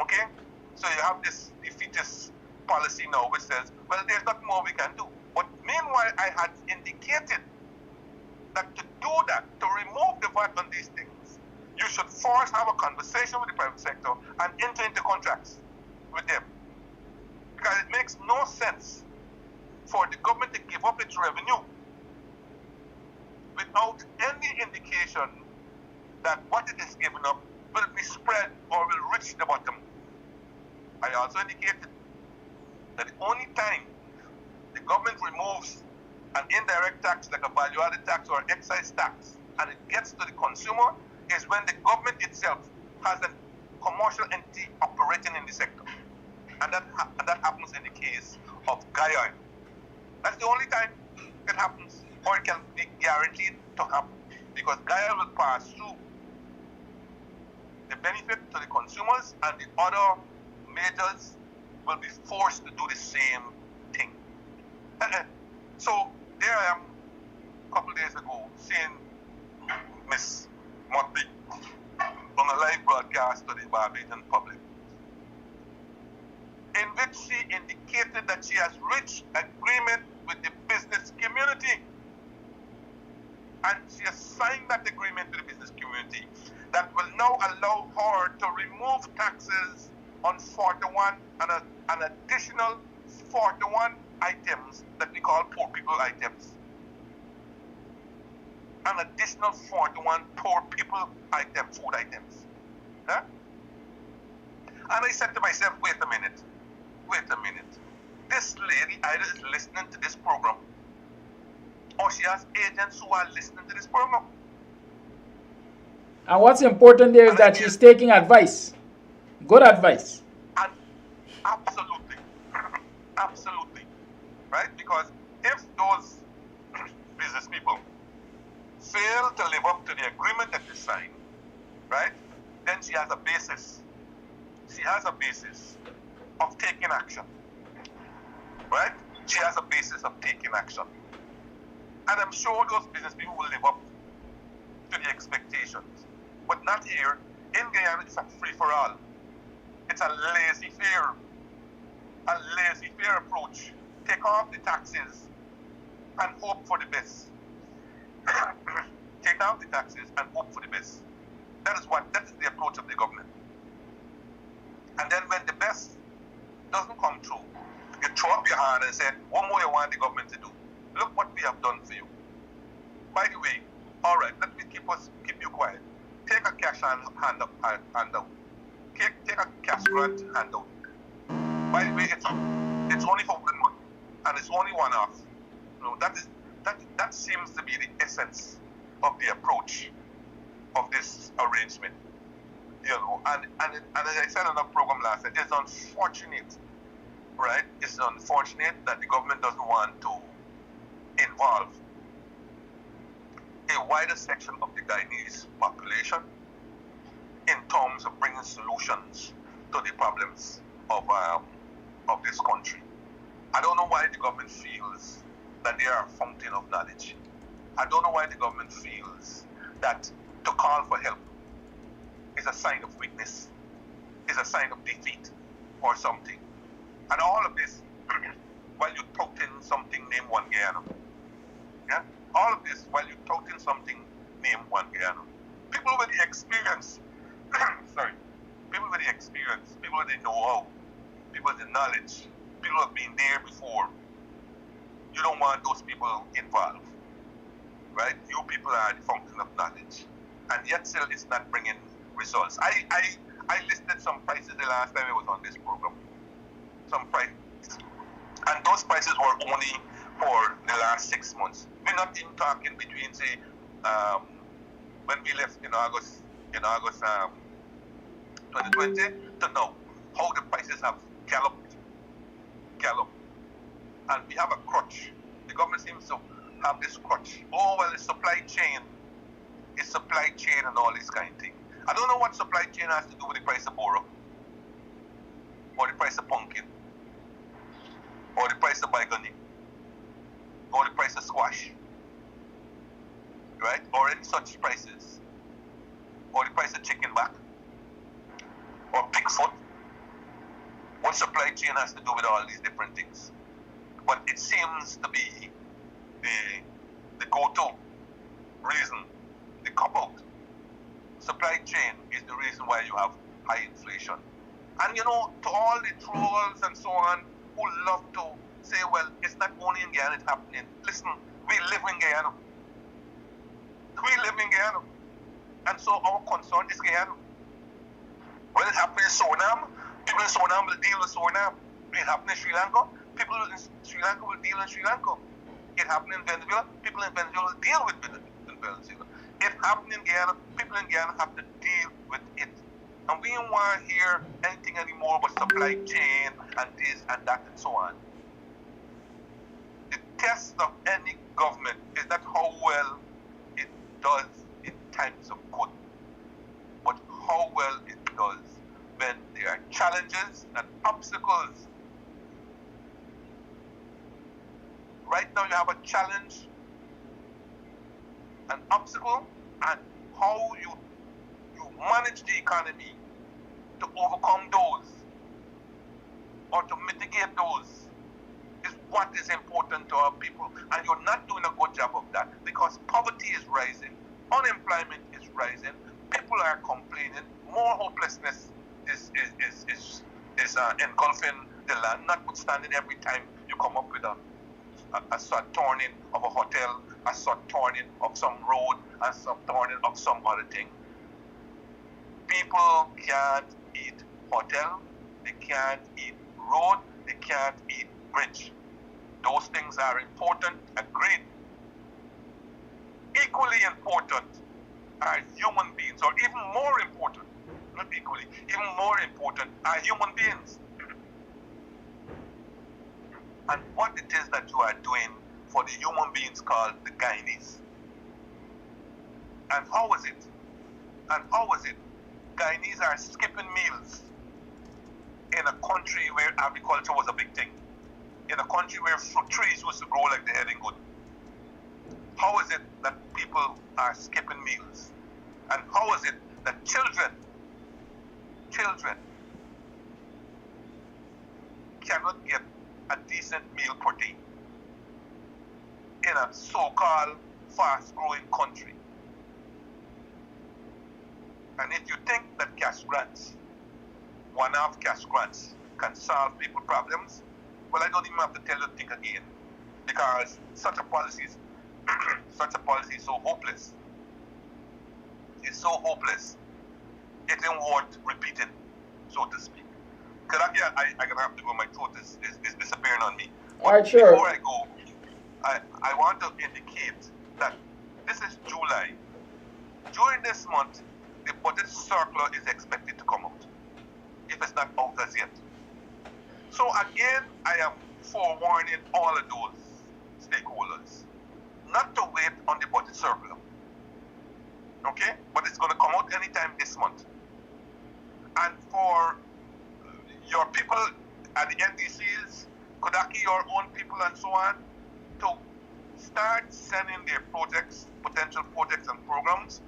Speaker 5: Okay? So you have this defeatist policy now which says, well, there's nothing more we can do. But meanwhile, I had indicated that to do that, to remove the VAT on these things, You should first have a conversation with the private sector and enter into contracts with them. Because it makes no sense for the government to give up its revenue without any indication that what it is giving up will be spread or will reach the bottom. I also indicated that the only time the government removes an indirect tax like a value-added tax or excise tax and it gets to the consumer is when the government itself has a commercial entity operating in the sector. And that happens in the case of Guyana. That's the only time it happens, or it can be guaranteed to happen, because Guyana will pass through the benefit to the consumers, and the other majors will be forced to do the same thing. So there I am a couple of days ago seeing Miss Motley on a live broadcast to the Barbadian public, in which she indicated that she has reached agreement with the business community. And she has signed that agreement with the business community that will now allow her to remove taxes on 41 and an additional 41 items that we call poor people items. An additional 41 poor people food items. Huh? And I said to myself, wait a minute. This lady either is listening to this program or she has agents who are listening to this program.
Speaker 3: And what's important there is that she's taking advice. Good advice.
Speaker 5: And absolutely. Absolutely. Right? Because if those business people fail to live up to the agreement that they signed, right, then she has a basis. She has a basis of taking action. Right? She has a basis of taking action. And I'm sure those business people will live up to the expectations. But not here. In Guyana, it's a free-for-all. It's a laissez-faire. A laissez-faire approach. Take off the taxes and hope for the best. Take down the taxes and hope for the best. That is the approach of the government. And then when the best doesn't come true, you throw up your hand and say, what more you want the government to do? Look what we have done for you. By the way, all right, let me keep you quiet. Take a cash handout. Take a cash grant handout. By the way, it's only for 1 month, and it's only one-off. That seems to be the essence of the approach of this arrangement. And as I said on the program last night, it's unfortunate, right? It's unfortunate that the government doesn't want to involve a wider section of the Guyanese population in terms of bringing solutions to the problems of this country. I don't know why the government feels that they are a fountain of knowledge. I don't know why the government feels that to call for help is a sign of weakness, is a sign of defeat or something. And all of this while you're touting something named One Guyana. Yeah? All of this while you're touting something named One Guyana. People with the experience, people with the experience, people with the know-how, people with the knowledge, people who have been there before. You don't want those people involved, right? You people are the fountain of knowledge, and yet still it's not bringing results. I listed some prices the last time I was on this program. Some prices, and those prices were only for the last 6 months. We're not even talking between, say, when we left in August 2020 to now, how the prices have galloped. And we have a crutch. The government seems to have this crutch. Oh, well, it's supply chain and all this kind of thing. I don't know what supply chain has to do with the price of boro, or the price of pumpkin, or the price of baigani, or the price of squash, right? Or any such prices, or the price of chicken back, or pig foot. What supply chain has to do with all these different things? But it seems to be the go-to reason, the cop-out. Supply chain why you have high inflation. And to all the trolls and so on who love to say, well, it's not only in Guyana, it's happening. Listen, we live in Guyana. We live in Guyana. And so our concern is Guyana. When it happens in Suriname, people in Suriname will deal with Suriname. When it happens in Sri Lanka, people in Sri Lanka will deal in Sri Lanka. It happened in Venezuela, people in Venezuela will deal with Venezuela. It happened in Guyana, people in Guyana have to deal with it. And we don't want to hear anything anymore about supply chain and this and that and so on. The test of any government is not how well it does in times of good, but how well it does when there are challenges and obstacles. Right now you have a challenge, an obstacle, and how you manage the economy to overcome those or to mitigate those is what is important to our people. And you're not doing a good job of that because poverty is rising, unemployment is rising, people are complaining, more hopelessness is engulfing the land, notwithstanding every time you come up with a sort turning of a hotel, a sort turning of some road, a sort turning of some other thing. People can't eat hotel, they can't eat road, they can't eat bridge. Those things are important, agreed. Equally important are human beings, or even more important, not equally, even more important are human beings. And what it is that you are doing for the human beings called the Guyanese. And how is it? Guyanese are skipping meals in a country where agriculture was a big thing, in a country where fruit trees used to grow like the heading good. How is it that people are skipping meals? And how is it that children cannot get a decent meal per day in a so-called fast-growing country? And if you think that cash grants, one-off cash grants, can solve people's problems, well, I don't even have to tell you to think again, because such a policy is so hopeless. It's so hopeless. It ain't worth repeating, so to speak. Because I'm gonna have to go. My throat is disappearing on me.
Speaker 3: All right, sure.
Speaker 5: Before I go, I want to indicate that this is July. During this month, the budget circular is expected to come out, if it's not out as yet. So again, I am forewarning all of those stakeholders not to wait on the budget circular. Okay? But it's going to come out anytime this month. And for your people at the NDCs, Kodaki, your own people and so on, to start sending their projects, potential projects and programs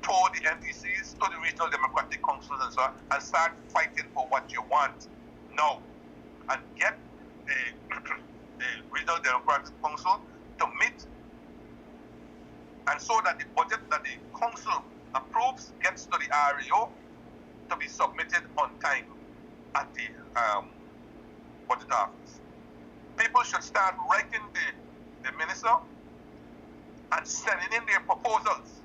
Speaker 5: to the NDCs, to the regional democratic councils and so on, and start fighting for what you want now. And get the regional democratic council to meet, and so that the budget that the council approves gets to the REO to be submitted on time at the budget office. People should start writing the minister and sending in their proposals.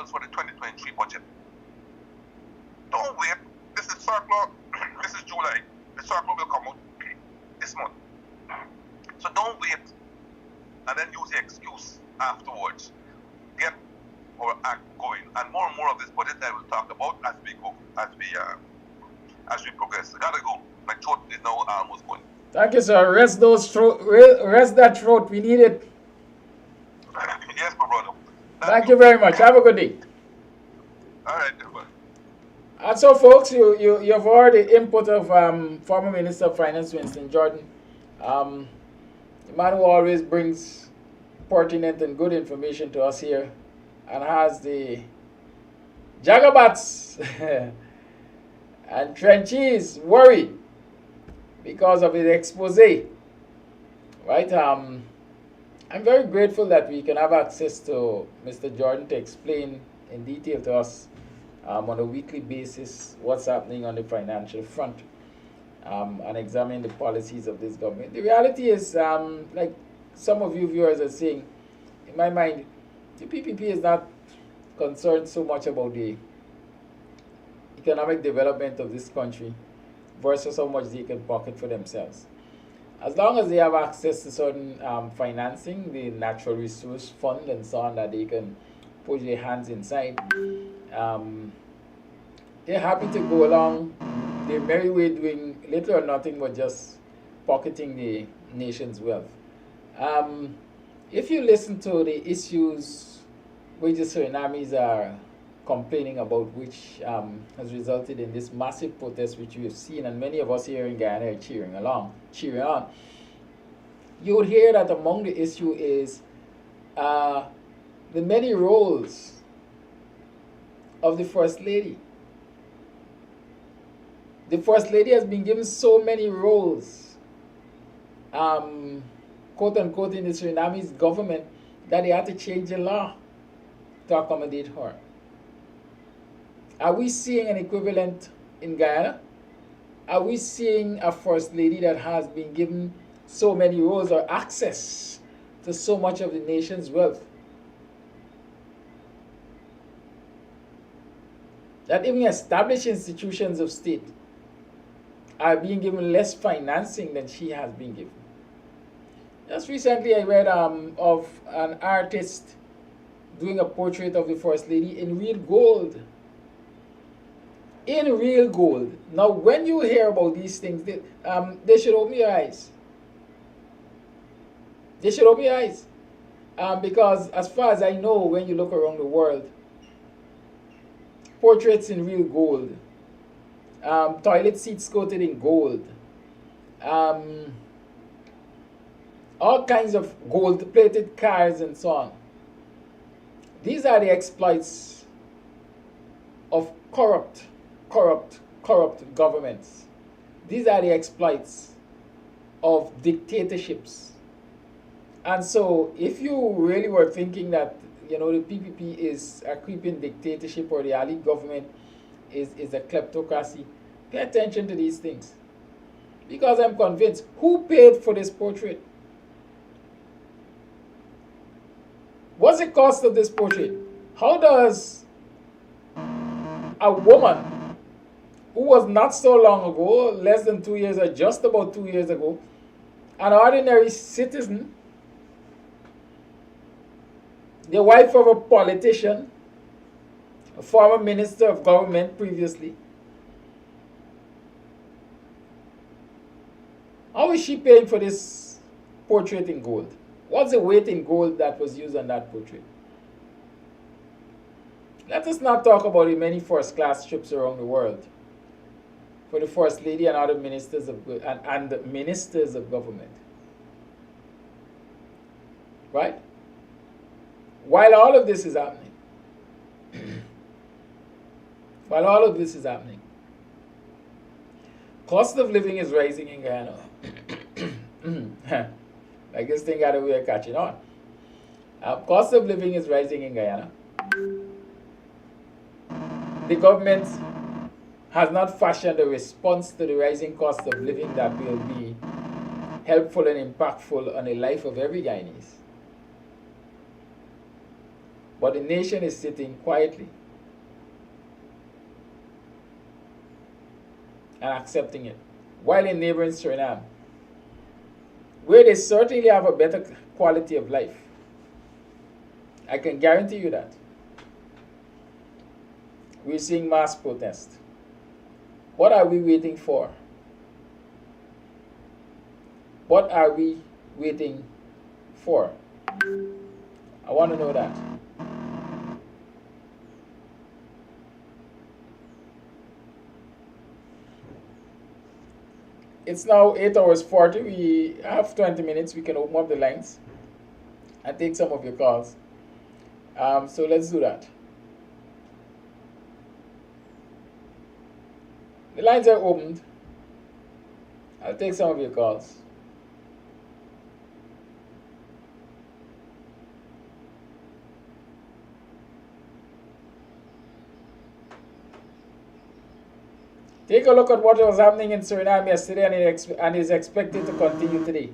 Speaker 5: For the 2023 budget. Don't wait. This is circular. This is July. The circular will come out this month. So don't wait and then use the excuse afterwards. Get our act going. And more of this budget I will talk about as we go, as we progress. I gotta go. My throat is now almost going.
Speaker 3: Thank you, sir. Rest that throat. We need it.
Speaker 5: Yes, my brother.
Speaker 3: Thank you very much. Have a good day.
Speaker 5: All right, everybody.
Speaker 3: And so, folks, you've heard the input of former Minister of Finance Winston Jordan, the man who always brings pertinent and good information to us here, and has the Jagabats and Trenchies worried because of his expose. Right? I'm very grateful that we can have access to Mr. Jordan to explain in detail to us on a weekly basis what's happening on the financial front, and examine the policies of this government. The reality is, like some of you viewers are saying, in my mind, the PPP is not concerned so much about the economic development of this country versus how much they can pocket for themselves. As long as they have access to certain financing, the natural resource fund and so on, that they can put their hands inside, they're happy to go along their merry way, doing little or nothing but just pocketing the nation's wealth. If you listen to the issues which the Surinamis are complaining about, which has resulted in this massive protest which we have seen, and many of us here in Guyana are cheering on, you would hear that among the issue is the many roles of the First Lady. The First Lady has been given so many roles, quote unquote, in the Surinamese government, that they had to change the law to accommodate her. Are we seeing an equivalent in Guyana? Are we seeing a First Lady that has been given so many roles or access to so much of the nation's wealth, that even established institutions of state are being given less financing than she has been given? Just recently I read of an artist doing a portrait of the First Lady in real gold. In real gold. Now, when you hear about these things, they should open your eyes. They should open your eyes. Because as far as I know, when you look around the world, portraits in real gold, toilet seats coated in gold, all kinds of gold-plated cars and so on. These are the exploits of corrupt governments. These are the exploits of dictatorships. And so if you really were thinking that, you know, the PPP is a creeping dictatorship or the Ali government is a kleptocracy, pay attention to these things. Because I'm convinced, who paid for this portrait? What's the cost of this portrait? How does a woman who was not so long ago, less than 2 years or just about 2 years ago, an ordinary citizen, the wife of a politician, a former minister of government previously, how is she paying for this portrait in gold? What's the weight in gold that was used on that portrait? Let us not talk about the many first-class trips around the world for the First Lady and other ministers of ministers of government. Right? While all of this is happening, cost of living is rising in Guyana. I guess thing got a way of catching on. Cost of living is rising in Guyana. The government has not fashioned a response to the rising cost of living that will be helpful and impactful on the life of every Guyanese. But the nation is sitting quietly and accepting it. While in neighboring Suriname, where they certainly have a better quality of life, I can guarantee you that, we're seeing mass protest. What are we waiting for? What are we waiting for? I want to know that. It's now 8 hours 40. We have 20 minutes. We can open up the lines and take some of your calls. So let's do that. The lines are opened. I'll take some of your calls. Take a look at what was happening in Suriname yesterday and is expected to continue today.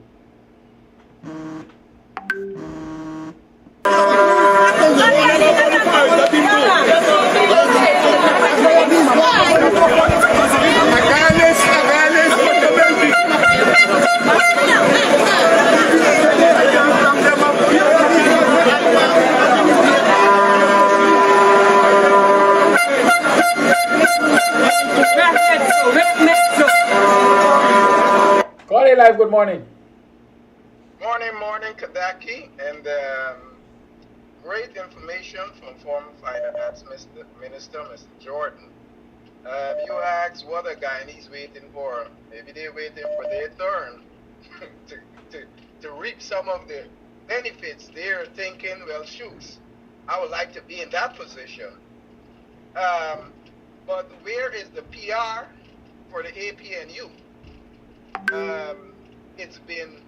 Speaker 3: Call live, good morning.
Speaker 6: Morning, Kadaki, and great information from former Finance Minister, Mr. Jordan. You asked what are Guyanese waiting for? Maybe they're waiting for their turn to reap some of the benefits. They're thinking, well, shoots, I would like to be in that position. But where is the PR for the APNU? It's been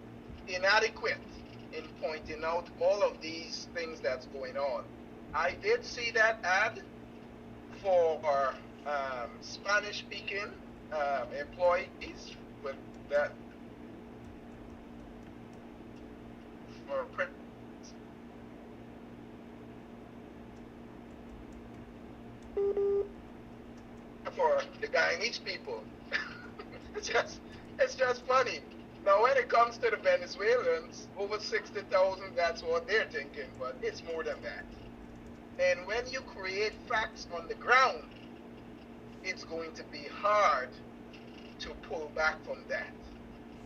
Speaker 6: inadequate in pointing out all of these things that's going on. I did see that ad for Spanish-speaking employees with that for the Guyanese people. It's just funny. Now, when it comes to the Venezuelans, over 60,000, that's what they're thinking, but it's more than that. And when you create facts on the ground, it's going to be hard to pull back from that.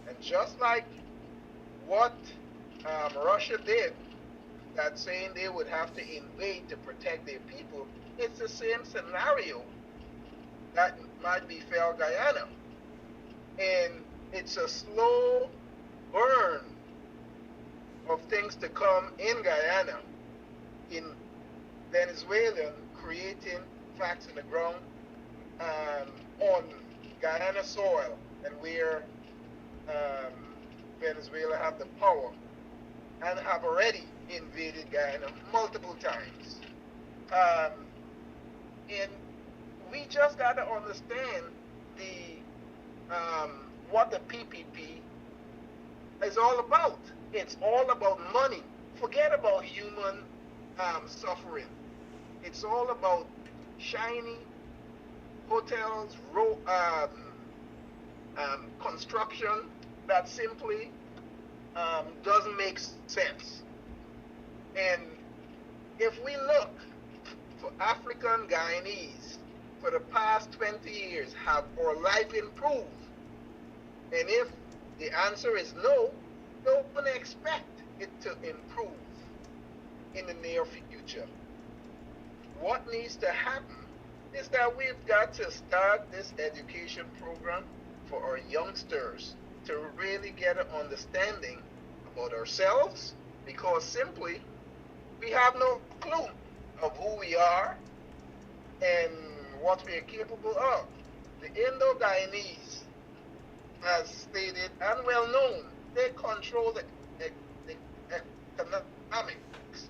Speaker 6: And just like what Russia did, that saying they would have to invade to protect their people, it's the same scenario that might befall Guyana. And it's a slow burn of things to come in Guyana, in Venezuela, creating facts in the ground on Guyana soil, and where Venezuela have the power and have already invaded Guyana multiple times. And we just got to understand what the PPP is all about. It's all about money. Forget about human suffering. It's all about shiny hotels, construction that simply doesn't make sense. And if we look for African Guyanese for the past 20 years, have our life improved? And if the answer is no, don't expect it to improve in the near future. What needs to happen is that we've got to start this education program for our youngsters to really get an understanding about ourselves, because simply we have no clue of who we are and what we are capable of. The Indo-Guyanese, as stated and well known, they control the economics.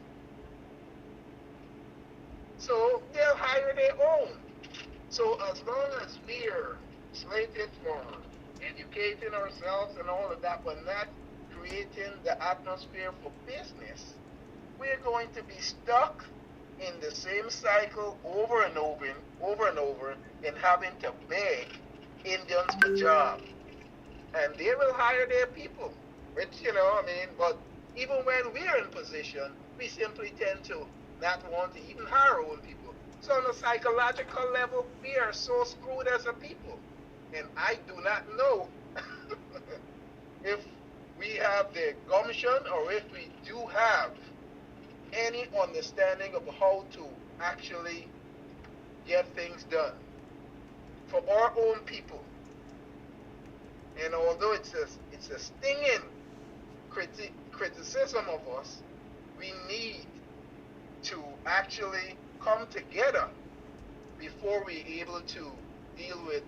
Speaker 6: So they'll hire their own. So as long as we're slated for educating ourselves and all of that, but not creating the atmosphere for business, we're going to be stuck in the same cycle over and over, and having to beg Indians for jobs. And they will hire their people, which, but even when we're in position, we simply tend to not want to even hire our own people. So on a psychological level, we are so screwed as a people. And I do not know if we have the gumption or if we do have any understanding of how to actually get things done for our own people. And although it's a stinging criticism of us, we need to actually come together before we're able to deal with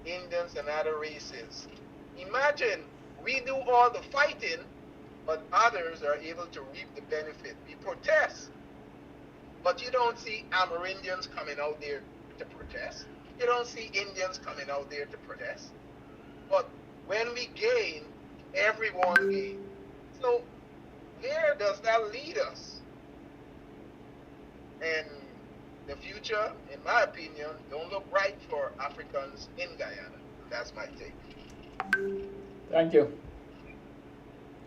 Speaker 6: Indians and other races. Imagine we do all the fighting, but others are able to reap the benefit. We protest, but you don't see Amerindians coming out there to protest. You don't see Indians coming out there to protest. But when we gain, everyone gains. So where does that lead us? And the future, in my opinion, don't look bright for Africans in Guyana. That's my take.
Speaker 3: Thank you.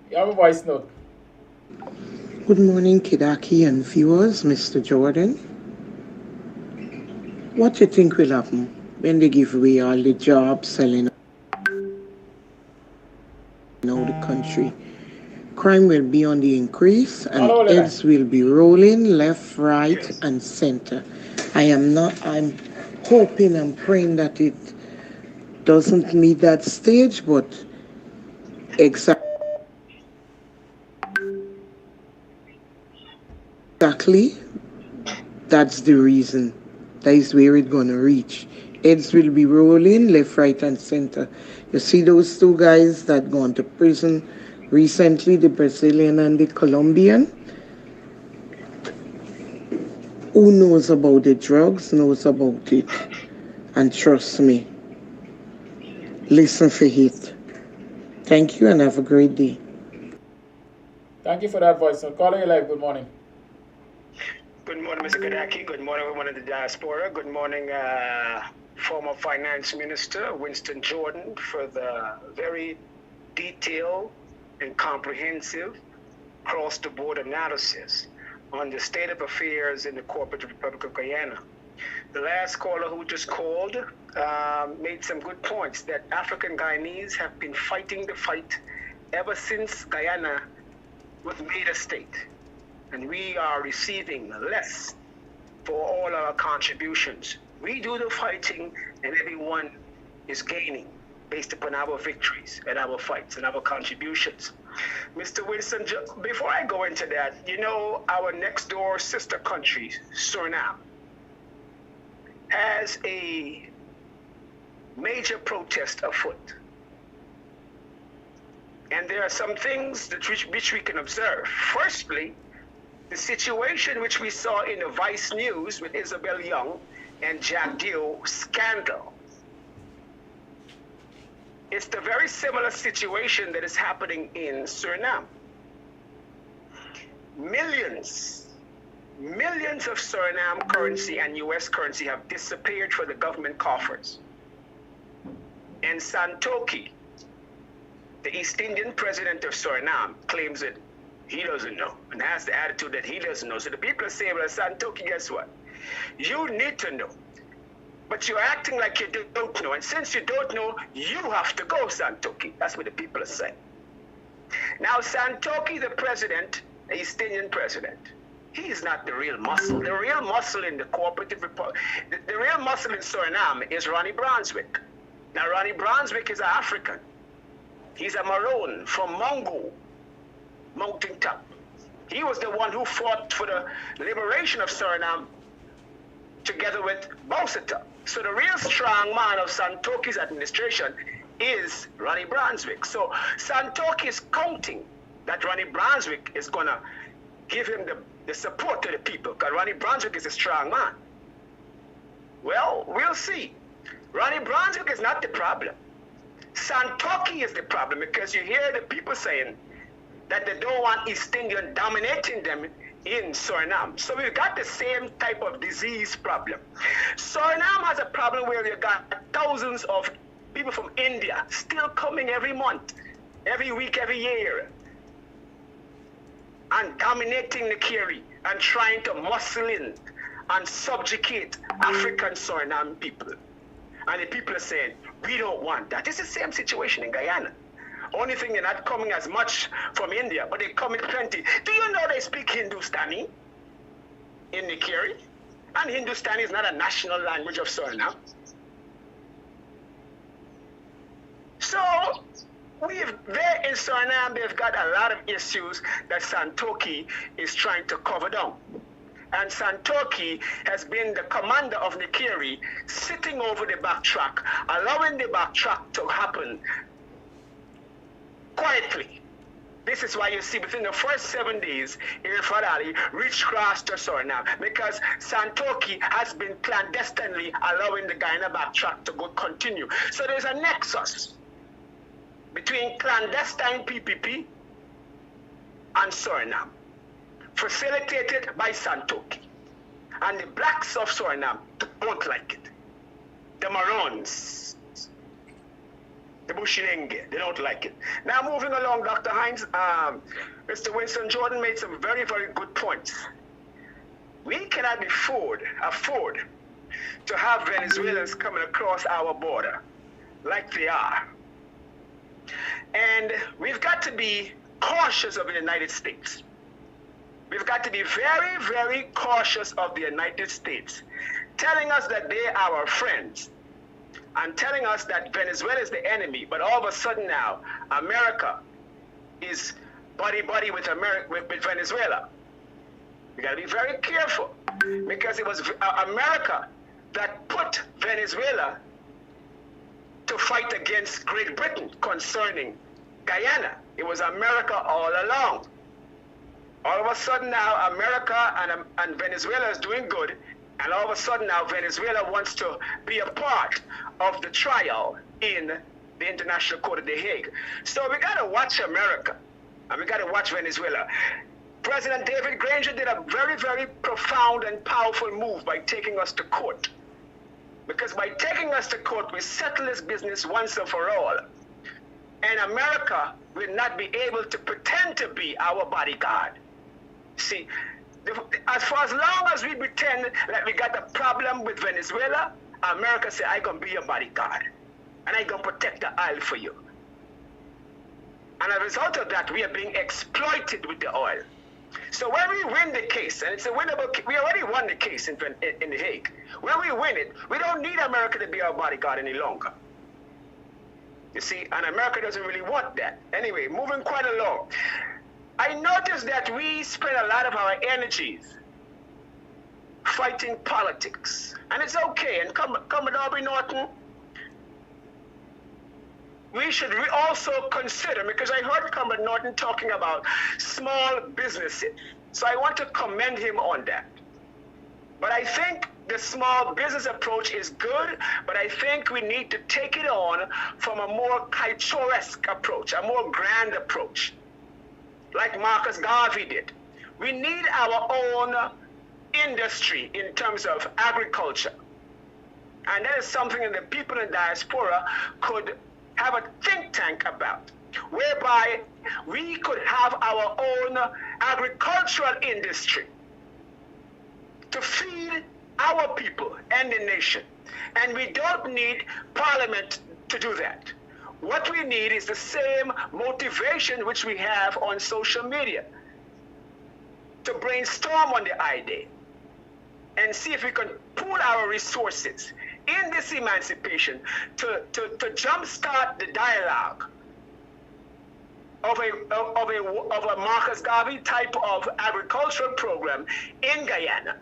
Speaker 3: You have a voice note.
Speaker 7: Good morning, Kidaki and viewers, Mr. Jordan. What do you think will happen when they give away all the jobs selling out the country? Crime will be on the increase and heads will be rolling left, right, and center. I'm hoping and praying that it doesn't meet that stage, but exactly that's the reason. That is where it's going to reach. Heads will be rolling left, right, and center. You see those two guys that gone to prison recently, the Brazilian and the Colombian? Who knows about the drugs knows about it. And trust me, listen for it. Thank you and have a great day.
Speaker 3: Thank you for that voice note. Caller, you live. Good morning.
Speaker 8: Good morning, Mr. Kadaki. Good morning, everyone in the diaspora. Good morning, former Finance Minister Winston Jordan, for the very detailed and comprehensive cross-the-board analysis on the state of affairs in the corporate Republic of Guyana. The last caller who just called made some good points that African Guyanese have been fighting the fight ever since Guyana was made a state. And we are receiving less for all our contributions. We do the fighting and everyone is gaining based upon our victories and our fights and our contributions. Mr. Winston, before I go into that, you know, our next door sister country, Suriname, has a major protest afoot. And there are some things that which we can observe. Firstly, the situation which we saw in the Vice News with Isabel Young and Jack Dio scandal. It's the very similar situation that is happening in Suriname. Millions of Suriname currency and US currency have disappeared for the government coffers. And Santoki, the East Indian president of Suriname, claims that he doesn't know and has the attitude that he doesn't know. So the people are saying, well, Santoki, guess what? You need to know. But you're acting like you don't know. And since you don't know, you have to go, Santoki. That's what the people are saying. Now, Santoki, the president, the East Indian president, he is not the real muscle. The real muscle in the cooperative republic, the real muscle in Suriname is Ronnie Brunswick. Now, Ronnie Brunswick is an African. He's a Maroon from Mungo Mountain Top. He was the one who fought for the liberation of Suriname together with Boussata. So the real strong man of Santoki's administration is Ronnie Brunswick. So Santoki is counting that Ronnie Brunswick is going to give him the support to the people, because Ronnie Brunswick is a strong man. Well, we'll see. Ronnie Brunswick is not the problem. Santoki is the problem, because you hear the people saying that they don't want East Indian dominating them in Suriname. So we've got the same type of disease problem. Suriname has a problem where you got thousands of people from India still coming every month, every week, every year, and dominating the Kiri and trying to muscle in and subjugate African Suriname people. And the people are saying, we don't want that. It's the same situation in Guyana. Only thing, they're not coming as much from India, but they come in plenty. Do you know they speak Hindustani in the Kiri? And Hindustani is not a national language of Suriname. So, there in Suriname, they've got a lot of issues that Santoki is trying to cover down. And Santoki has been the commander of the Kiri, sitting over the backtrack, allowing the backtrack to happen quietly. This is why you see within the first 7 days, Irfan Ali reached across to Suriname because Santoki has been clandestinely allowing the Guyana backtrack to go continue. So there's a nexus between clandestine PPP and Suriname, facilitated by Santoki. And the blacks of Suriname don't like it. The Marons, the Bushinenge, they don't like it. Now moving along, Dr. Hinds, Mr. Winston Jordan made some very, very good points. We cannot afford to have Venezuelans coming across our border like they are. And we've got to be cautious of the United States. We've got to be very, very cautious of the United States, telling us that they are our friends and telling us that Venezuela is the enemy, but all of a sudden now, America is buddy-buddy with Venezuela. We got to be very careful because it was America that put Venezuela to fight against Great Britain concerning Guyana. It was America all along. All of a sudden now, America and Venezuela is doing good, and all of a sudden now, Venezuela wants to be a part of the trial in the International Court of The Hague. So we got to watch America, and we got to watch Venezuela. President David Granger did a very, very profound and powerful move by taking us to court. Because by taking us to court, we settle this business once and for all. And America will not be able to pretend to be our bodyguard. See, as long as we pretend that we got a problem with Venezuela, America say, I gonna be your bodyguard. And I gonna protect the oil for you. And as a result of that, we are being exploited with the oil. So when we win the case, and it's a winnable case, we already won the case in The Hague. When we win it, we don't need America to be our bodyguard any longer. You see, and America doesn't really want that. Anyway, moving quite along. I noticed that we spend a lot of our energies fighting politics. And it's okay. And Commodore Norton, we should also consider, because I heard Commodore Norton talking about small businesses. So I want to commend him on that. But I think the small business approach is good, but I think we need to take it on from a more Kaichoresque approach, a more grand approach, like Marcus Garvey did. We need our own industry in terms of agriculture. And that is something that the people in diaspora could have a think tank about, whereby we could have our own agricultural industry to feed our people and the nation. And we don't need Parliament to do that. What we need is the same motivation which we have on social media, to brainstorm on the idea and see if we can pool our resources in this emancipation to jumpstart the dialogue of a Marcus Garvey type of agricultural program in Guyana.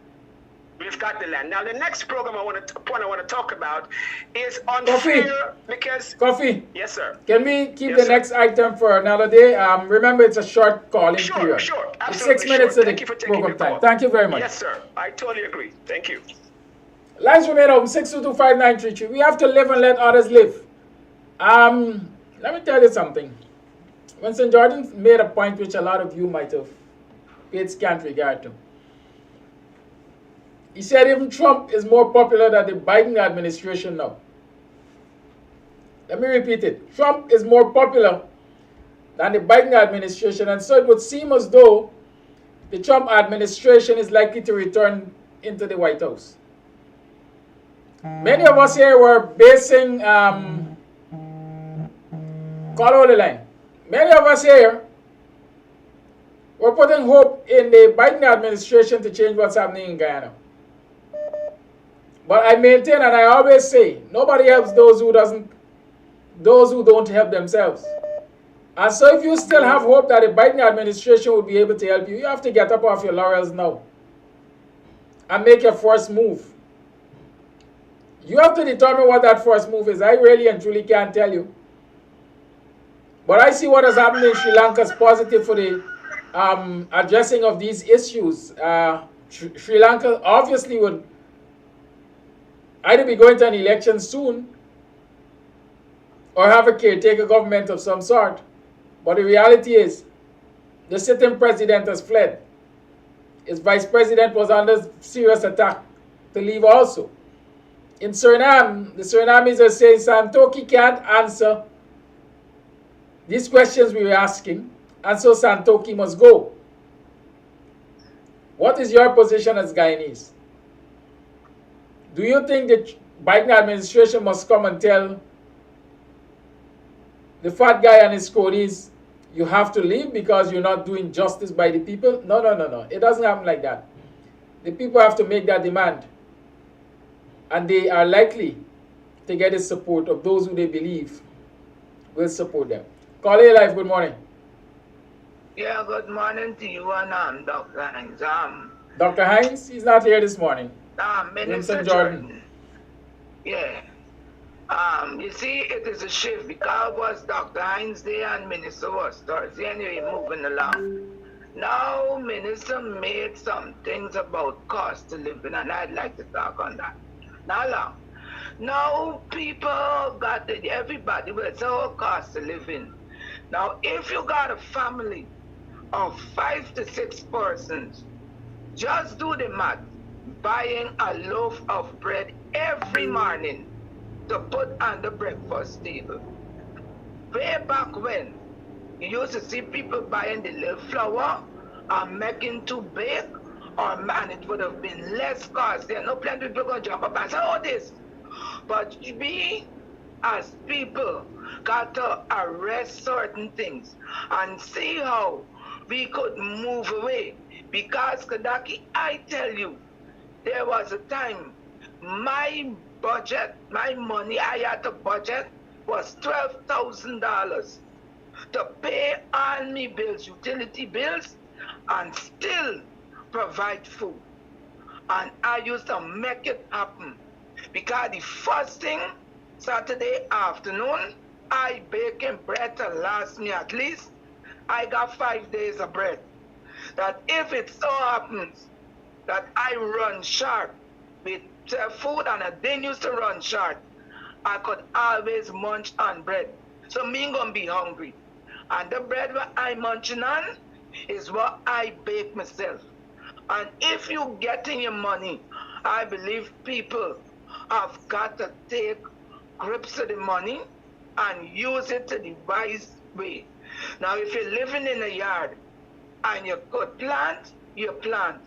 Speaker 8: We've got the land. Now, the next program I want to talk about is unfair because...
Speaker 3: Coffee.
Speaker 8: Yes, sir.
Speaker 3: Can we keep the next item for another day? Remember, it's a short calling period.
Speaker 8: Sure.
Speaker 3: It's 6 minutes to the program time. Thank you very much.
Speaker 8: Yes, sir. I totally agree. Thank you.
Speaker 3: Lines remain open, 6225933. We have to live and let others live. Let me tell you something. Winston Jordan made a point which a lot of you might have paid scant regard to. He said even Trump is more popular than the Biden administration now. Let me repeat it. Trump is more popular than the Biden administration, and so it would seem as though the Trump administration is likely to return into the White House. Many of us here were basing, call over the line. Many of us here were putting hope in the Biden administration to change what's happening in Guyana. But I maintain, and I always say, nobody helps those who don't help themselves. And so if you still have hope that the Biden administration will be able to help you, you have to get up off your laurels now and make your first move. You have to determine what that first move is. I really and truly can't tell you. But I see what has happened in Sri Lanka is positive for the addressing of these issues. Sri Lanka obviously would either be going to an election soon or have a caretaker government of some sort. But the reality is, the sitting president has fled. His vice president was under serious attack to leave also. In Suriname, the Surinamis are saying Santoki can't answer these questions we were asking, and so Santoki must go. What is your position as Guyanese? Do you think the Biden administration must come and tell the fat guy and his cronies, you have to leave because you're not doing justice by the people? No, no, no, no. It doesn't happen like that. The people have to make that demand. And they are likely to get the support of those who they believe will support them. Caller Life, good morning.
Speaker 6: Yeah, good morning to you and Dr. Hinds.
Speaker 3: Dr. Hinds, he's not here this morning.
Speaker 6: Minister Jordan. Yeah. You see, it is a shift because it was Dr. Hinds Day and Minister was Thursday, anyway, moving along. Now, Minister made some things about cost of living, and I'd like to talk on that. Now, people got it, everybody will say, oh, cost of living. Now, if you got a family of 5 to 6 persons, just do the math, buying a loaf of bread every morning to put on the breakfast table. Way back when, you used to see people buying the little flour and making to bake, and it would have been less cost. There are no plenty of people going to jump up and say, oh, this. But we, as people, got to arrest certain things and see how we could move away. Because, Kadaki, I tell you, there was a time my budget, my money I had to budget was $12,000 to pay all my bills, utility bills, and still provide food. And I used to make it happen. Because the first thing, Saturday afternoon, I baking bread to last me at least. I got 5 days of bread. That if it so happens that I run short with food and I didn't used to run short, I could always munch on bread. So me gonna be hungry. And the bread that I munching on is what I bake myself. And if you getting your money, I believe people have got to take grips of the money and use it to the wise way. Now, if you're living in a yard and you could plant, you plant.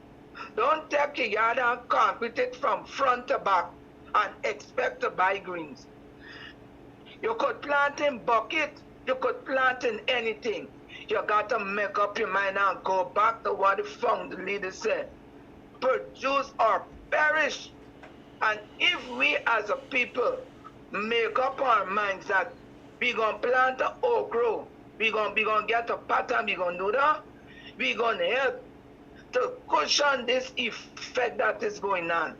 Speaker 6: Don't take your yard and concrete it from front to back and expect to buy greens. You could plant in bucket, you could plant in anything. You got to make up your mind and go back to what the founder leader said. Produce or perish. And if we as a people make up our minds that we're going to plant an okra, we're going to get a pattern, we're going to do that, we're going to help to cushion this effect that is going on.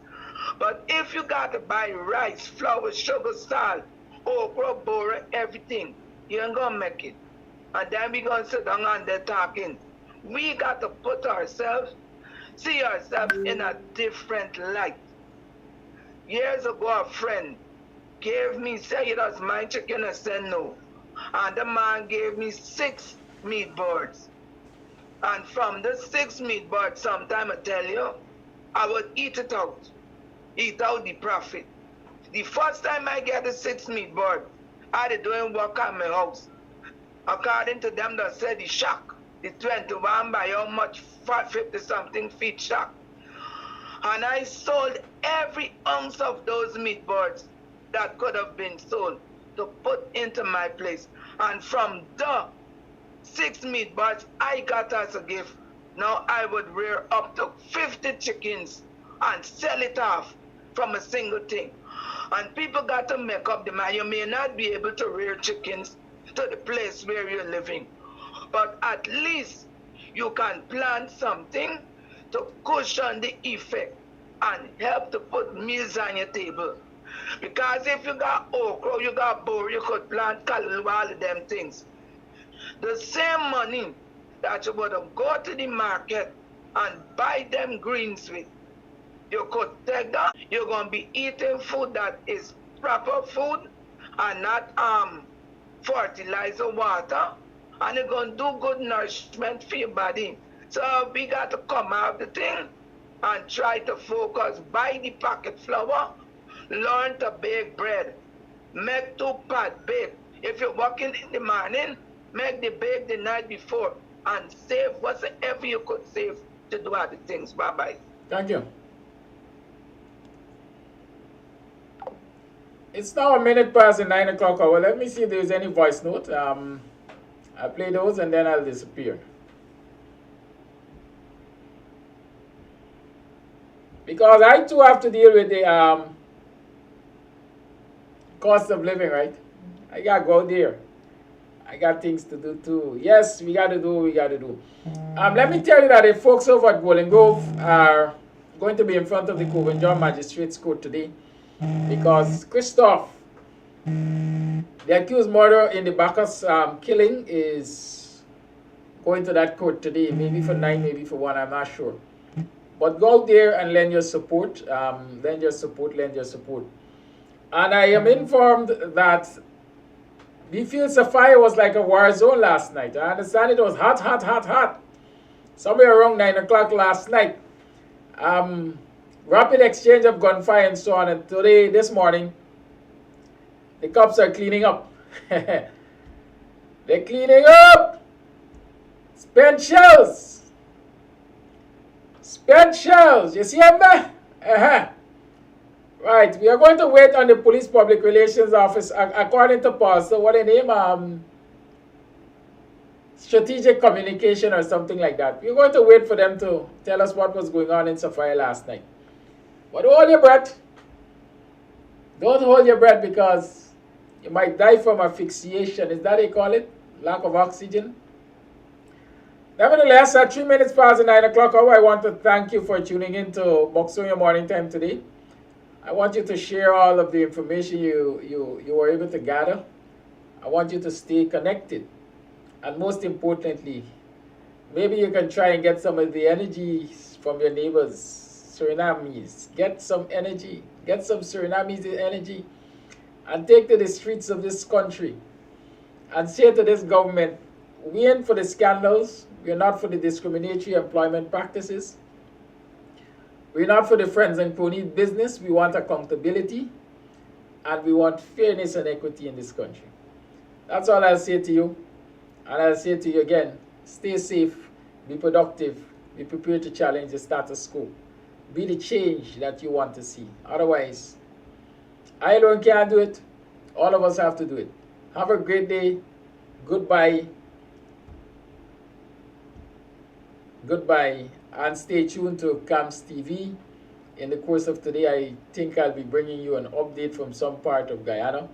Speaker 6: But if you got to buy rice, flour, sugar, salt, okra, bora, everything, you ain't going to make it. And then we're going to sit down and they're talking. We got to put ourselves, see ourselves in a different light. Years ago, a friend gave me, say it was my chicken, I said no. And the man gave me 6 meat boards. And from the 6 meat boards, sometime I tell you, I would eat it out. Eat out the profit. The first time I get the 6 meat board, I had doing work at my house. According to them, they said the shack, the 21 by how much, 50 something feet shack. And I sold every ounce of those meat boards that could have been sold to put into my place. And from the 6 meat boards I got as a gift, now I would rear up to 50 chickens and sell it off from a single thing. And people got to make up the mind. You may not be able to rear chickens to the place where you're living, but at least you can plant something to cushion the effect and help to put meals on your table. Because if you got okra, you got boar, you could plant callaloo, all of them things. The same money that you would have go to the market and buy them greens with, you could take that, you're going to be eating food that is proper food and not fertilizer water, and you're going to do good nourishment for your body. So we got to come out the thing and try to focus, buy the packet flour, learn to bake bread, make 2-pot bake. If you're working in the morning, make the bake the night before and save whatsoever you could save to do other things. Bye-bye.
Speaker 3: Thank you. It's now a minute past the 9 o'clock hour. Let me see if there's any voice note. I'll play those and then I'll disappear. Because I too have to deal with the cost of living, right? I gotta go there. I got things to do too. Yes, we gotta do what we gotta do. Let me tell you that the folks over at Golden Grove are going to be in front of the Coven John Magistrates Court today because Christoph, the accused murderer in the Bacchus killing, is going to that court today, maybe for 9, maybe for 1, I'm not sure. But go out there and lend your support, lend your support. And I am informed that the fields of fire was like a war zone last night. I understand it was hot. Somewhere around 9 o'clock last night. Rapid exchange of gunfire and so on. And today, this morning, the cops are cleaning up. They're cleaning up. Spent shells. You see them there? Right, we are going to wait on the Police Public Relations Office, according to Paul. So what the name? Strategic Communication or something like that. We're going to wait for them to tell us what was going on in Sophia last night. But hold your breath. Don't hold your breath because you might die from asphyxiation. Is that what they call it? Lack of oxygen? Nevertheless, at 3 minutes past the 9 o'clock hour, I want to thank you for tuning in to BUXTONIAN Morning Time today. I want you to share all of the information you were able to gather. I want you to stay connected. And most importantly, maybe you can try and get some of the energy from your neighbors, Surinamese. Get some energy, get some Surinamese energy and take to the streets of this country and say to this government, we ain't for the scandals. We're not for the discriminatory employment practices. We're not for the friends and cronies business. We want accountability and we want fairness and equity in this country. That's all I'll say to you. And I'll say to you again, stay safe, be productive, be prepared to challenge the status quo. Be the change that you want to see. Otherwise, I alone can't do it. All of us have to do it. Have a great day. Goodbye. Goodbye. And stay tuned to Kams TV. In the course of today, I think I'll be bringing you an update from some part of Guyana.